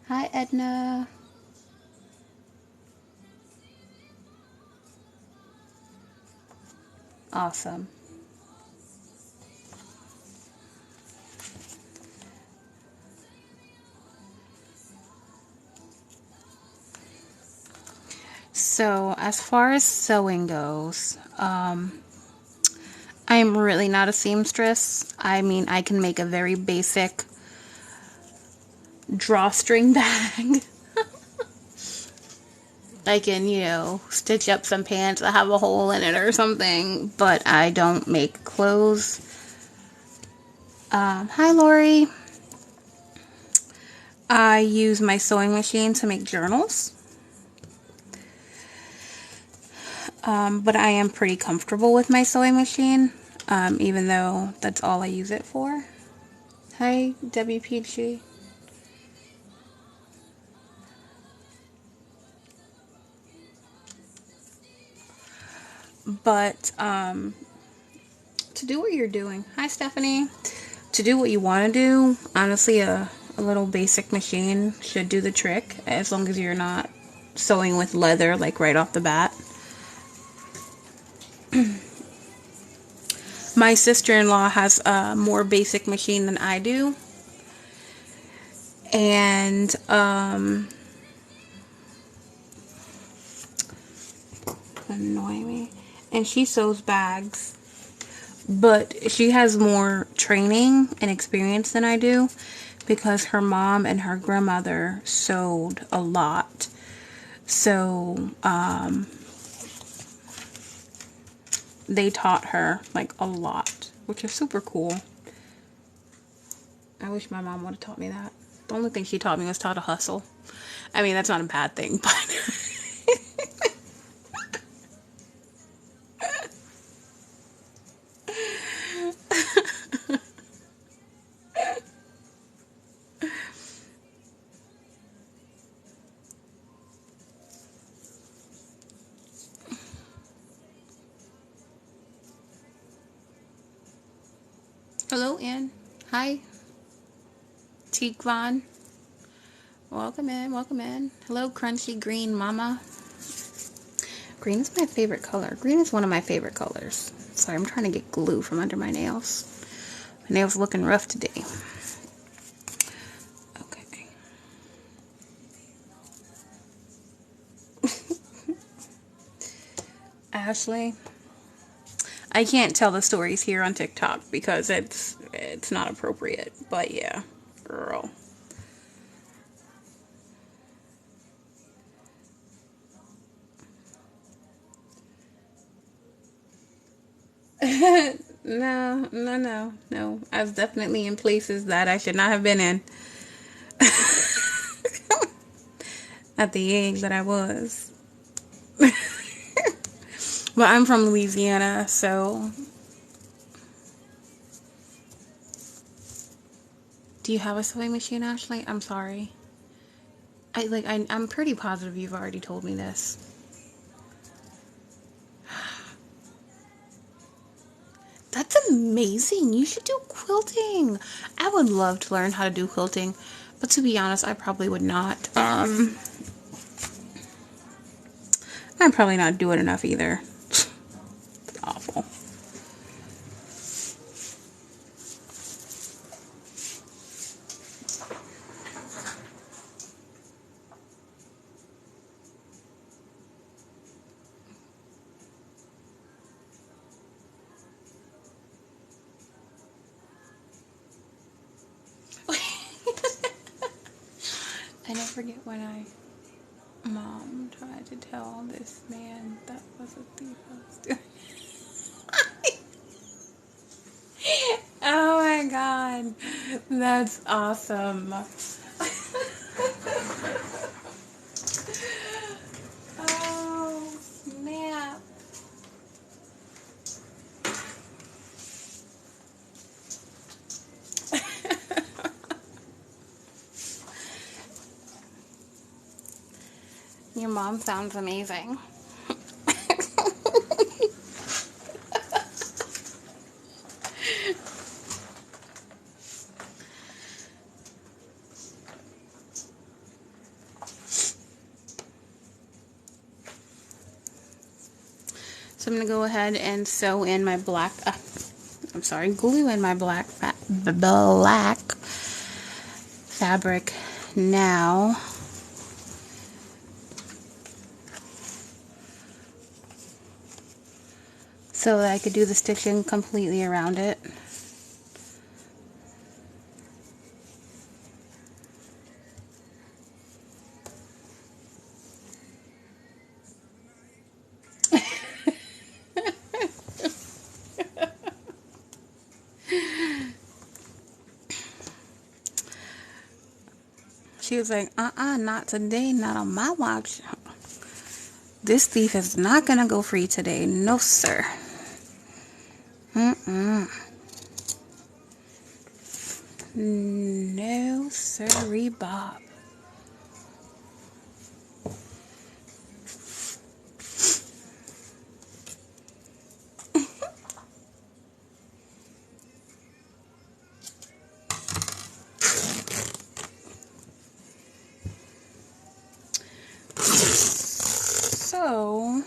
Hi, Edna. Awesome. So as far as sewing goes, I'm really not a seamstress. I mean, I can make a very basic drawstring bag. I can, stitch up some pants that have a hole in it or something, but I don't make clothes. Hi, Lori. I use my sewing machine to make journals. But I am pretty comfortable with my sewing machine, even though that's all I use it for. Hi, WPG. But to do what you're doing, hi Stephanie, to do what you want to do, honestly, a little basic machine should do the trick, as long as you're not sewing with leather like right off the bat. My sister-in-law has a more basic machine than I do, and annoying me, and she sews bags, but she has more training and experience than I do because her mom and her grandmother sewed a lot. So they taught her like a lot, which is super cool. I wish my mom would have taught me that. The only thing she taught me was how to hustle. I mean, that's not a bad thing, but hello, Ann. Hi, Tikvan. Welcome in, welcome in. Hello, Crunchy Green Mama. Green is my favorite color. Green is one of my favorite colors. Sorry, I'm trying to get glue from under my nails. My nails looking rough today. Okay. Ashley, I can't tell the stories here on TikTok because it's not appropriate. But yeah, girl. No, no, no, no. I was definitely in places that I should not have been in at the age that I was. But I'm from Louisiana, so. Do you have a sewing machine, Ashley? I'm sorry. I'm pretty positive you've already told me this. That's amazing. You should do quilting. I would love to learn how to do quilting, but to be honest, I probably would not. I'm probably not doing enough either. It's awful. I never forget when Mom tried to tell this man that was a thief I was doing. Oh my god. That's awesome. Oh, snap. Your mom sounds amazing. So I'm going to go ahead and sew in my glue in my black fabric now. So that I could do the stitching completely around it. She was like, not today, not on my watch. This thief is not gonna go free today. No, sir. No, sirree, Bob. So,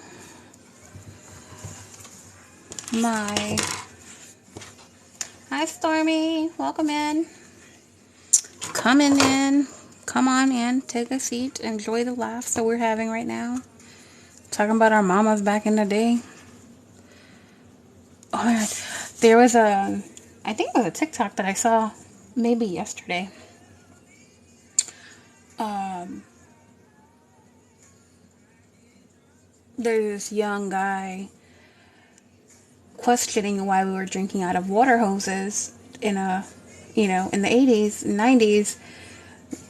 hi Stormy, welcome in. Coming in. Come on in, take a seat, enjoy the laughs that we're having right now. Talking about our mamas back in the day. Oh my god. There was I think it was a TikTok that I saw maybe yesterday. There's this young guy questioning why we were drinking out of water hoses in the 80s, 90s.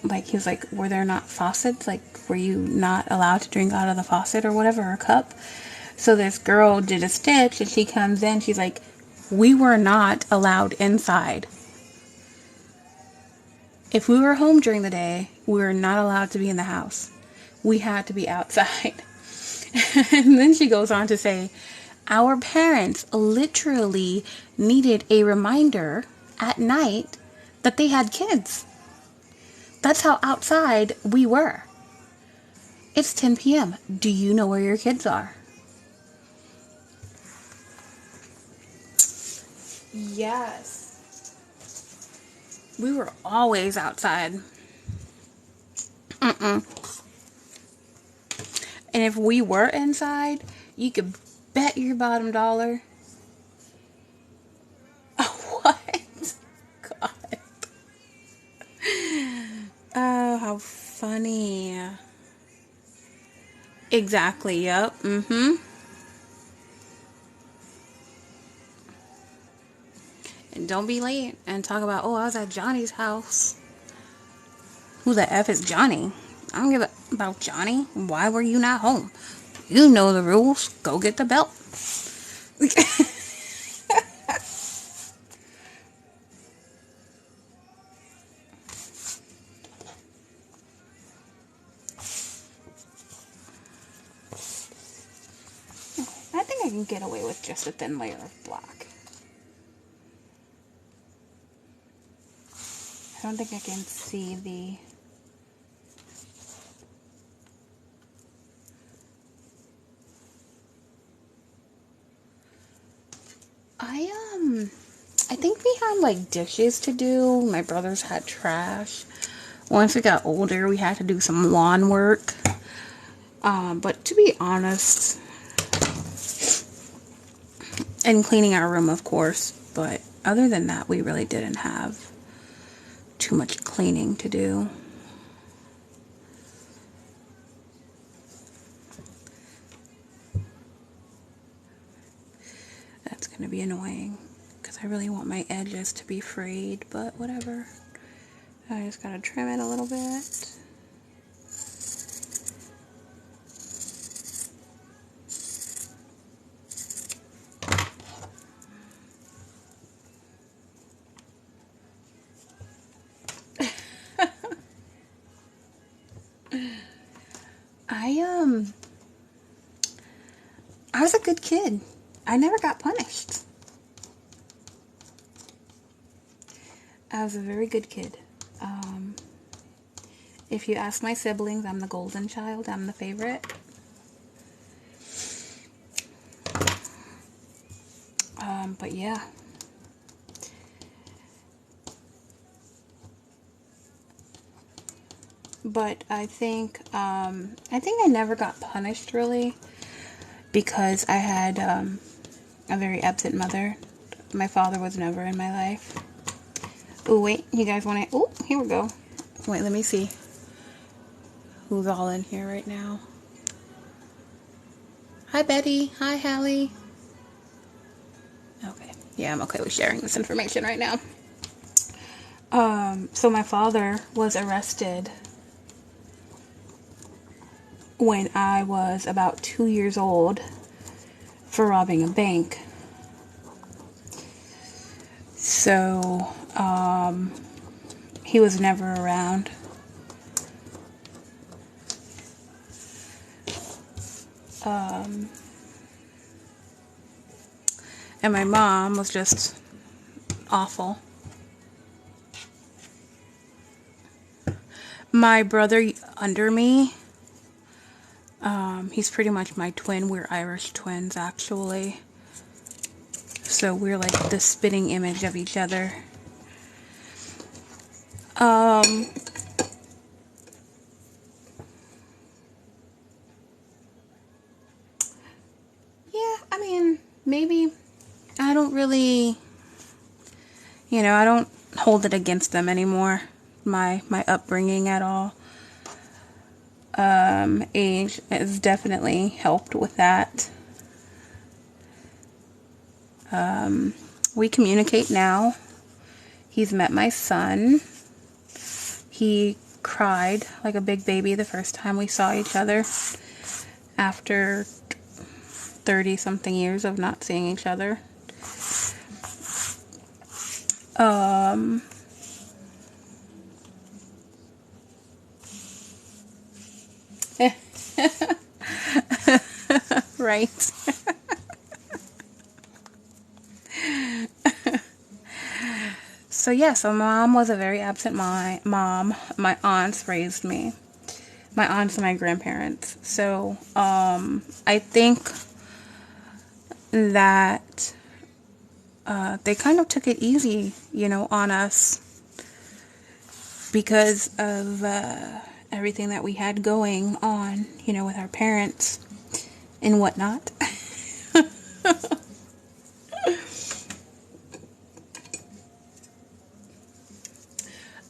Like, he was like, were there not faucets? Like, were you not allowed to drink out of the faucet or whatever, or cup? So this girl did a stitch, and she comes in, she's like, we were not allowed inside. If we were home during the day, we were not allowed to be in the house. We had to be outside. And then she goes on to say, our parents literally needed a reminder at night that they had kids. That's how outside we were. It's 10 p.m. Do you know where your kids are? Yes. We were always outside. And if we were inside, you could bet your bottom dollar. What? God. Oh, how funny. Exactly, yep. don't be late and talk about, oh, I was at Johnny's house. Who the F is Johnny? I don't give a about Johnny. Why were you not home? You know the rules. Go get the belt. I think I can get away with just a thin layer of black. I don't think I can see the... I think we had like dishes to do. My brothers had trash. Once we got older, we had to do some lawn work. But to be honest, and cleaning our room, of course, but other than that, we really didn't have too much cleaning to do. That's going to be annoying because I really want my edges to be frayed, but whatever. I just got to trim it a little bit. I was a good kid. I never got punished. I was a very good kid. If you ask my siblings, I'm the golden child. I'm the favorite. But yeah. But I think I never got punished really because I had a very absent mother. My father was never in my life. Oh wait, you guys want to? Oh, here we go. Wait, let me see who's all in here right now. Hi Betty. Hi Hallie. Okay, yeah, I'm okay with sharing this information right now. So my father was arrested when I was about 2 years old for robbing a bank. So, he was never around. And my mom was just awful. My brother under me, he's pretty much my twin. We're Irish twins, actually. So we're like the spitting image of each other. Yeah, I mean, maybe I don't really, I don't hold it against them anymore, my upbringing at all. Age has definitely helped with that. We communicate now. He's met my son. He cried like a big baby the first time we saw each other after 30-something years of not seeing each other. Right. So yeah, so mom was a very absent mom. My aunts raised me. My aunts and my grandparents. So I think that they kind of took it easy, on us because of everything that we had going on, with our parents and whatnot.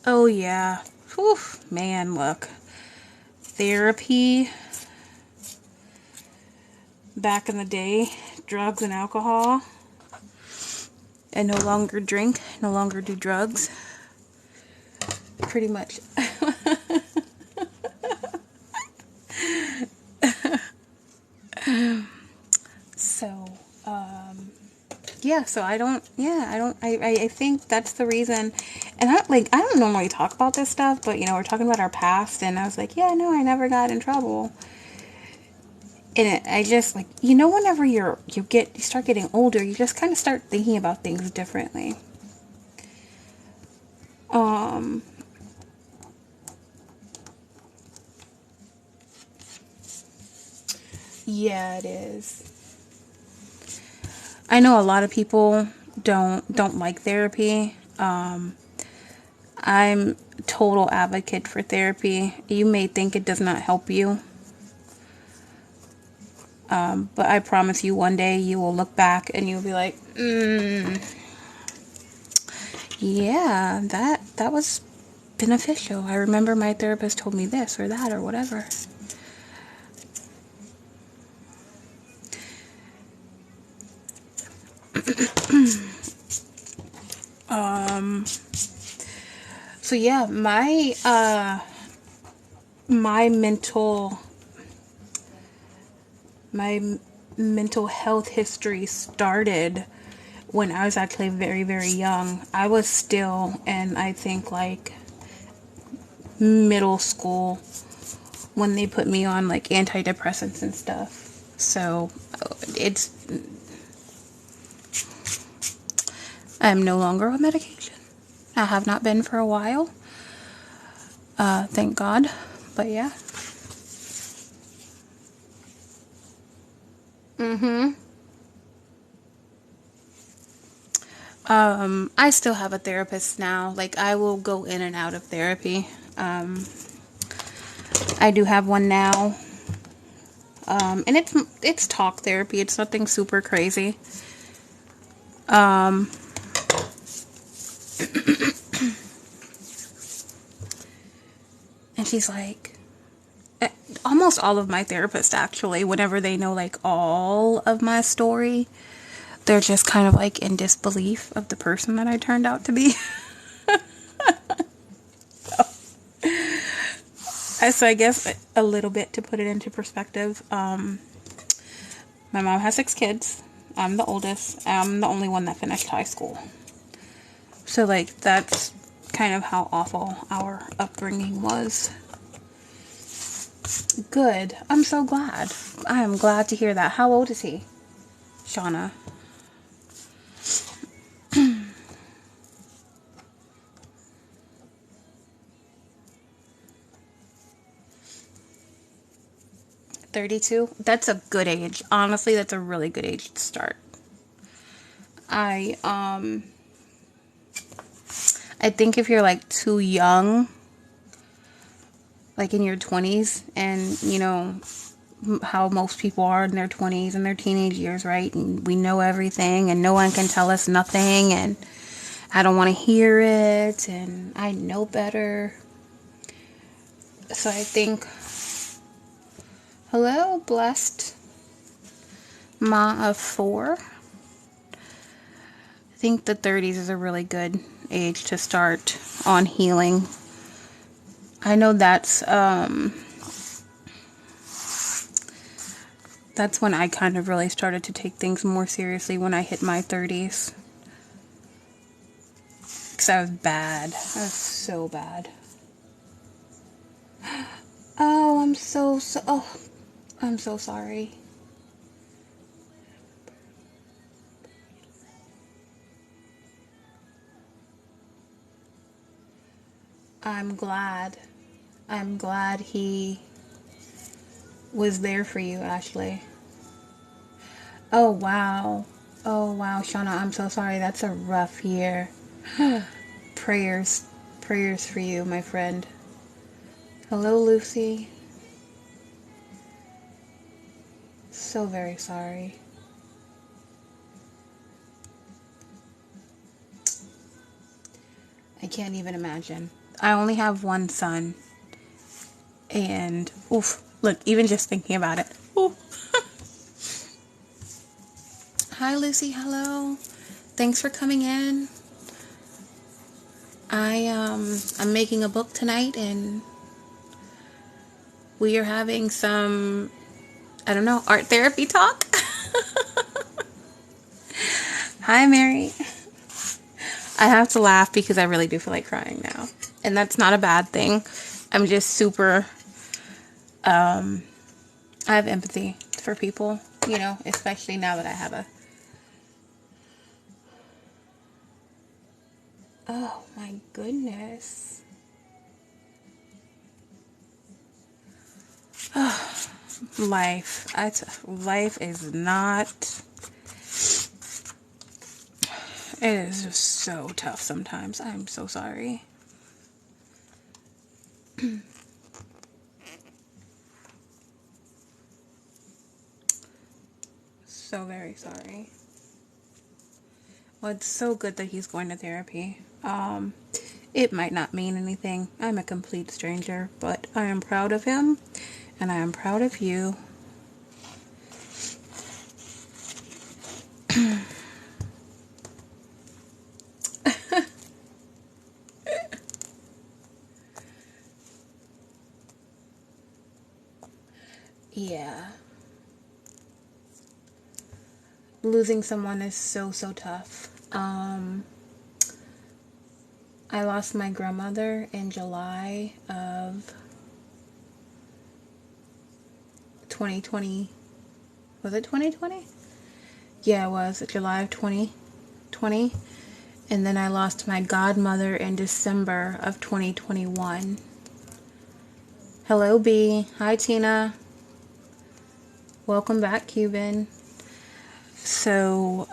Oh yeah. Whew, man, look. Therapy back in the day, drugs and alcohol. and no longer drink, no longer do drugs. Pretty much. So, yeah, so I think that's the reason. And I don't normally talk about this stuff, but, we're talking about our past, and I was like, yeah, no, I never got in trouble. And I just, whenever you start getting older, you just kind of start thinking about things differently. Yeah, it is. I know a lot of people don't like therapy. I'm total advocate for therapy. You may think it does not help you, but I promise you one day you will look back and you'll be like, yeah, that was beneficial. I remember my therapist told me this or that or whatever. So yeah, my mental health history started when I was actually very, very young. I was still in, I think, like middle school when they put me on like antidepressants and stuff. So I'm no longer on medication. I have not been for a while. Thank God. But yeah. I still have a therapist now. Like, I will go in and out of therapy. I do have one now. And it's talk therapy. It's nothing super crazy. And she's like, almost all of my therapists actually, whenever they know like all of my story, they're just kind of like in disbelief of the person that I turned out to be. So I guess a little bit to put it into perspective. My mom has 6 kids. I'm the oldest. I'm the only one that finished high school. So like that's kind of how awful our upbringing was. Good. I'm so glad. I am glad to hear that. How old is he? Shauna. $32. That's a good age. Honestly, that's a really good age to start. I think if you're like too young, like in your 20s, and how most people are in their 20s and their teenage years, right? And we know everything and no one can tell us nothing and I don't want to hear it and I know better. So I think, hello, blessed Ma of 4. I think the 30s is a really good age to start on healing. I know that's when I kind of really started to take things more seriously, when I hit my 30s. Because I was bad. I was so bad. Oh, I'm so sorry. I'm glad he was there for you, Ashley. Oh, wow. Oh, wow, Shauna, I'm so sorry. That's a rough year. Prayers for you, my friend. Hello, Lucy. So very sorry. I can't even imagine. I only have one son. And, oof, look, even just thinking about it. Oof. Hi, Lucy. Hello. Thanks for coming in. I'm making a book tonight, and we are having some, I don't know, art therapy talk. Hi, Mary. I have to laugh because I really do feel like crying now, and that's not a bad thing. I'm just super, I have empathy for people, you know, especially now that I have a, oh my goodness. Life. Life is not, it is just so tough sometimes. I'm so sorry. So very sorry. Well, it's so good that he's going to therapy. It might not mean anything. I'm a complete stranger, but I am proud of him, and I am proud of you. Yeah. Losing someone is so, so tough. I lost my grandmother in July of 2020. Was it 2020? Yeah, it was. July of 2020. And then I lost my godmother in December of 2021. Hello, B. Hi, Tina. Welcome back, Cuban. So,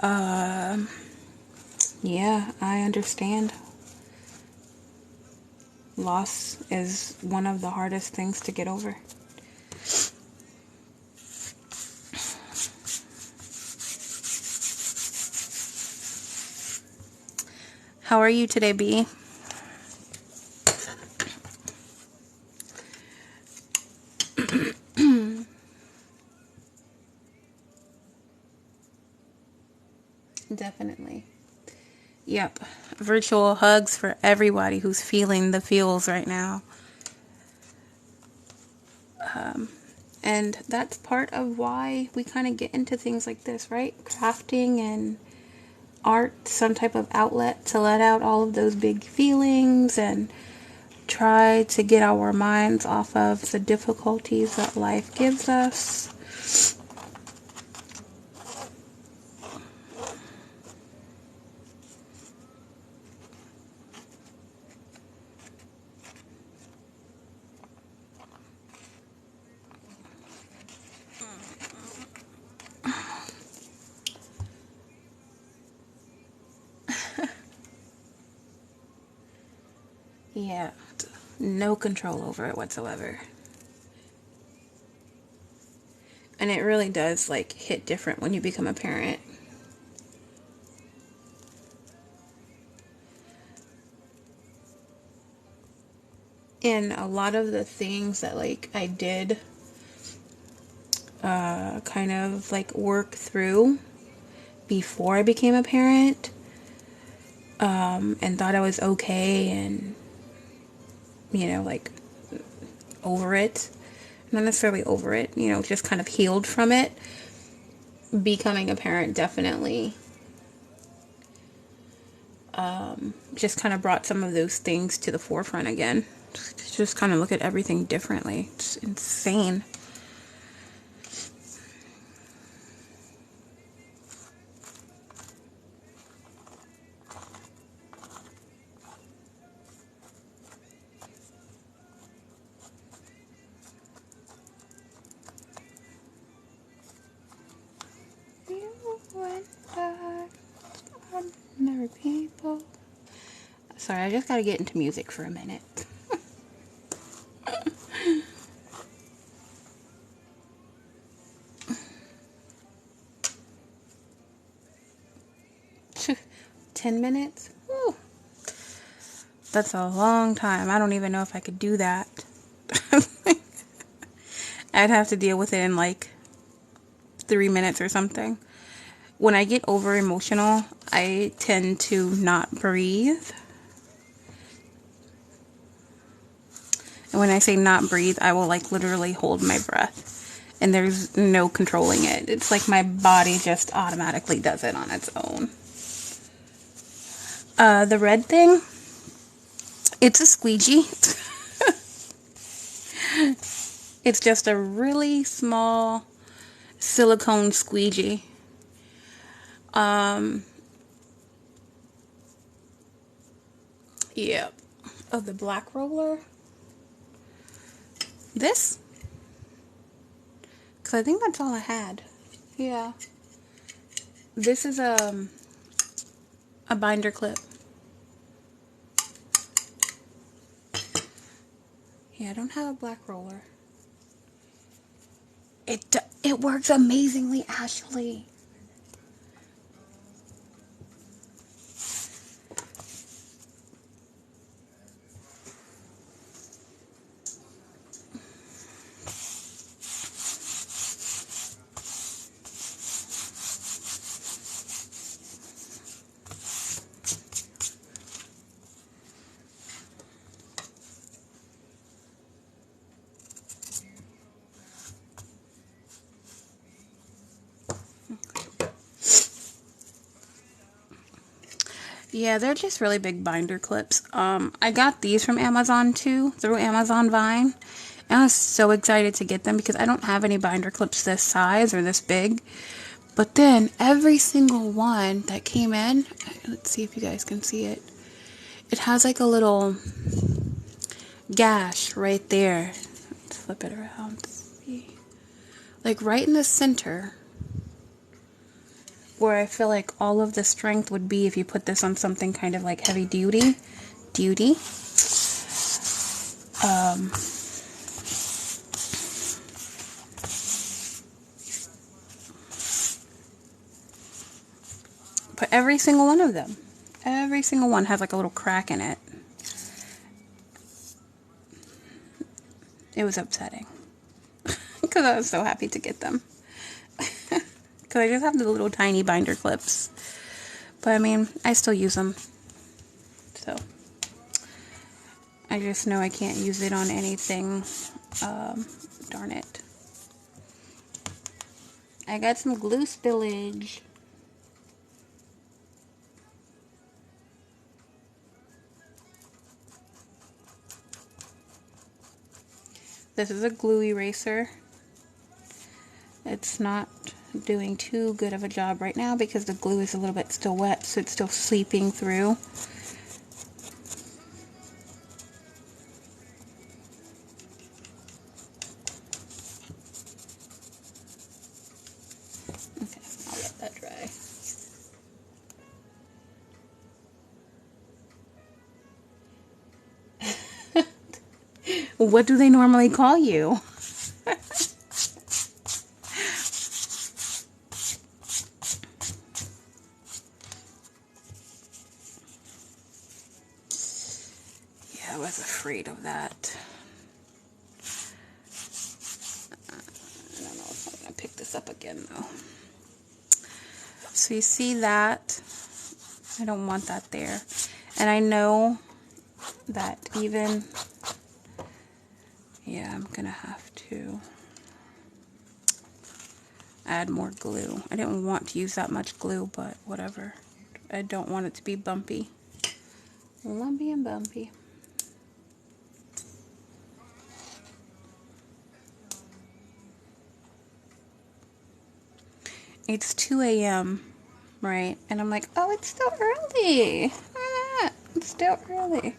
yeah, I understand. Loss is one of the hardest things to get over. How are you today, B? Definitely. Yep. Virtual hugs for everybody who's feeling the feels right now. And that's part of why we kind of get into things like this, right? Crafting and art, some type of outlet to let out all of those big feelings and try to get our minds off of the difficulties that life gives us. Yeah, no control over it whatsoever. And it really does, like, hit different when you become a parent. And a lot of the things that, like, I did kind of, like, work through before I became a parent, and thought I was okay and, you know, like, over it. Not necessarily over it, you know, just kind of healed from it. Becoming a parent definitely just kind of brought some of those things to the forefront again. Just kind of look at everything differently. It's insane. Ordinary people. Sorry, I just gotta get into music for a minute. Phew, 10 minutes? Woo. That's a long time. I don't even know if I could do that. I'd have to deal with it in like 3 minutes or something. When I get over emotional, I tend to not breathe. And when I say not breathe, I will like literally hold my breath. And there's no controlling it. It's like my body just automatically does it on its own. The red thing, it's a squeegee. It's just a really small silicone squeegee. Yeah. Oh, the black roller. This? Because I think that's all I had. Yeah. This is a binder clip. Yeah, I don't have a black roller. It works amazingly, Ashley. Yeah, they're just really big binder clips. I got these from Amazon too, through Amazon Vine. And I was so excited to get them because I don't have any binder clips this size or this big. But then every single one that came in, let's see if you guys can see it. It has like a little gash right there. Let's flip it around to see. Like right in the center, where I feel like all of the strength would be if you put this on something kind of like heavy duty. But every single one of them, every single one has like a little crack in it. It was upsetting because I was so happy to get them. Because I just have the little tiny binder clips. But I mean, I still use them. So I just know I can't use it on anything. Darn it. I got some glue spillage. This is a glue eraser. It's not doing too good of a job right now because the glue is a little bit still wet, so it's still seeping through. Okay, I'll let that dry. What do they normally call you? Yeah, I was afraid of that. I don't know if I'm going to pick this up again though. So you see that? I don't want that there. And I know that even, yeah, I'm going to have to add more glue. I didn't want to use that much glue, but whatever. I don't want it to be bumpy. Lumpy and bumpy. It's 2 a.m., right? And I'm like, oh, it's still early. Ah, it's still early.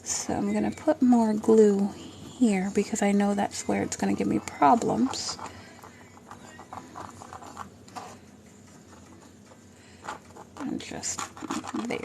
So I'm going to put more glue here because I know that's where it's going to give me problems. And just there.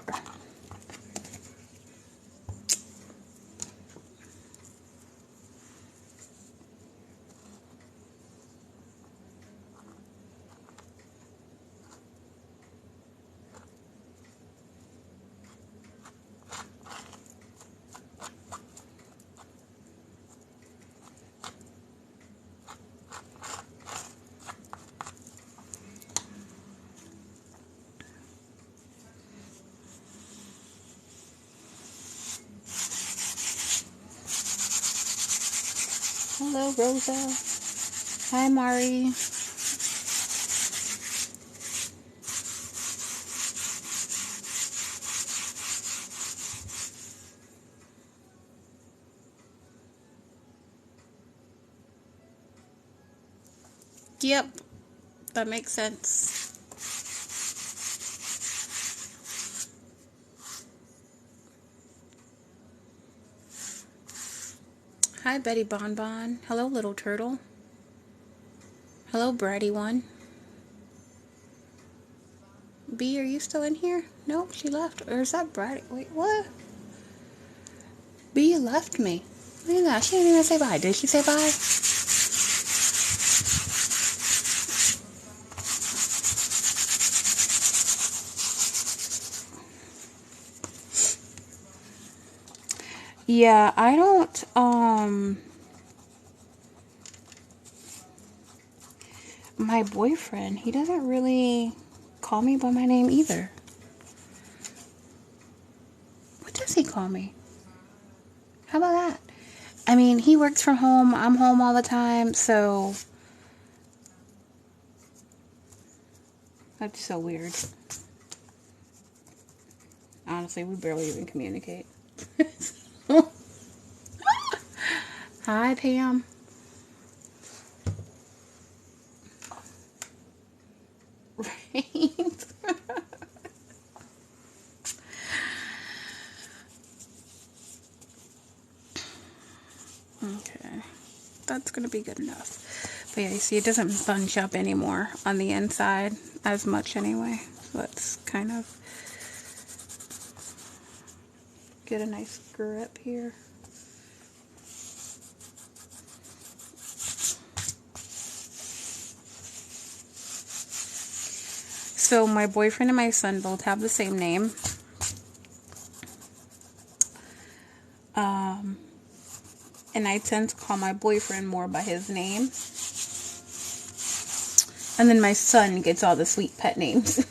Hello, Rosa. Hi, Mari. Yep, that makes sense. Hi, Betty Bonbon. Hello, little turtle. Hello, bratty one. B, are you still in here? Nope, she left. Or is that bratty? Wait, what? B left me. Look at that. She didn't even say bye. Did she say bye? Yeah, I don't, my boyfriend, he doesn't really call me by my name either. What does he call me? How about that? I mean, he works from home. I'm home all the time, so that's so weird. Honestly, we barely even communicate. Hi, Pam. Right? Okay. That's going to be good enough. But yeah, you see, it doesn't bunch up anymore on the inside as much anyway. So let's kind of get a nice grip here. So my boyfriend and my son both have the same name. And I tend to call my boyfriend more by his name. And then my son gets all the sweet pet names.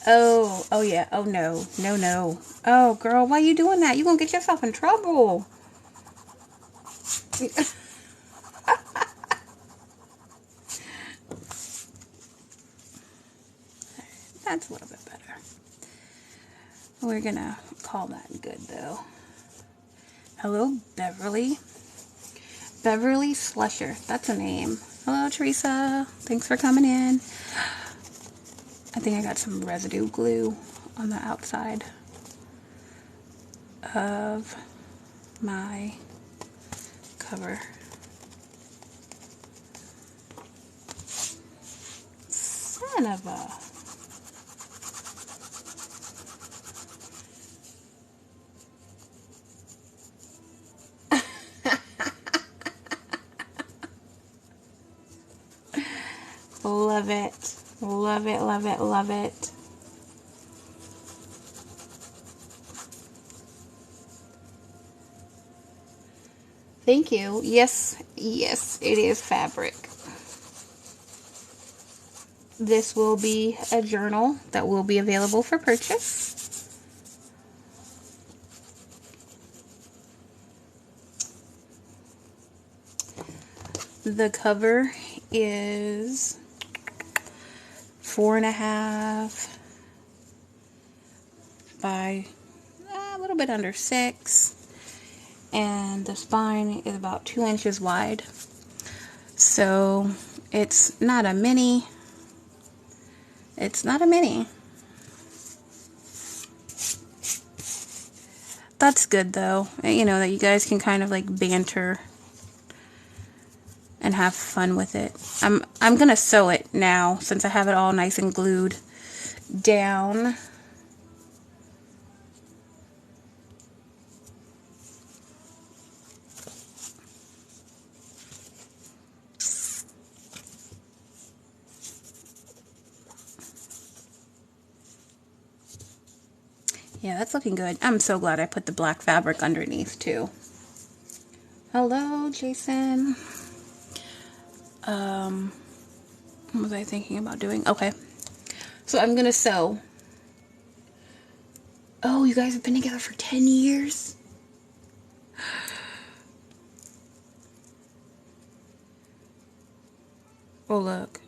Oh yeah, oh no, no. Oh girl, why you doing that? You gonna get yourself in trouble. That's a little bit better. We're gonna call that good though. Hello, Beverly. Beverly Slusher. That's a name. Hello, Teresa. Thanks for coming in. I think I got some residue glue on the outside of my cover. Son of a... Love it. Love it, love it, love it. Thank you. Yes, yes, it is fabric. This will be a journal that will be available for purchase. The cover is 4.5 by a little bit under 6, and the spine is about 2 inches wide. So it's not a mini. It's not a mini. That's good though. You know, that you guys can kind of like banter and have fun with it. I'm gonna sew it now since I have it all nice and glued down. Yeah, that's looking good. I'm so glad I put the black fabric underneath too. Hello, Jason. What was I thinking about doing? Okay. So I'm gonna sew. Oh, you guys have been together for 10 years? Well, look,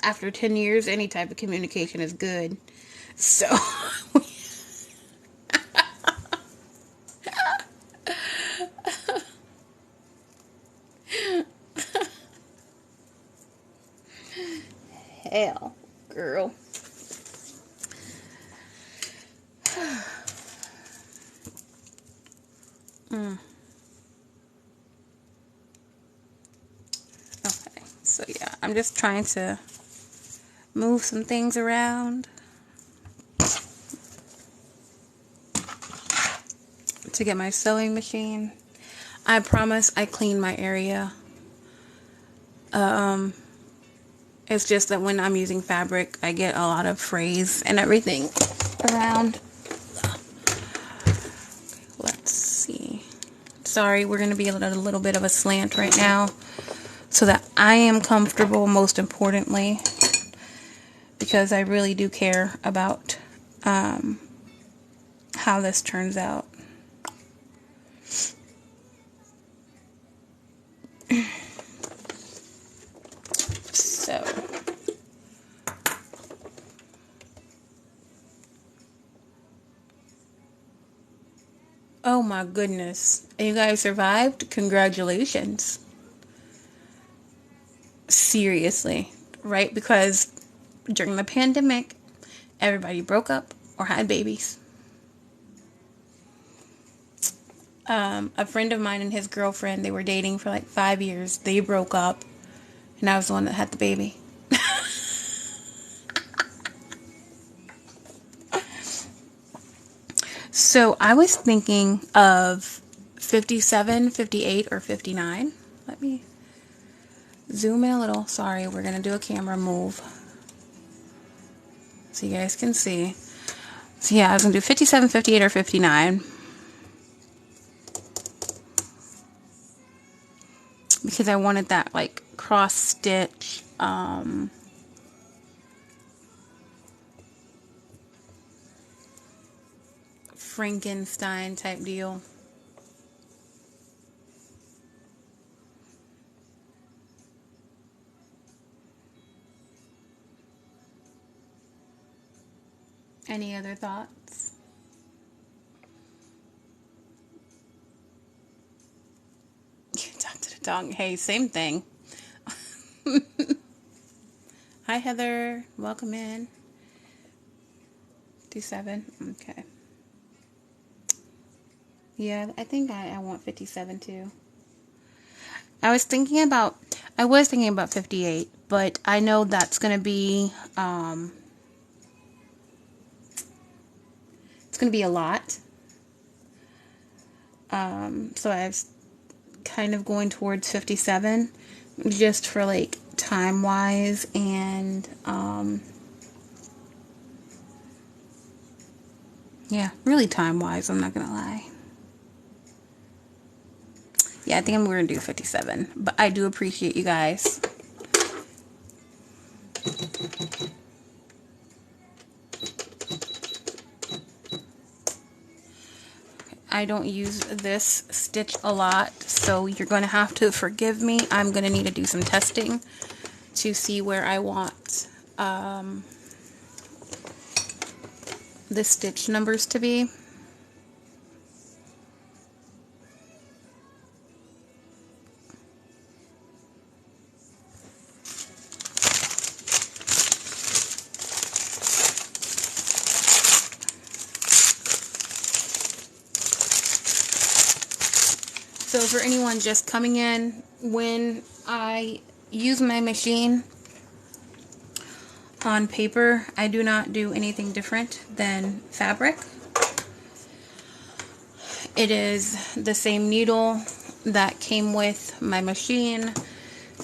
after 10 years, any type of communication is good. So, hell, girl. Okay, so yeah, I'm just trying to move some things around to get my sewing machine. I promise I clean my area. It's just that when I'm using fabric, I get a lot of frays and everything around. Let's see. Sorry, we're going to be at a little bit of a slant right now so that I am comfortable, most importantly, because I really do care about how this turns out. So, oh my goodness. You guys survived? Congratulations. Seriously, right? Because during the pandemic, everybody broke up or had babies. A friend of mine and his girlfriend, they were dating for like 5 years. They broke up, and I was the one that had the baby. So I was thinking of 57, 58, or 59. Let me zoom in a little. Sorry, we're going to do a camera move so you guys can see. So yeah, I was going to do 57, 58, or 59. Because I wanted that like cross stitch Frankenstein type deal. Any other thoughts? Talk to the dog. Hey, same thing. Hi, Heather. Welcome in. 57. Okay. Yeah, I think I want 57 too. I was thinking about 58, but I know that's going to be, it's going to be a lot. So I was kind of going towards 57 just for like time wise and, yeah, really time wise, I'm not going to lie. Yeah, I think I'm going to do 57, but I do appreciate you guys. I don't use this stitch a lot, so you're going to have to forgive me. I'm going to need to do some testing to see where I want the stitch numbers to be. So for anyone just coming in, when I use my machine on paper, I do not do anything different than fabric. It is the same needle that came with my machine.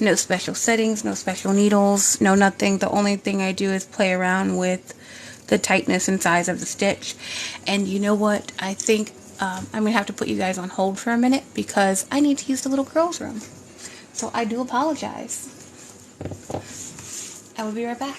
No special settings, no special needles, no nothing. The only thing I do is play around with the tightness and size of the stitch. And you know what? I think I'm going to have to put you guys on hold for a minute because I need to use the little girl's room. So I do apologize. I will be right back.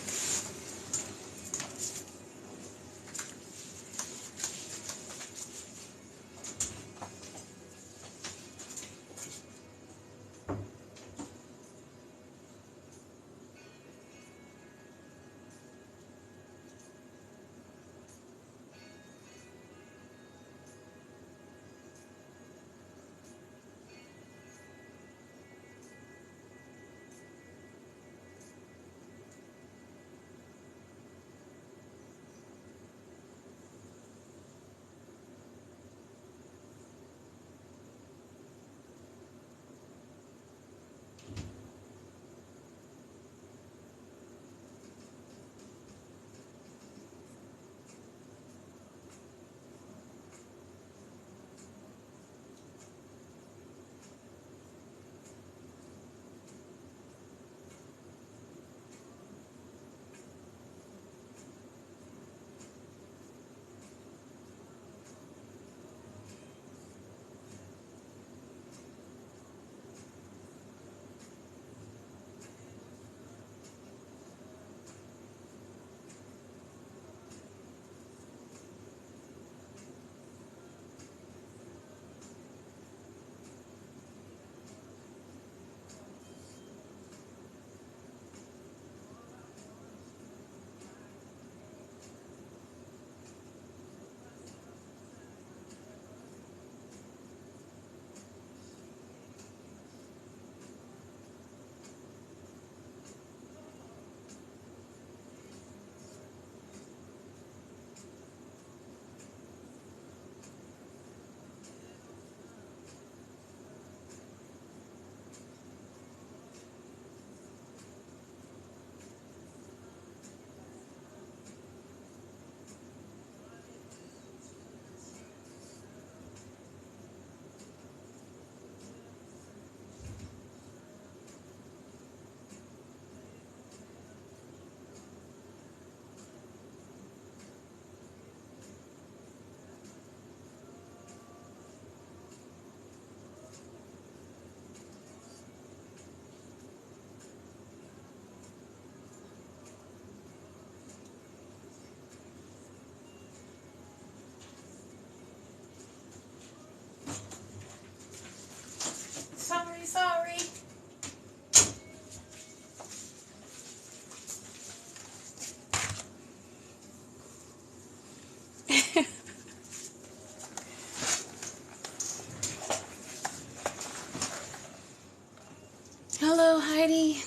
Hello, Heidi.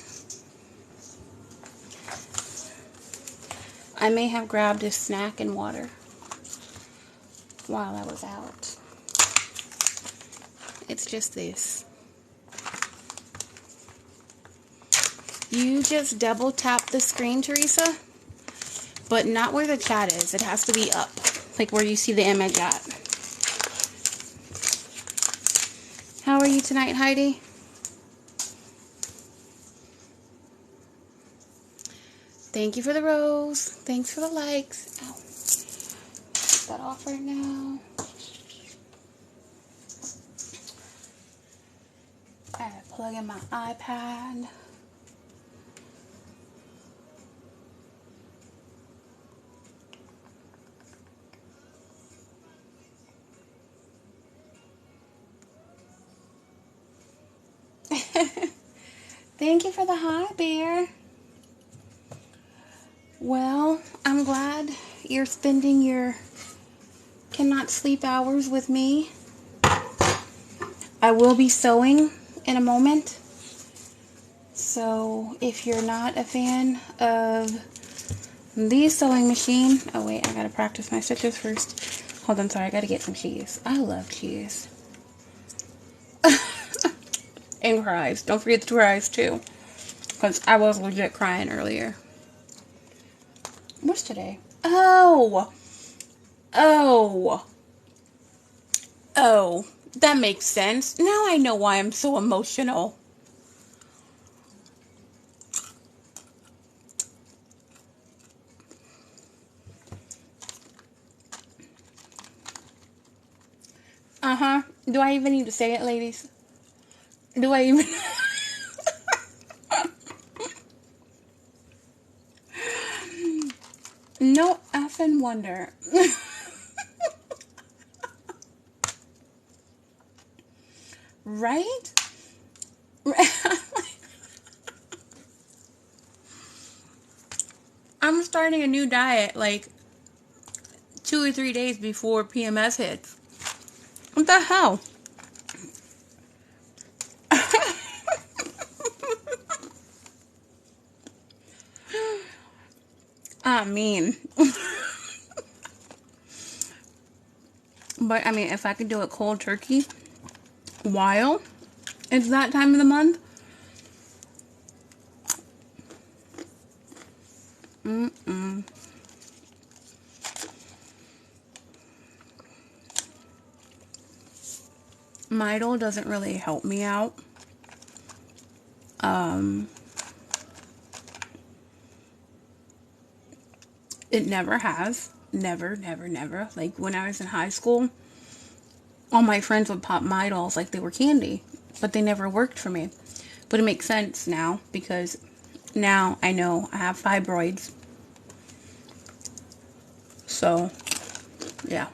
I may have grabbed a snack and water while I was out. It's just this. You just double tap the screen, Teresa, but not where the chat is. It has to be up, like where you see the image at. How are you tonight, Heidi? Thank you for the rose. Thanks for the likes. Ow. Put that off right now. I plug in my iPad. Thank you for the hi, Bear. Well, I'm glad you're spending your cannot sleep hours with me. I will be sewing in a moment. So if you're not a fan of the sewing machine, oh wait, I gotta practice my stitches first. Hold on, sorry, I gotta get some cheese. I love cheese. And cries. Don't forget the cries too. Because I was legit crying earlier. What's today? Oh! Oh! Oh, that makes sense. Now I know why I'm so emotional. Uh-huh. Do I even need to say it, ladies? Do I even... No effing wonder. Right? I'm starting a new diet like 2 or 3 days before PMS hits. What the hell? I mean... But, I mean, if I could do it cold turkey while it's that time of the month. Mm-mm. Midol doesn't really help me out. It never has. Never, never, never. Like, when I was in high school, all my friends would pop Midols like they were candy. But they never worked for me. But it makes sense now, because now I know I have fibroids. So, yeah.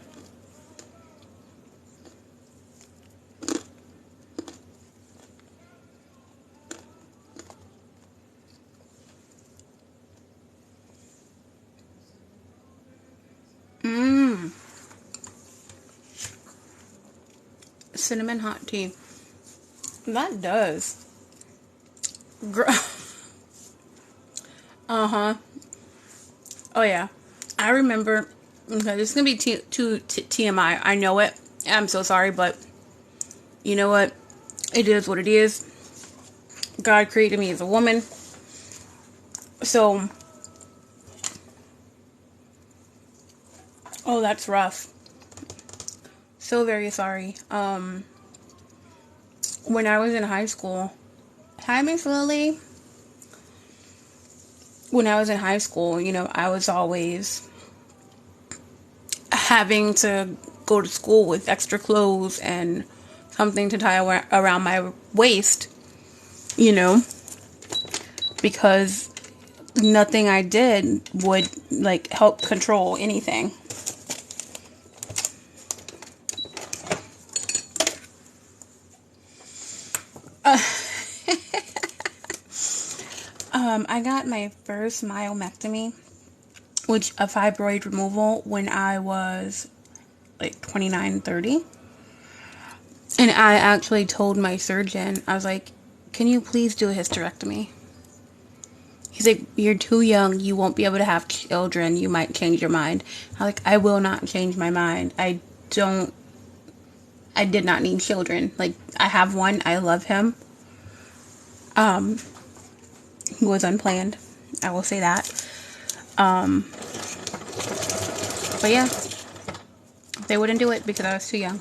Cinnamon hot tea. That does. Uh-huh. Oh, yeah. I remember... Okay, this is going to be too TMI. I know it. I'm so sorry, but... You know what? It is what it is. God created me as a woman. So... Oh, that's rough. So very sorry. When I was in high school... Hi, Miss Lily. When I was in high school, you know, I was always having to go to school with extra clothes and something to tie around my waist, you know, because nothing I did would, like, help control anything. I got my first myomectomy, which a fibroid removal, when I was like 29, 30. And I actually told my surgeon, I was like, can you please do a hysterectomy? He's like, you're too young. You won't be able to have children. You might change your mind. I'm like, I will not change my mind. I did not need children. Like, I have one. I love him. He was unplanned. I will say that. But yeah, they wouldn't do it because I was too young.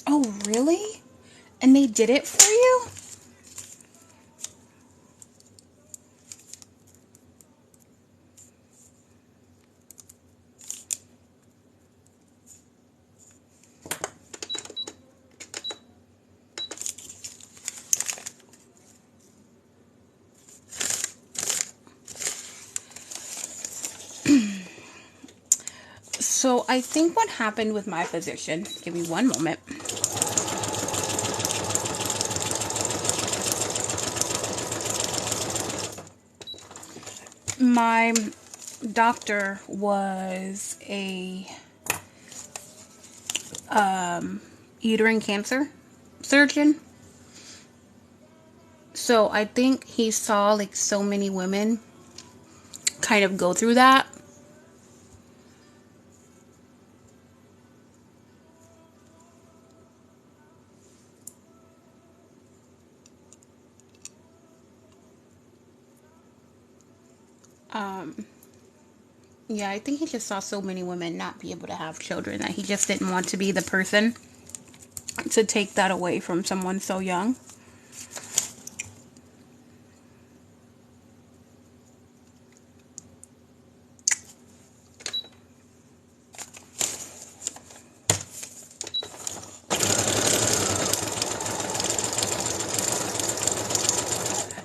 Oh, really? And they did it for you? So I think what happened with my physician, give me one moment. My doctor was a uterine cancer surgeon. So I think he saw like so many women kind of go through that. Yeah, I think he just saw so many women not be able to have children that he just didn't want to be the person to take that away from someone so young.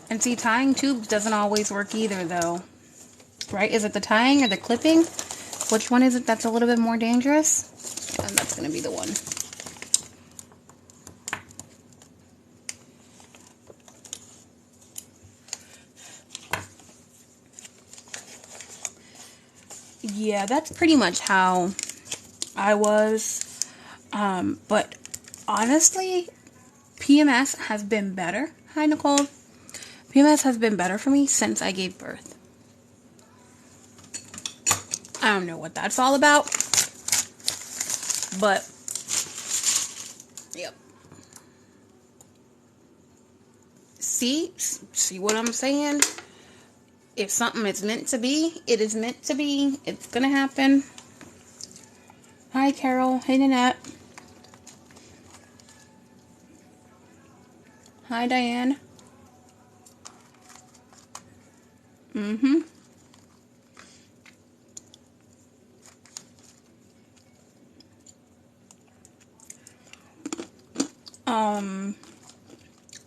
And see, tying tubes doesn't always work either, though. Right? Is it the tying or the clipping? Which one is it that's a little bit more dangerous? And that's going to be the one. Yeah, that's pretty much how I was. But honestly, PMS has been better. Hi, Nicole. PMS has been better for me since I gave birth. I don't know what that's all about. But, yep. See what I'm saying? If something is meant to be, it is meant to be. It's gonna happen. Hi, Carol. Hey, Nanette. Hi, Diane.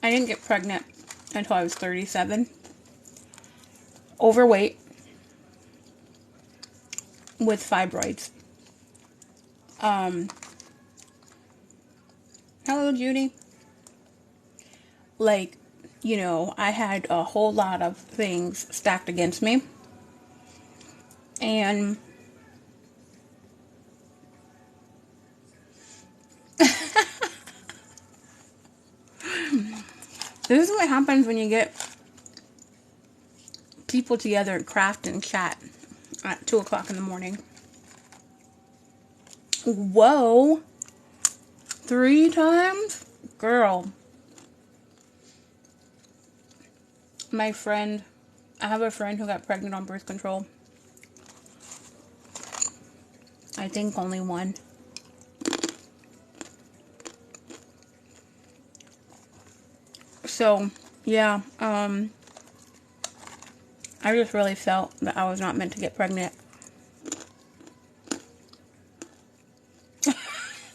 I didn't get pregnant until I was 37. Overweight. With fibroids. Hello, Judy. Like, you know, I had a whole lot of things stacked against me. And this is what happens when you get people together and craft and chat at 2 o'clock in the morning. Whoa. 3 times? Girl. My friend, I have a friend who got pregnant on birth control. I think only one. So, yeah, I just really felt that I was not meant to get pregnant.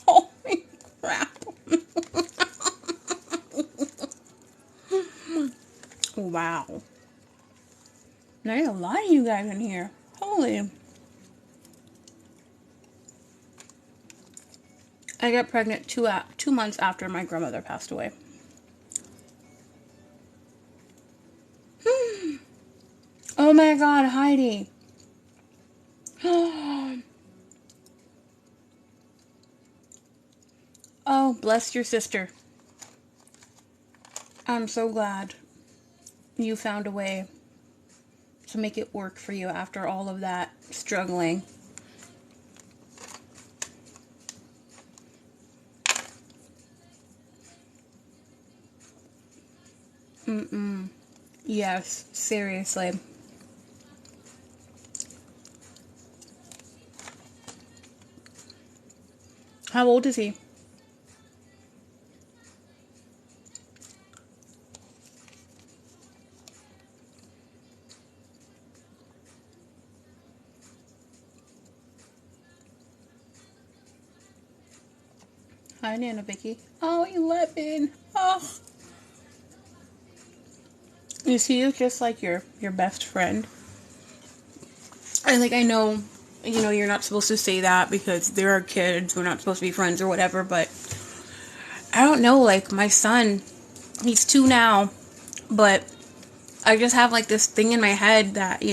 Holy crap. Wow. There's a lot of you guys in here. Holy. I got pregnant 2 months after my grandmother passed away. Oh my God, Heidi. Oh, bless your sister. I'm so glad you found a way to make it work for you after all of that struggling. Yes, seriously. How old is he? Hi, Nana Vicky. Oh, 11. Oh. Is he just like your best friend? I know, you're not supposed to say that because there are kids, we're not supposed to be friends or whatever, but I don't know, like, my son, he's 2 now, but I just have, like, this thing in my head that,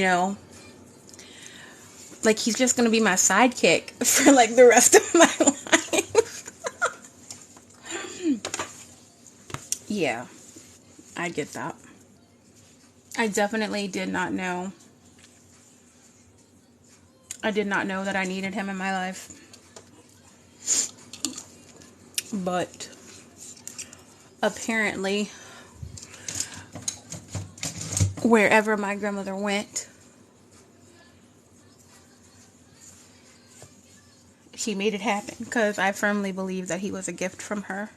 like, he's just gonna be my sidekick for, like, the rest of my life. Yeah, I get that. I definitely did not know. I did not know that I needed him in my life. But apparently, wherever my grandmother went, she made it happen, because I firmly believe that he was a gift from her.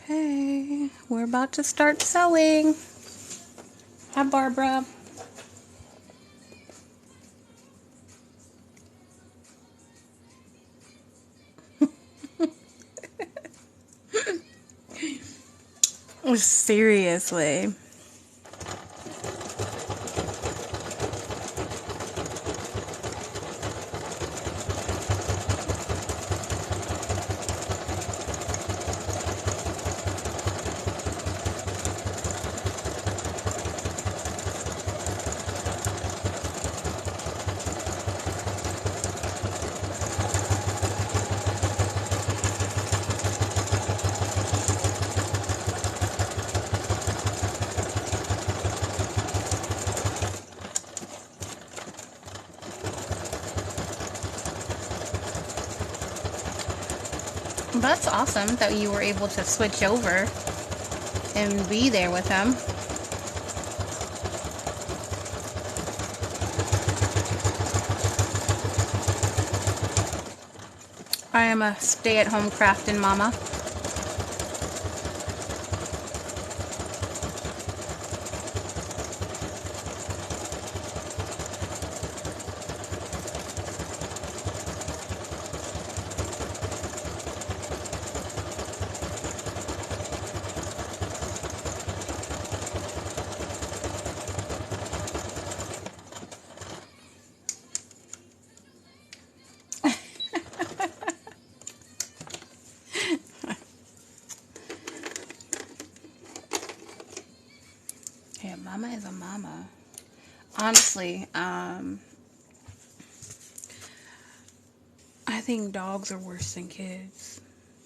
Okay, we're about to start sewing. Hi, Barbara. Seriously. That's awesome that you were able to switch over and be there with him. I am a stay-at-home crafting mama. Yeah, mama is a mama. Honestly, I think dogs are worse than kids.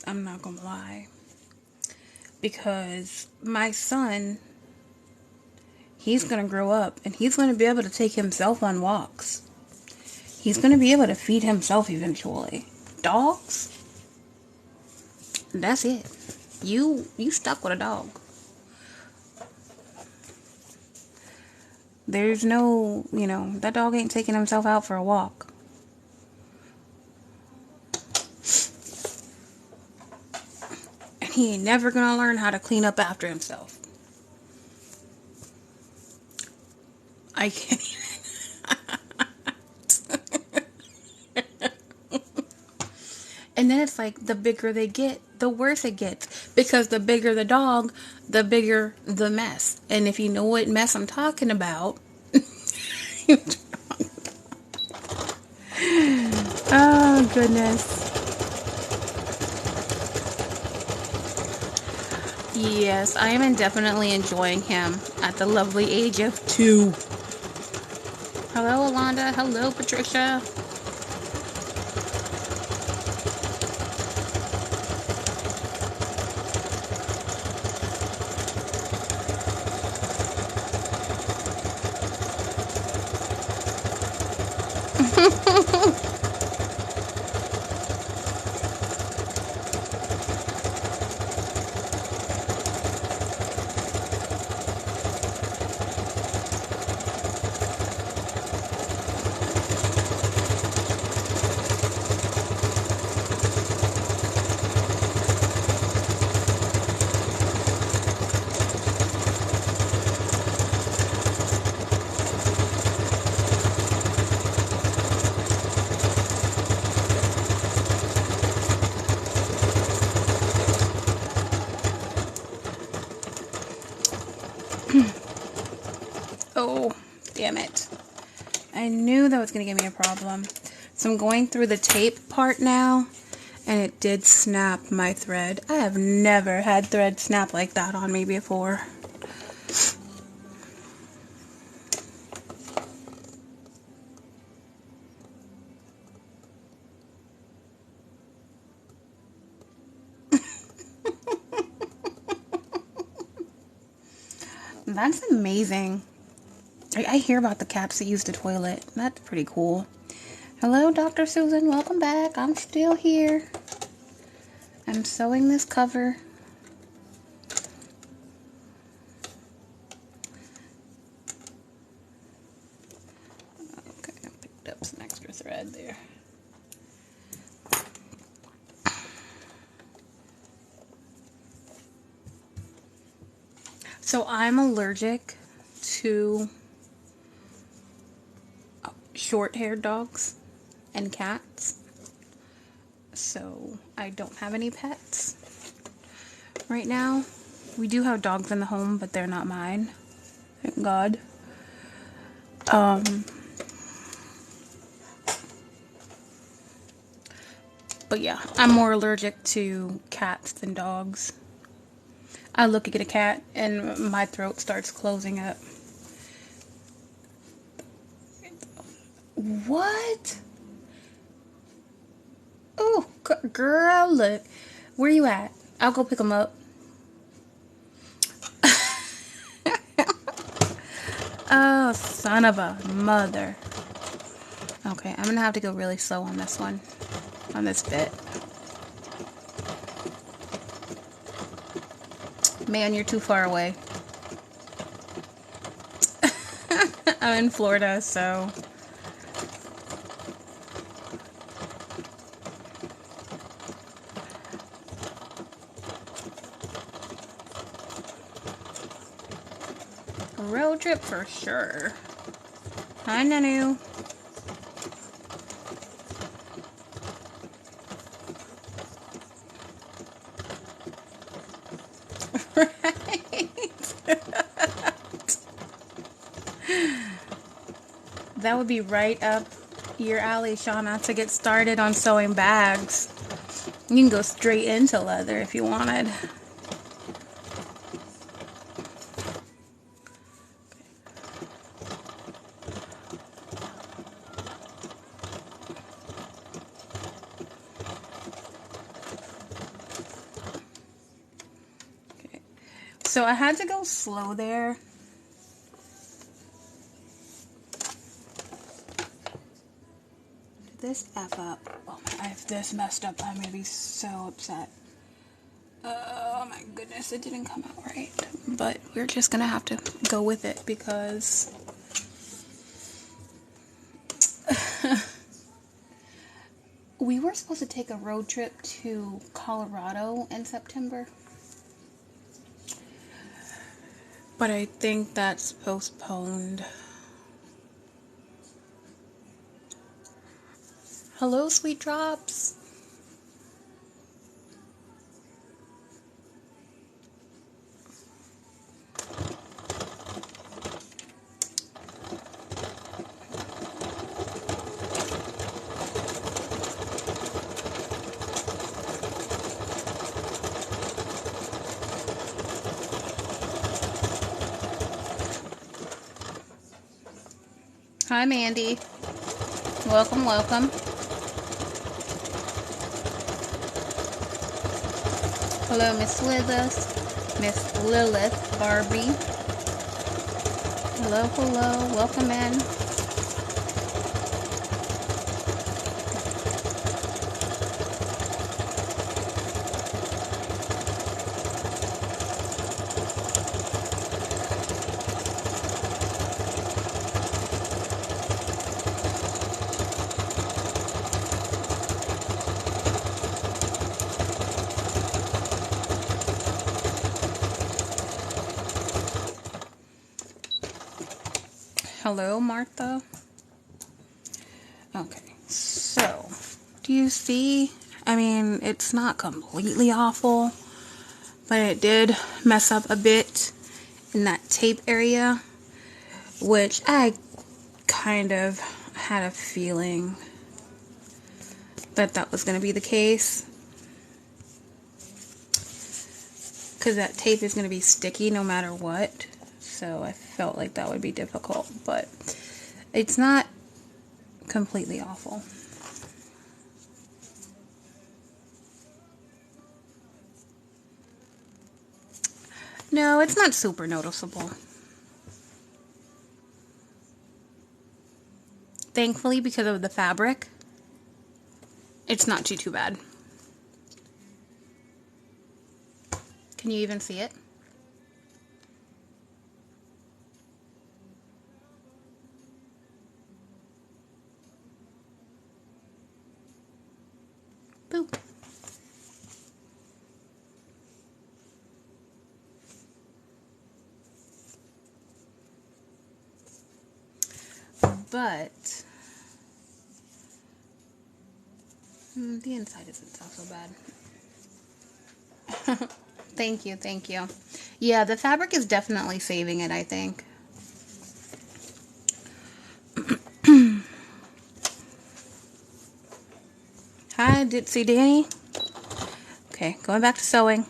I'm not gonna lie. Because my son, he's gonna grow up and he's gonna be able to take himself on walks. He's gonna be able to feed himself eventually. Dogs? That's it. You stuck with a dog. There's no, that dog ain't taking himself out for a walk. And he ain't never gonna learn how to clean up after himself. I can't even. And then it's like, the bigger they get, the worse it gets. Because the bigger the dog, the bigger the mess. And if you know what mess I'm talking about. Oh, goodness. Yes, I am definitely enjoying him at the lovely age of 2. Hello, Alonda. Hello, Patricia. Oh, damn it. I knew that was going to give me a problem. So I'm going through the tape part now, and it did snap my thread. I have never had thread snap like that on me before. That's amazing. I hear about the cats that use the toilet. That's pretty cool. Hello, Dr. Susan. Welcome back. I'm still here. I'm sewing this cover. Okay, I picked up some extra thread there. So I'm allergic to short-haired dogs and cats. So I don't have any pets right now. We do have dogs in the home, but they're not mine. Thank God. But yeah, I'm more allergic to cats than dogs. I look at a cat and my throat starts closing up. What? Oh, girl, look. Where you at? I'll go pick them up. Oh, son of a mother. Okay, I'm gonna have to go really slow on this one. On this bit. Man, you're too far away. I'm in Florida, so... A road trip for sure. Hi, Nanu. That would be right up your alley, Shauna, to get started on sewing bags. You can go straight into leather if you wanted. Okay. So I had to go slow there. This F up. Oh my, if this messed up, I'm gonna be so upset. Oh my goodness, it didn't come out right. But we're just gonna have to go with it because we were supposed to take a road trip to Colorado in September. But I think that's postponed. Hello, Sweet Drops. Hi, Mandy. Welcome, welcome. Hello, Miss Lilith. Miss Lilith Barbie. Hello, hello. Welcome in. Hello, Martha. Okay, so do you see? I mean, it's not completely awful, but it did mess up a bit in that tape area, which I kind of had a feeling that that was going to be the case, because that tape is going to be sticky no matter what, so I felt like that would be difficult, but it's not completely awful. No, it's not super noticeable. Thankfully, because of the fabric, it's not too bad. Can you even see it? Boop. But the inside isn't so bad. Thank you, thank you. Yeah, the fabric is definitely saving it, I think. Hi, Ditsy Danny. Okay, going back to sewing.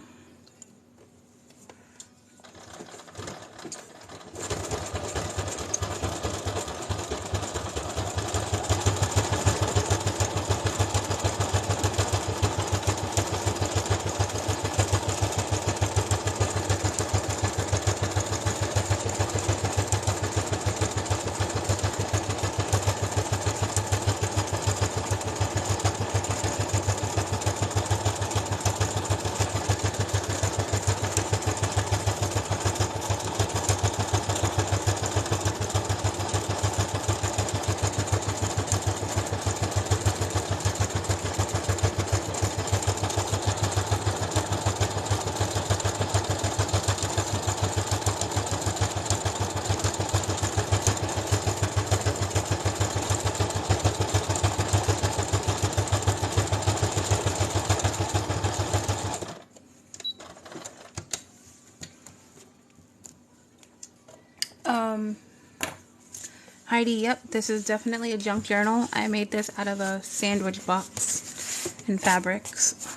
Heidi, yep, this is definitely a junk journal. I made this out of a sandwich box and fabrics.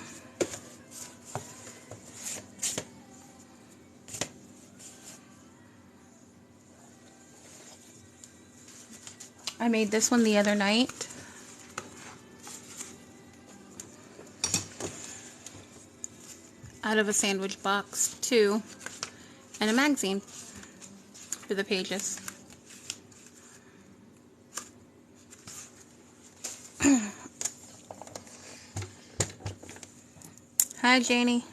I made this one the other night. Out of a sandwich box, too. And a magazine for the pages. Hi, Janie.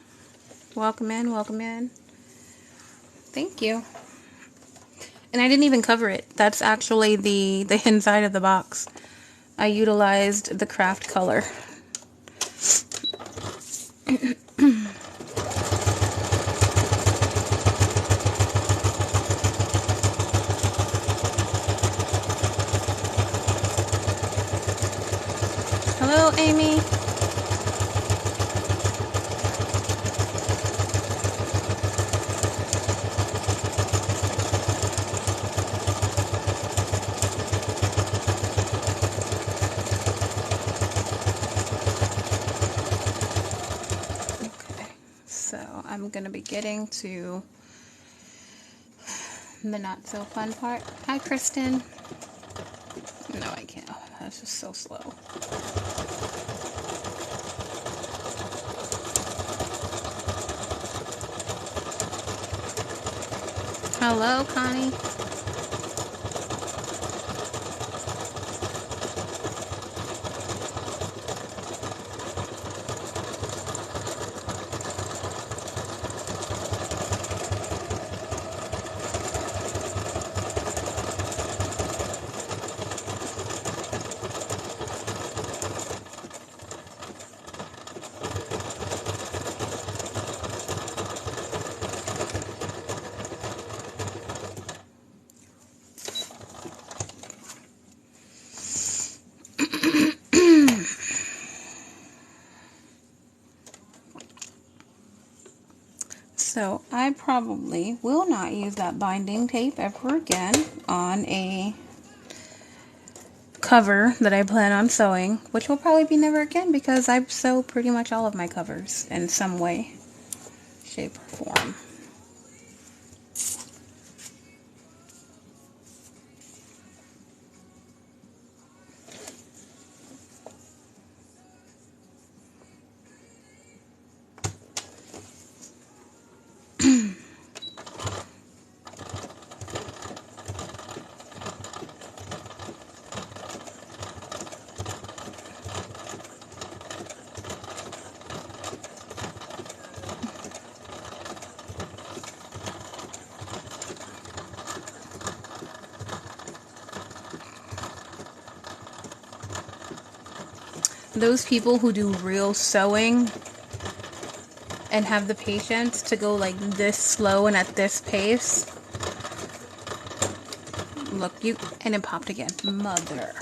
Welcome in, welcome in. Thank you. And I didn't even cover it. That's actually the inside of the box. I utilized the craft color. Hello, Amy. I'm going to be getting to the not so fun part. Hi, Kristen. so slow. Hello, Connie. So I probably will not use that binding tape ever again on a cover that I plan on sewing, which will probably be never again because I sew pretty much all of my covers in some way, shape, or form. Those people who do real sewing and have the patience to go like this slow and at this pace. Look, and it popped again. Mother.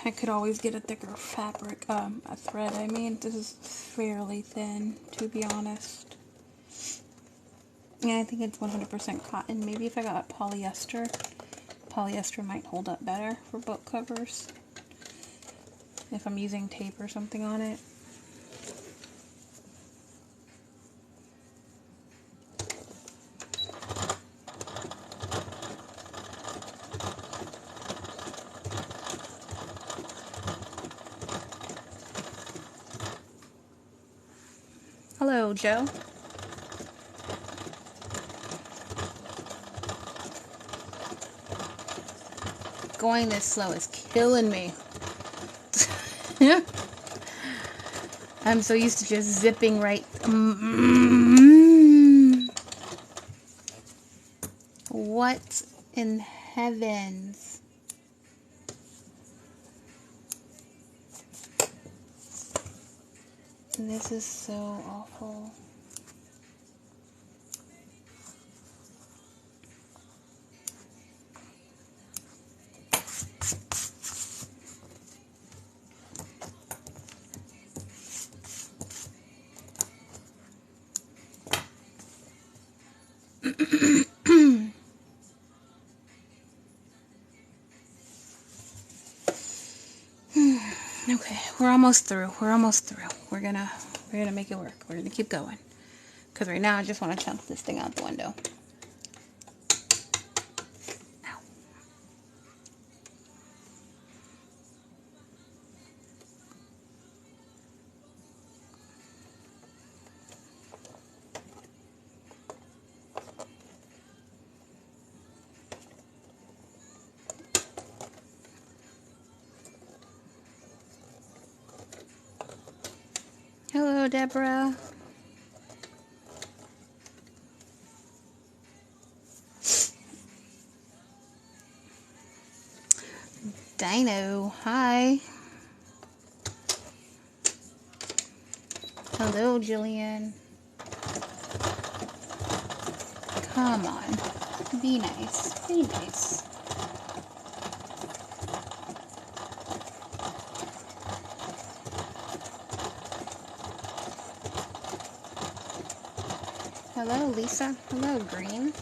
I could always get a thicker fabric, a thread. I mean, this is fairly thin, to be honest. Yeah, I think it's 100% cotton. Maybe if I got polyester might hold up better for book covers. If I'm using tape or something on it. Hello, Joe. Going this slow is killing me. I'm so used to just zipping right. What in heavens? This is so awful. Okay, we're almost through. We're gonna make it work. We're gonna keep going. Because right now I just want to chunk this thing out the window. Ow. Hello, Deborah. Dino, hi. Hello, Jillian. Come on. Be nice. Be nice. Hello, Lisa. Hello, Green.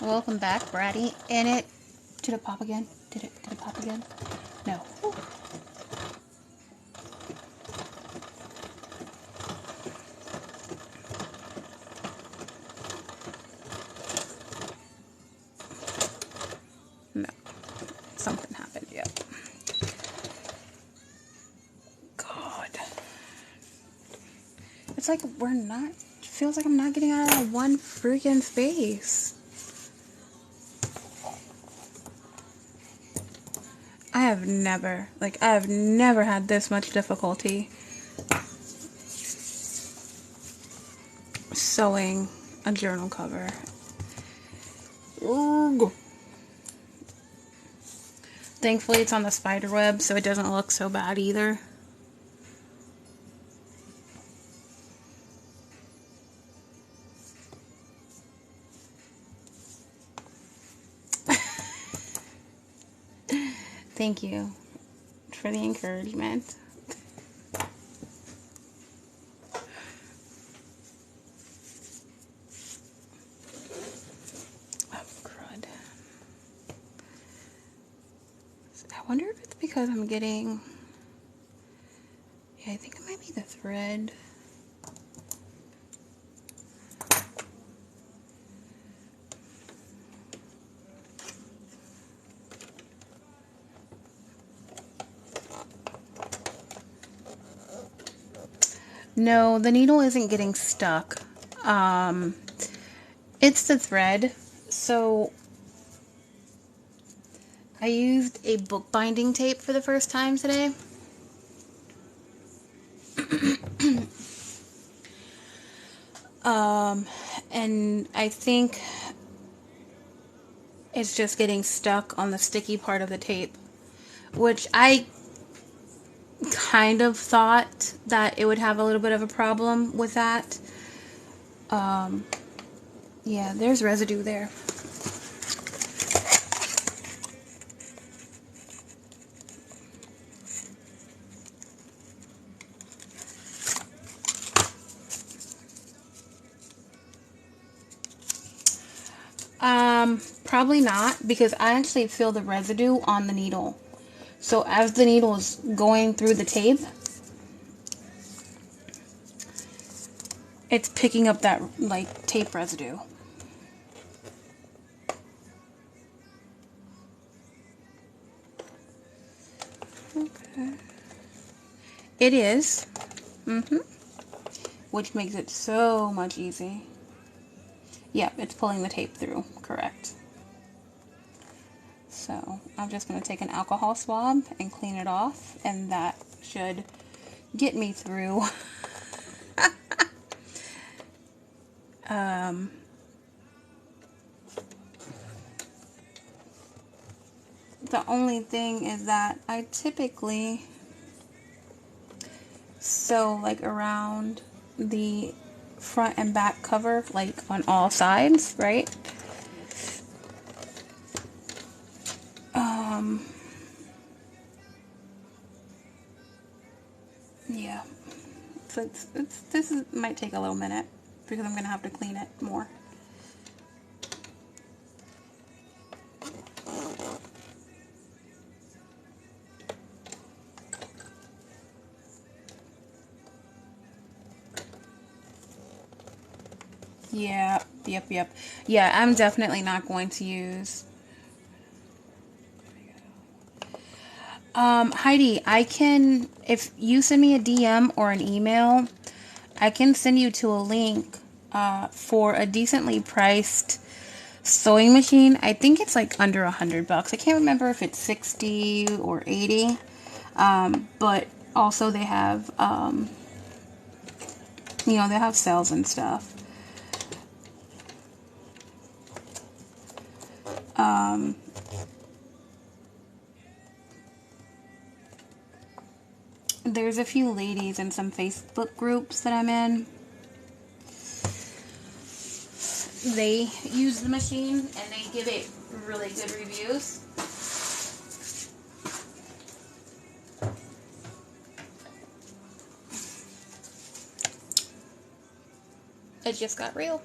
Welcome back, Bratty. And it... Did it pop again? Did it pop again? No. Ooh. No. Something happened, yep. God. It's like we're not... Feels like I'm not getting out of one freaking space. I have never had this much difficulty sewing a journal cover. Ugh. Thankfully it's on the spider web, so it doesn't look so bad either. Thank you for the encouragement. Oh, crud. I wonder if it's because I'm getting... Yeah, I think it might be the thread. No, the needle isn't getting stuck. It's the thread. So I used a bookbinding tape for the first time today. And I think it's just getting stuck on the sticky part of the tape, which I kind of thought that it would have a little bit of a problem with that. Yeah, there's residue there. Probably not, because I actually feel the residue on the needle. So as the needle is going through the tape, it's picking up that, like, tape residue. Okay. It is. Which makes it so much easy. Yep, it's pulling the tape through. Correct. So I'm just going to take an alcohol swab and clean it off, and that should get me through. The only thing is that I typically sew like around the front and back cover, like on all sides, right? Yeah. So might take a little minute because I'm gonna have to clean it more. Yeah, yep. Yeah, I'm definitely not going to use... Heidi, I can, if you send me a DM or an email, I can send you to a link for a decently priced sewing machine. I think it's like under $100. I can't remember if it's 60 or 80. But also they have, they have sales and stuff. There's a few ladies in some Facebook groups that I'm in they use the machine and they give it really good reviews. It just got real.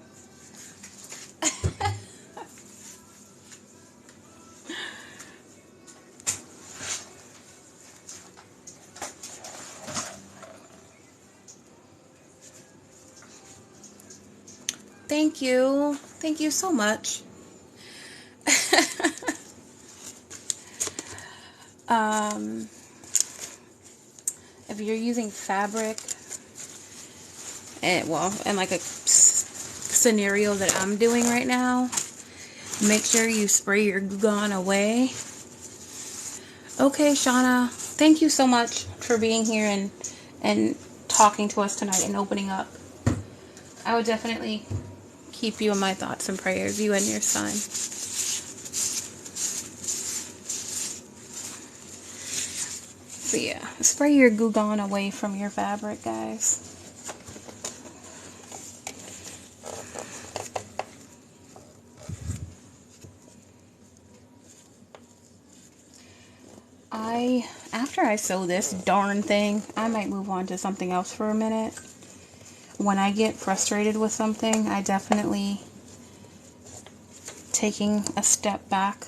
Thank you. Thank you so much. If you're using fabric, and like a scenario that I'm doing right now, make sure you spray your glue gun away. Okay, Shauna, thank you so much for being here and talking to us tonight and opening up. I would definitely keep you in my thoughts and prayers, you and your son. So yeah, spray your glue gun away from your fabric, guys. After I sew this darn thing, I might move on to something else for a minute. When I get frustrated with something, I definitely taking a step back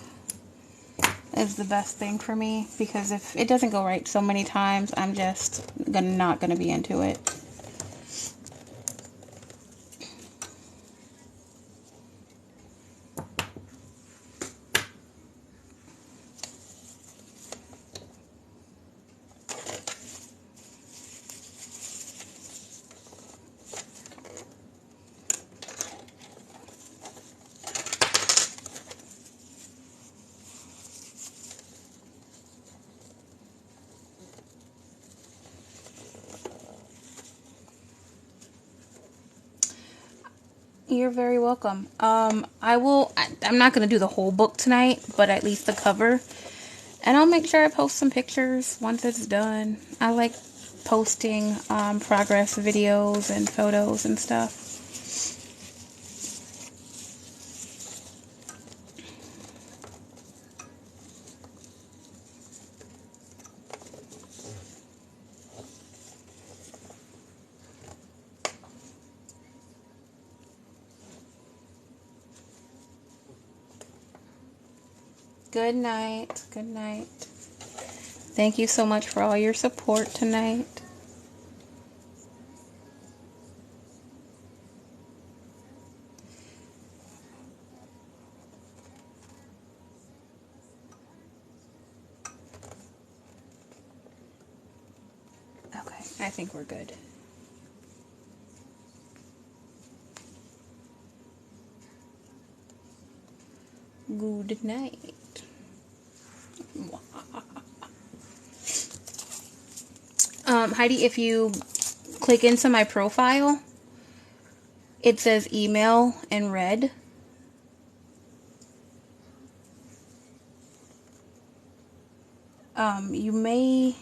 is the best thing for me, because if it doesn't go right so many times, I'm just not gonna be into it. You're very welcome. I'm not going to do the whole book tonight, but at least the cover. And I'll make sure I post some pictures once it's done. I like posting progress videos and photos and stuff. Good night. Good night. Thank you so much for all your support tonight. Okay, I think we're good. Good night. Heidi, if you click into my profile, it says email in red. You may,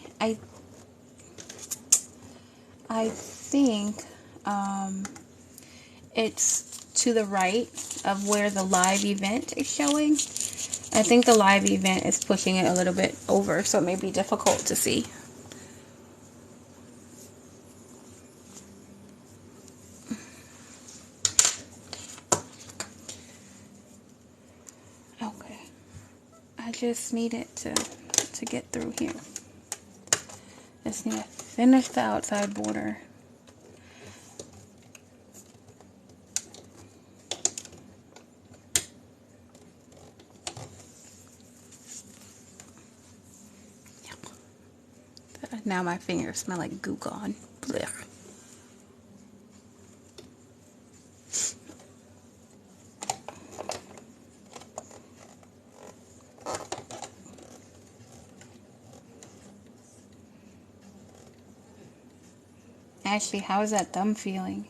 I think, it's to the right of where the live event is showing. I think the live event is pushing it a little bit over, so it may be difficult to see. Okay. I just need it to get through here. Just need to finish the outside border. Now my fingers smell like goo gone. Blech. Ashley, how is that thumb feeling?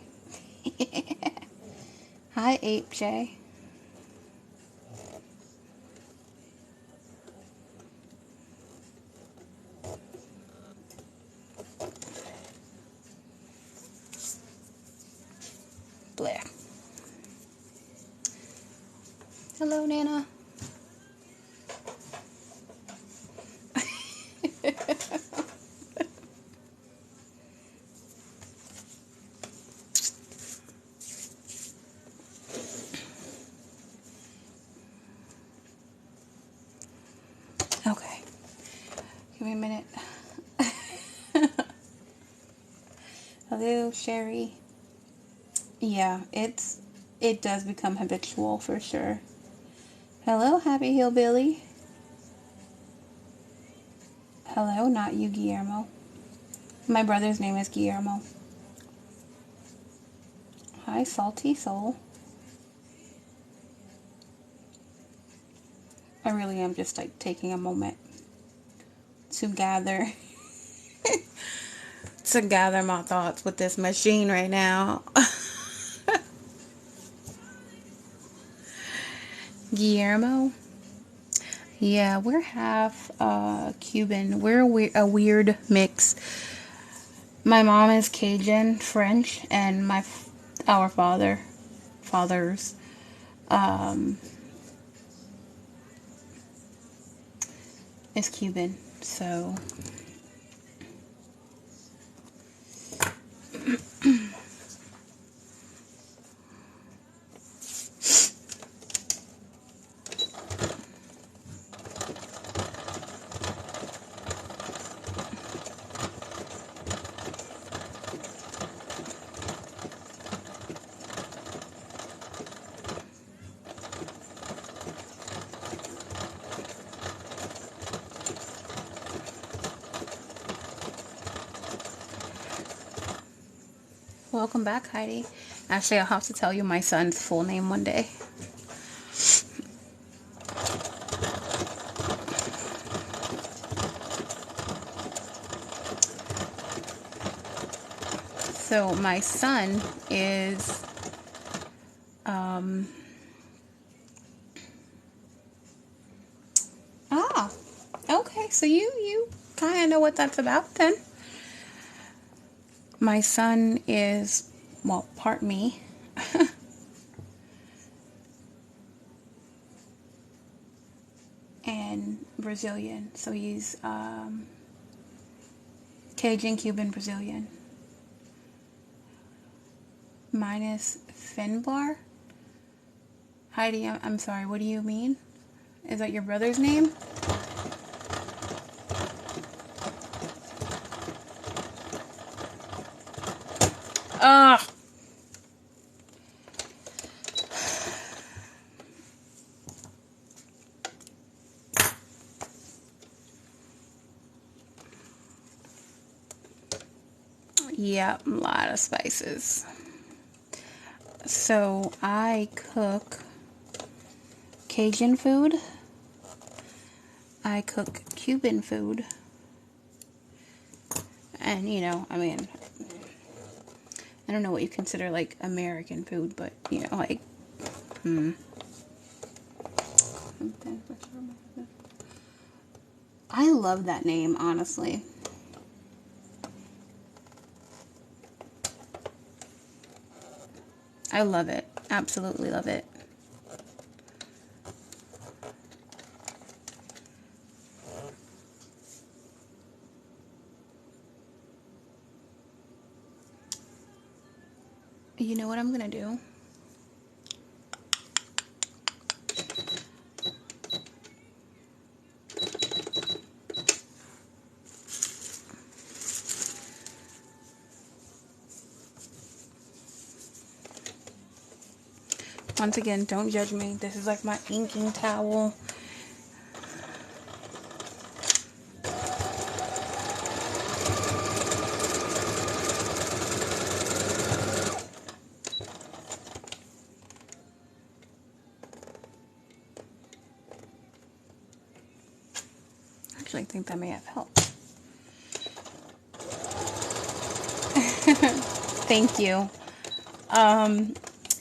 Hi, Ape J. Blair. Hello, Nana. Okay. Give me a minute. Hello, Sherry. Yeah, it does become habitual for sure. Hello, Happy Hillbilly. Hello, not you, Guillermo. My brother's name is Guillermo. Hi, Salty Soul. I really am just like taking a moment to gather my thoughts with this machine right now. Guillermo. Yeah, we're half Cuban. We're a weird mix. My mom is Cajun, French, and our fathers, is Cuban. So welcome back, Heidi. Actually, I'll have to tell you my son's full name one day. So my son is okay, so you kind of know what that's about then. My son is, well, part me. And Brazilian. So he's Cajun, Cuban, Brazilian. Mine is Finbar. Heidi, I'm sorry, what do you mean? Is that your brother's name? Ugh. Yeah, a lot of spices. So I cook Cajun food. I cook Cuban food. And, you know, I mean, I don't know what you consider, like, American food, but, you know, like, I love that name, honestly. I love it. Absolutely love it. You know what I'm gonna do? Once again, don't judge me. This is like my inking towel. Actually, I think that may have helped. Thank you.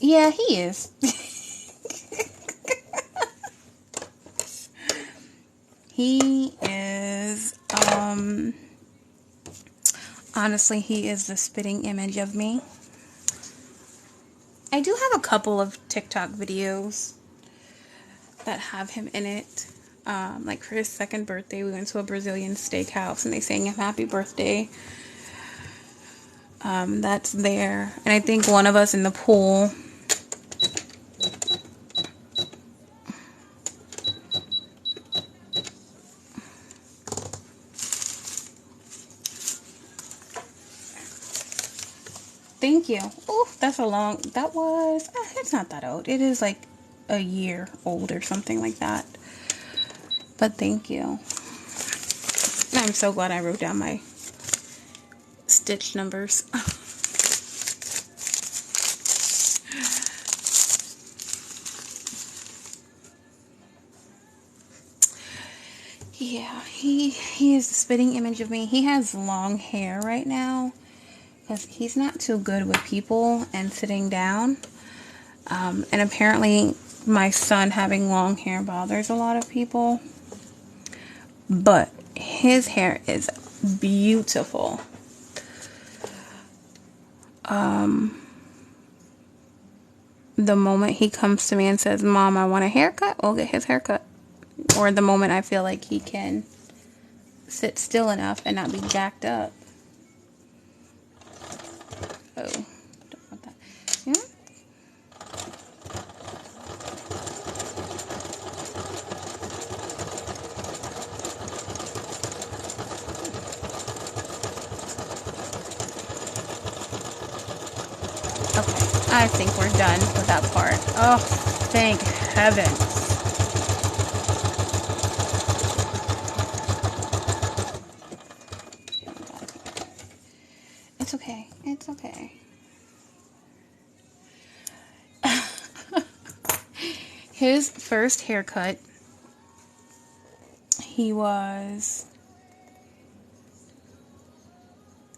Yeah, he is. He is, honestly, he is the spitting image of me. I do have a couple of TikTok videos. that have him in it. Like for his second birthday, we went to a Brazilian steakhouse and they sang him happy birthday. That's there. And I think one of us in the pool. Thank you. Oh, that's a long, that was, it's not that old. It is like a year old or something like that. But thank you. I'm so glad I wrote down my stitch numbers. Yeah, he is the spitting image of me. He has long hair right now because he's not too good with people and sitting down. And apparently my son having long hair bothers a lot of people. But his hair is beautiful. The moment he comes to me and says, "Mom, I want a haircut," we'll get his haircut. Or the moment I feel like he can sit still enough and not be jacked up. Oh, don't want that. Yeah. Okay, I think we're done with that part. Oh, thank heavens. It's okay. It's okay. His first haircut, he was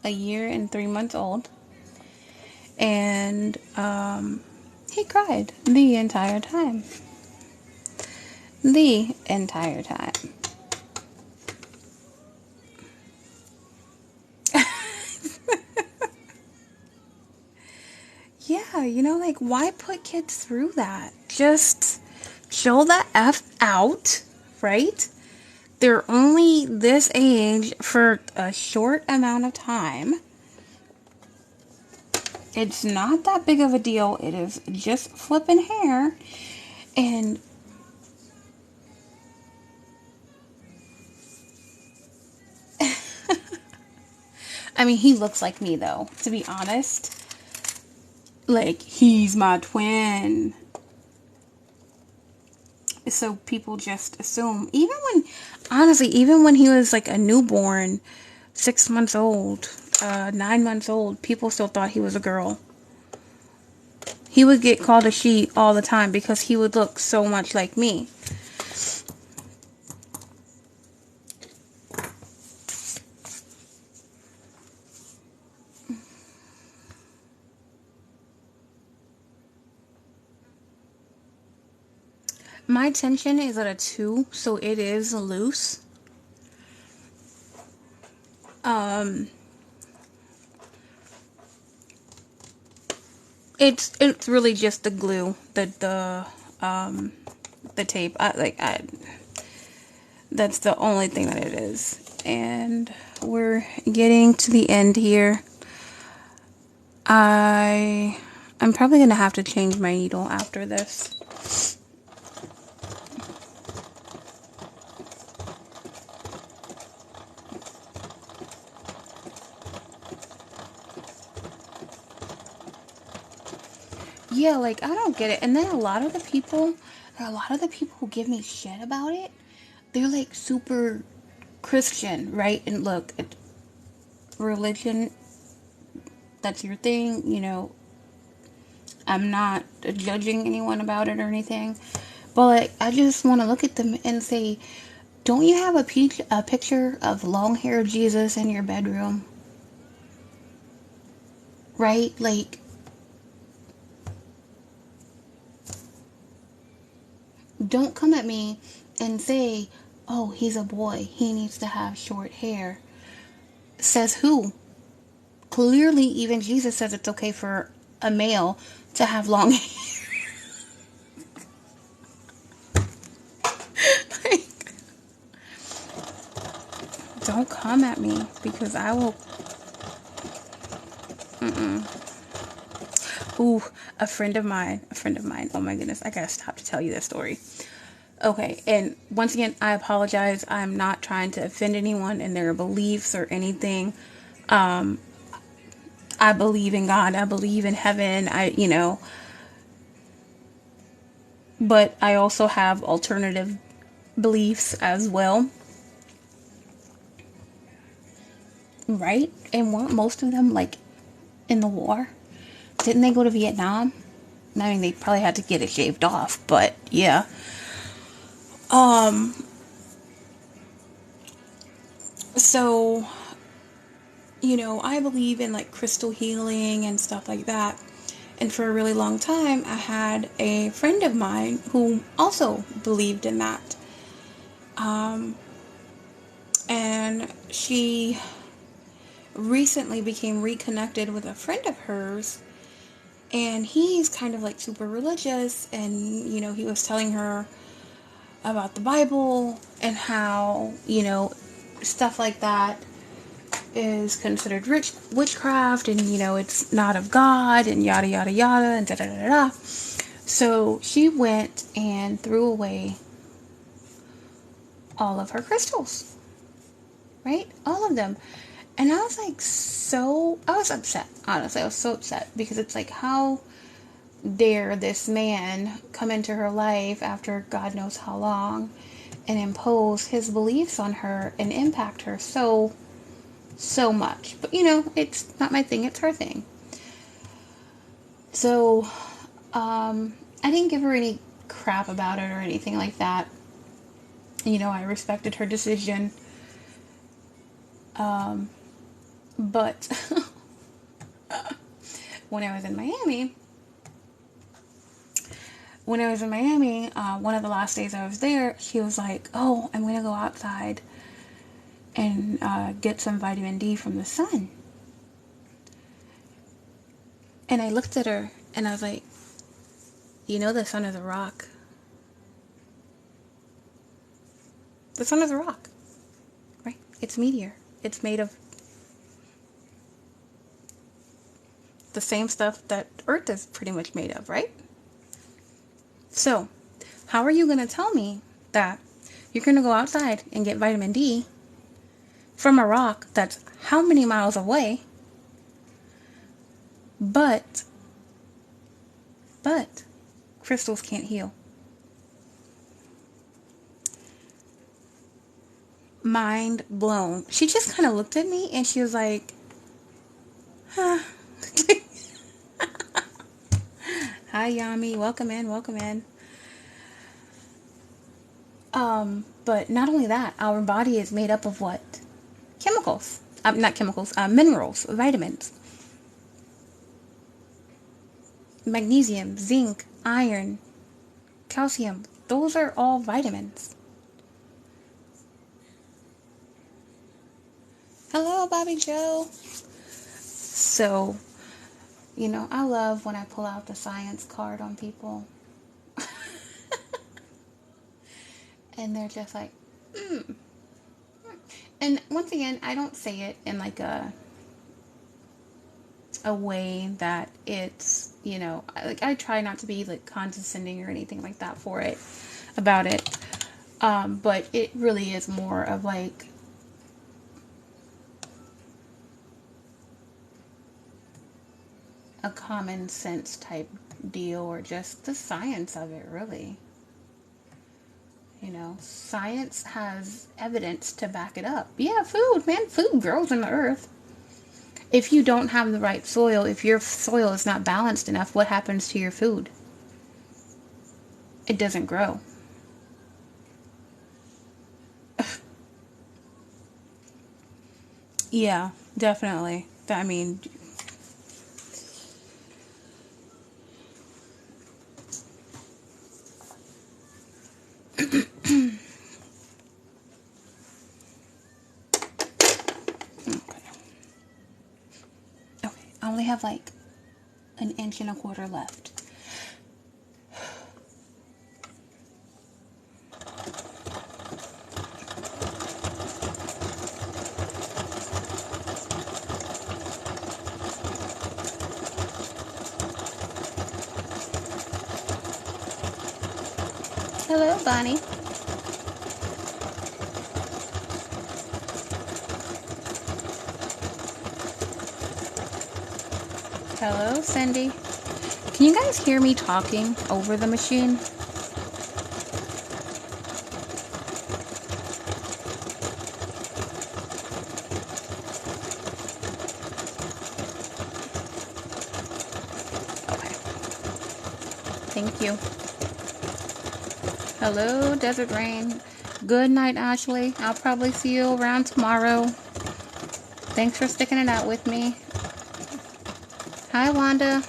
a year and 3 months old. And he cried the entire time. The entire time. Yeah, you know, like, why put kids through that? Just chill the F out, right? They're only this age for a short amount of time. It's not that big of a deal. It is just flipping hair. And I mean, he looks like me, though, to be honest. Like, he's my twin. So people just assume, honestly, even when he was like a newborn, 6 months old, 9 months old, people still thought he was a girl. He would get called a she all the time because he would look so much like me. My tension is at a 2, so it is loose. It's really just the glue, the tape. That's the only thing that it is. And we're getting to the end here. I'm probably gonna have to change my needle after this. Yeah, like, I don't get it. And then a lot of the people who give me shit about it, they're like super Christian, right? And look, religion, that's your thing, you know. I'm not judging anyone about it or anything. But like, I just want to look at them and say, don't you have a picture of long-haired Jesus in your bedroom? Right? Like, don't come at me and say, oh, he's a boy, he needs to have short hair. Says who? Clearly, even Jesus says it's okay for a male to have long hair. Don't come at me because I will. Ooh, a friend of mine. Oh my goodness, I gotta stop to tell you this story. Okay, and once again, I apologize. I'm not trying to offend anyone in their beliefs or anything. I believe in God. I believe in heaven. But I also have alternative beliefs as well. Right? And weren't most of them like in the war? Didn't they go to Vietnam? I mean, they probably had to get it shaved off, but yeah. So, I believe in like crystal healing and stuff like that. And for a really long time, I had a friend of mine who also believed in that. And she recently became reconnected with a friend of hers. And he's kind of like super religious. And, he was telling her about the Bible and how, stuff like that is considered witchcraft, and it's not of God, and yada yada yada, and da da da da. So she went and threw away all of her crystals, right? All of them. And I was like, I was upset, honestly. I was so upset because it's like, how dare this man come into her life after God knows how long and impose his beliefs on her and impact her so much. But it's not my thing, it's her thing. So I didn't give her any crap about it or anything like that. I respected her decision. But when I was in Miami, one of the last days I was there, she was like, oh, I'm going to go outside and get some vitamin D from the sun. And I looked at her and I was like, the sun is a rock. The sun is a rock, right? It's meteor. It's made of the same stuff that Earth is pretty much made of, right? So, how are you going to tell me that you're going to go outside and get vitamin D from a rock that's how many miles away, but crystals can't heal? Mind blown. She just kind of looked at me and she was like, huh. Hi, Yami. Welcome in. But not only that, our body is made up of what? Chemicals. Not chemicals, minerals, vitamins. Magnesium, zinc, iron, calcium. Those are all vitamins. Hello, Bobby Joe. So, I love when I pull out the science card on people. And they're just like, And once again, I don't say it in like a way that it's, like I try not to be like condescending or anything like that about it. But it really is more of like, a common sense type deal, or just the science of it, really. Science has evidence to back it up. Yeah, food grows in the earth. If you don't have the right soil, if your soil is not balanced enough, what happens to your food? It doesn't grow. Yeah, definitely. I mean, I only have like an inch and a quarter left. Hello, Bonnie. Hello, Cindy. Can you guys hear me talking over the machine? Okay. Thank you. Hello, Desert Rain. Good night, Ashley. I'll probably see you around tomorrow. Thanks for sticking it out with me. Hi, Wanda.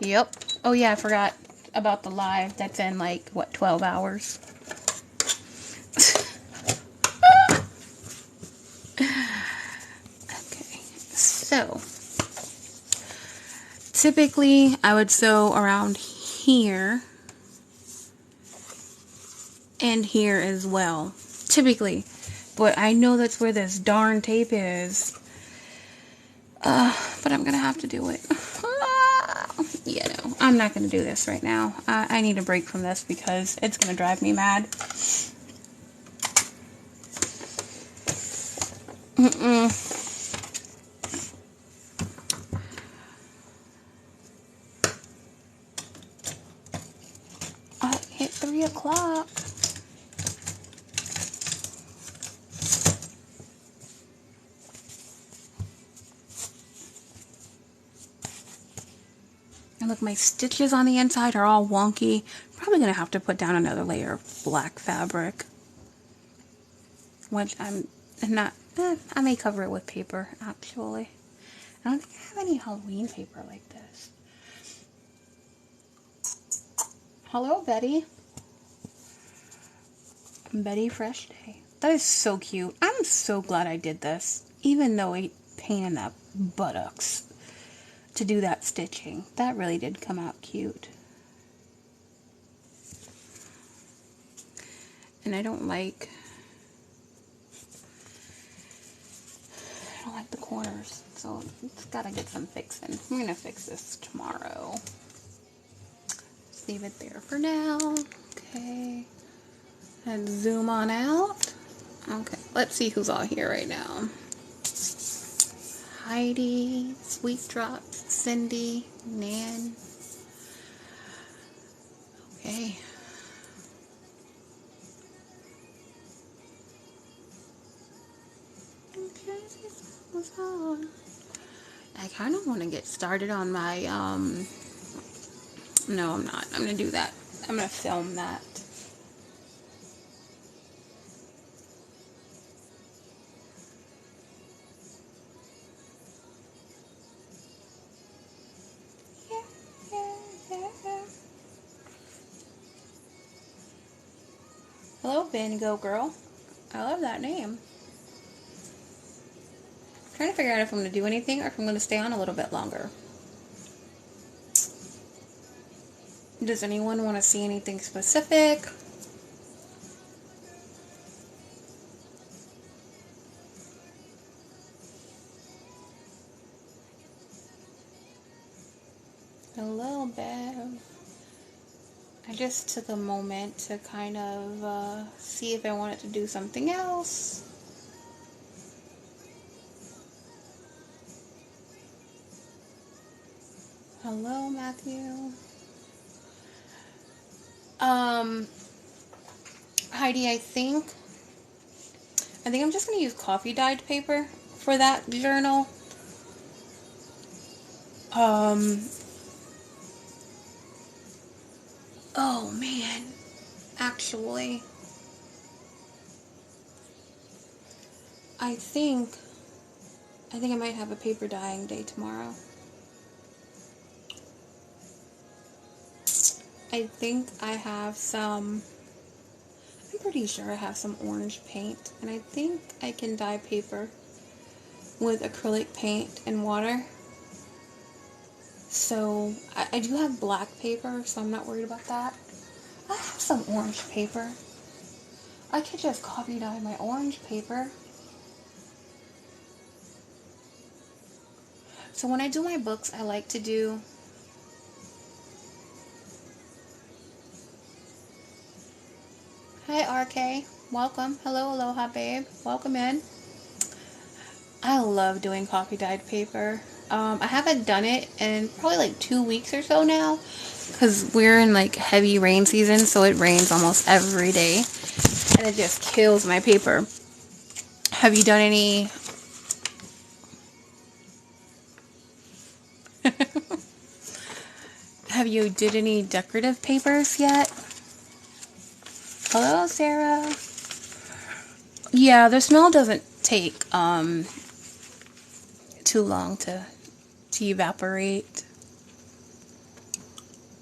Yep. Oh, yeah, I forgot about the live. That's in, like, what, 12 hours? Okay. So, typically, I would sew around here and here as well. Typically. But I know that's where this darn tape is. But I'm going to have to do it. Yeah, no, I'm not going to do this right now. I need a break from this because it's going to drive me mad. I hit 3 o'clock. And look, my stitches on the inside are all wonky. Probably going to have to put down another layer of black fabric. Which I'm not... I may cover it with paper, actually. I don't think I have any Halloween paper like this. Hello, Betty. Betty Fresh Day. That is so cute. I'm so glad I did this. Even though a pain in the buttocks to do that stitching. That really did come out cute. And I don't like the corners. So it's gotta get some fixing. I'm gonna fix this tomorrow. Just leave it there for now. Okay. And zoom on out. Okay, let's see who's all here right now. Heidi, Sweet Drop, Cindy, Nan. Okay. I kind of want to get started on my, no, I'm not. I'm going to do that. I'm going to film that. Hello, Bingo Girl. I love that name. I'm trying to figure out if I'm going to do anything or if I'm going to stay on a little bit longer. Does anyone want to see anything specific? Hello, Bev. I just took a moment to kind of see if I wanted to do something else. Hello, Matthew. Heidi, I think I'm just going to use coffee dyed paper for that journal. Oh man, actually, I think I might have a paper dyeing day tomorrow. I think I have some, I'm pretty sure I have some orange paint, and I think I can dye paper with acrylic paint and water. So, I do have black paper, so I'm not worried about that. I have some orange paper. I could just coffee dye my orange paper. So when I do my books, I like to do hi RK, welcome. Hello, aloha babe. Welcome in. I love doing coffee dyed paper. I haven't done it in probably like 2 weeks or so now, because we're in like heavy rain season, so it rains almost every day, and it just kills my paper. Have you done any? Have you did any decorative papers yet? Hello, Sarah. Yeah, the smell doesn't take too long to evaporate.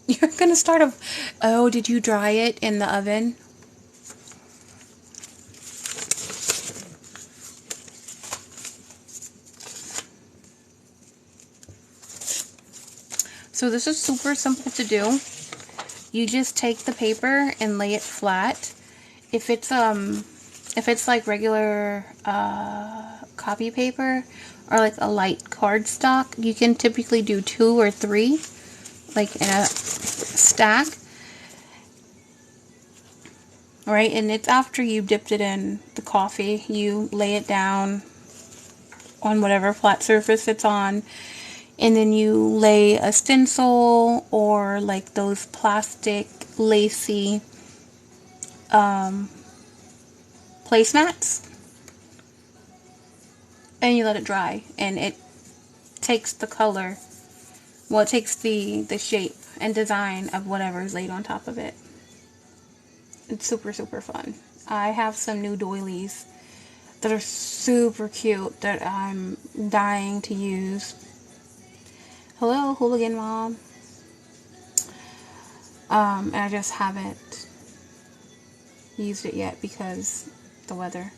You're gonna start a... Oh, did you dry it in the oven? So this is super simple to do. You just take the paper and lay it flat. If it's like regular copy paper or like a light cardstock, you can typically do 2 or 3, like in a stack. Right, and it's after you dipped it in the coffee, you lay it down on whatever flat surface it's on, and then you lay a stencil or like those plastic lacy placemats, and you let it dry, and it takes the color, well, it takes the shape and design of whatever is laid on top of it. It's super, super fun. I have some new doilies that are super cute that I'm dying to use. Hello, Hooligan Mom. And I just haven't used it yet because the weather.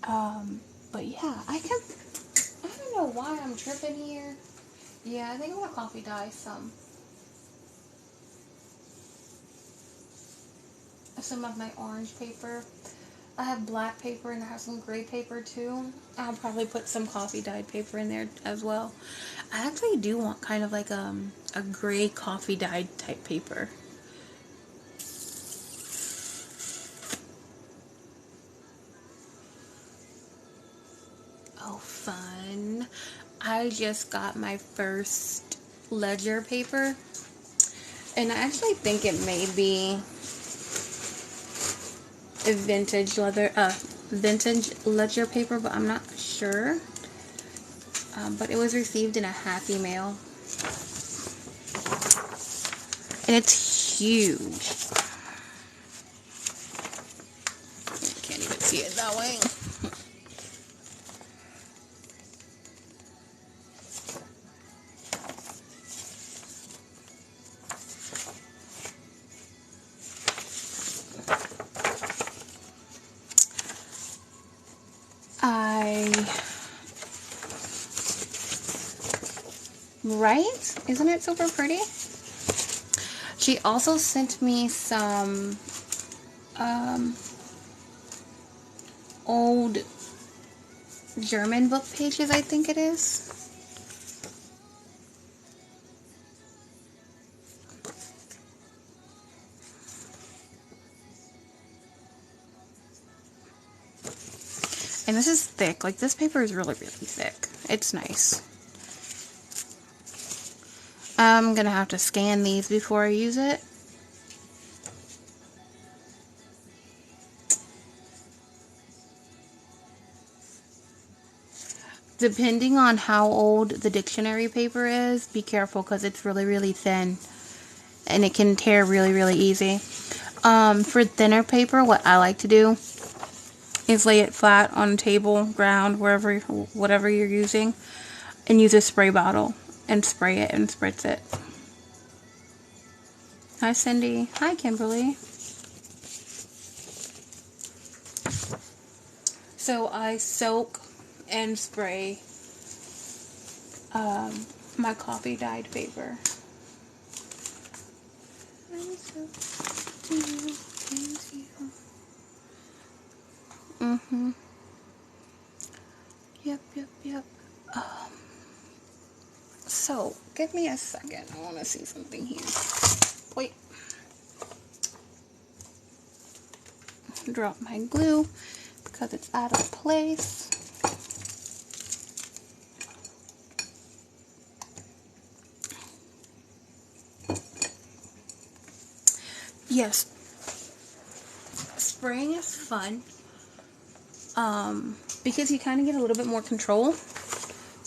But yeah, I don't know why I'm tripping here. Yeah, I think I'm gonna coffee dye some of my orange paper. I have black paper and I have some gray paper too. I'll probably put some coffee dyed paper in there as well. I actually do want kind of like a gray coffee dyed type paper. Oh, fun. I just got my first ledger paper, and I actually think it may be a vintage ledger paper, but I'm not sure. But it was received in a happy mail, and it's huge. I can't even see it that way. Right? Isn't it super pretty? She also sent me some old German book pages, I think it is. And this is thick. Like, this paper is really, really thick. It's nice. I'm gonna have to scan these before I use it. Depending on how old the dictionary paper is, be careful because it's really, really thin. And it can tear really, really easy. For thinner paper, what I like to do is lay it flat on a table, ground, wherever, whatever you're using, and use a spray bottle and spray it and spritz it. Hi, Cindy. Hi, Kimberly. So I soak and spray my coffee dyed paper. Yep. So, give me a second. I want to see something here. Wait. Drop my glue because it's out of place. Yes, spraying is fun because you kind of get a little bit more control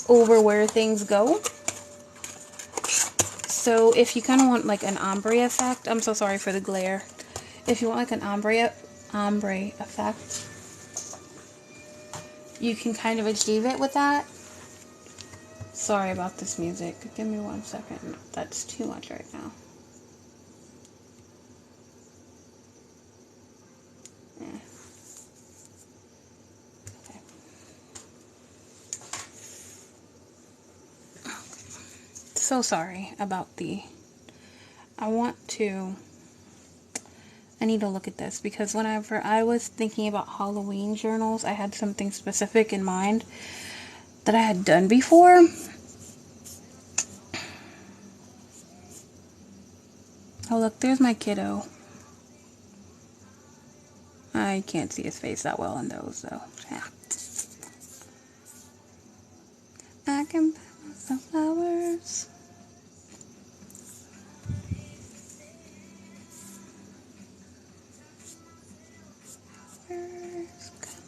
over where things go. So if you kind of want like an ombre effect, I'm so sorry for the glare. If you want like an ombre effect, you can kind of achieve it with that. Sorry about this music. Give me 1 second. That's too much right now. So sorry about I need to look at this because whenever I was thinking about Halloween journals, I had something specific in mind that I had done before. Oh look, there's my kiddo. I can't see his face that well in those though. Yeah. I can buy myself flowers.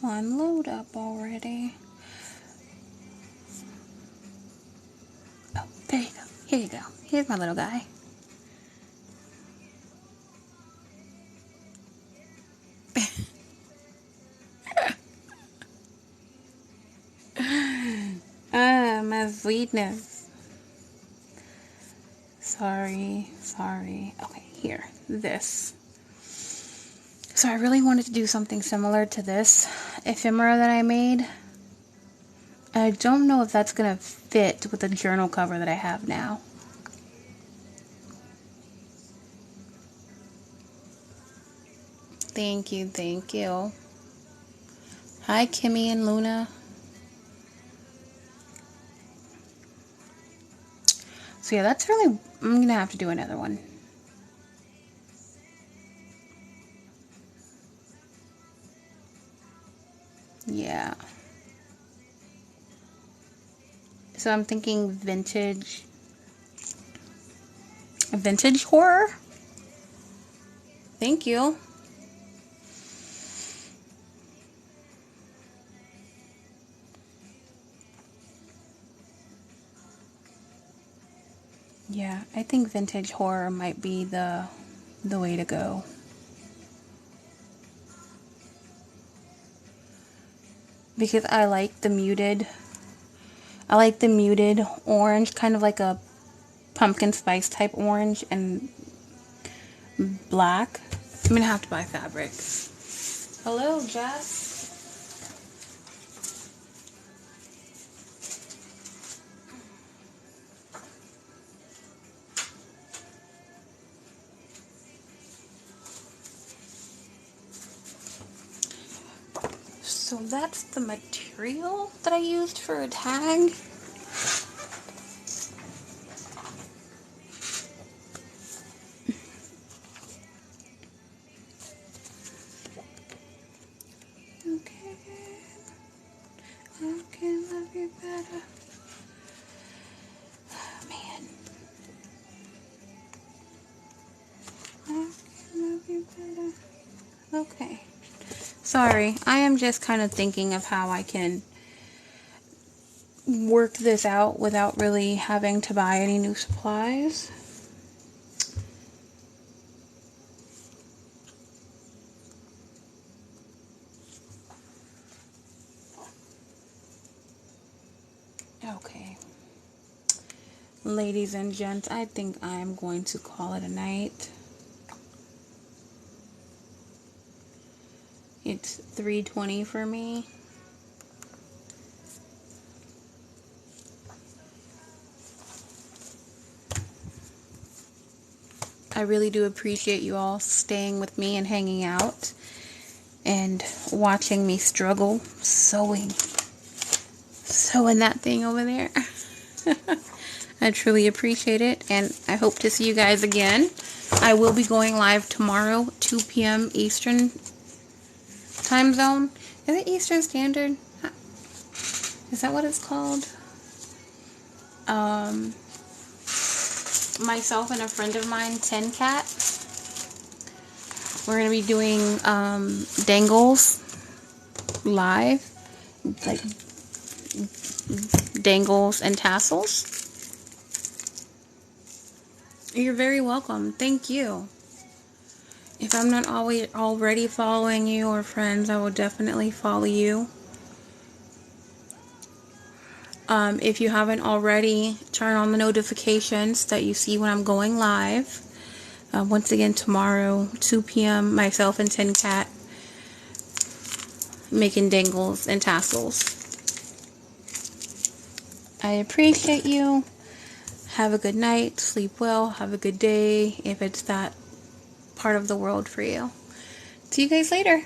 Come on, load up already. Oh, there you go. Here you go. Here's my little guy. Ah, my sweetness. Sorry. Okay, here. This. So I really wanted to do something similar to this ephemera that I made. I don't know if that's going to fit with the journal cover that I have now. Thank you. Hi, Kimmy and Luna. So yeah, that's really, I'm going to have to do another one. Yeah. So I'm thinking vintage horror. Thank you. Yeah, I think vintage horror might be the way to go. Because I like the muted orange, kind of like a pumpkin spice type orange and black. I'm gonna have to buy fabric. Hello, Jess. So that's the material that I used for a tag. Okay. I can love you better. Oh, man. I can love you better. Okay. Sorry, I am just kind of thinking of how I can work this out without really having to buy any new supplies. Okay. Ladies and gents, I think I'm going to call it a night. It's 3:20 for me. I really do appreciate you all staying with me and hanging out and watching me struggle sewing that thing over there. I truly appreciate it, and I hope to see you guys again. I will be going live tomorrow, 2 p.m. Eastern time zone. Is it Eastern Standard? Is that what it's called? Myself and a friend of mine, 10 Cat. We're going to be doing dangles live. Like dangles and tassels. You're very welcome. Thank you. If I'm not already following you or friends, I will definitely follow you. If you haven't already, turn on the notifications that you see when I'm going live. Once again, tomorrow, 2 p.m., myself and 10 Cat making dangles and tassels. I appreciate you. Have a good night. Sleep well. Have a good day if it's that part of the world for you. See you guys later.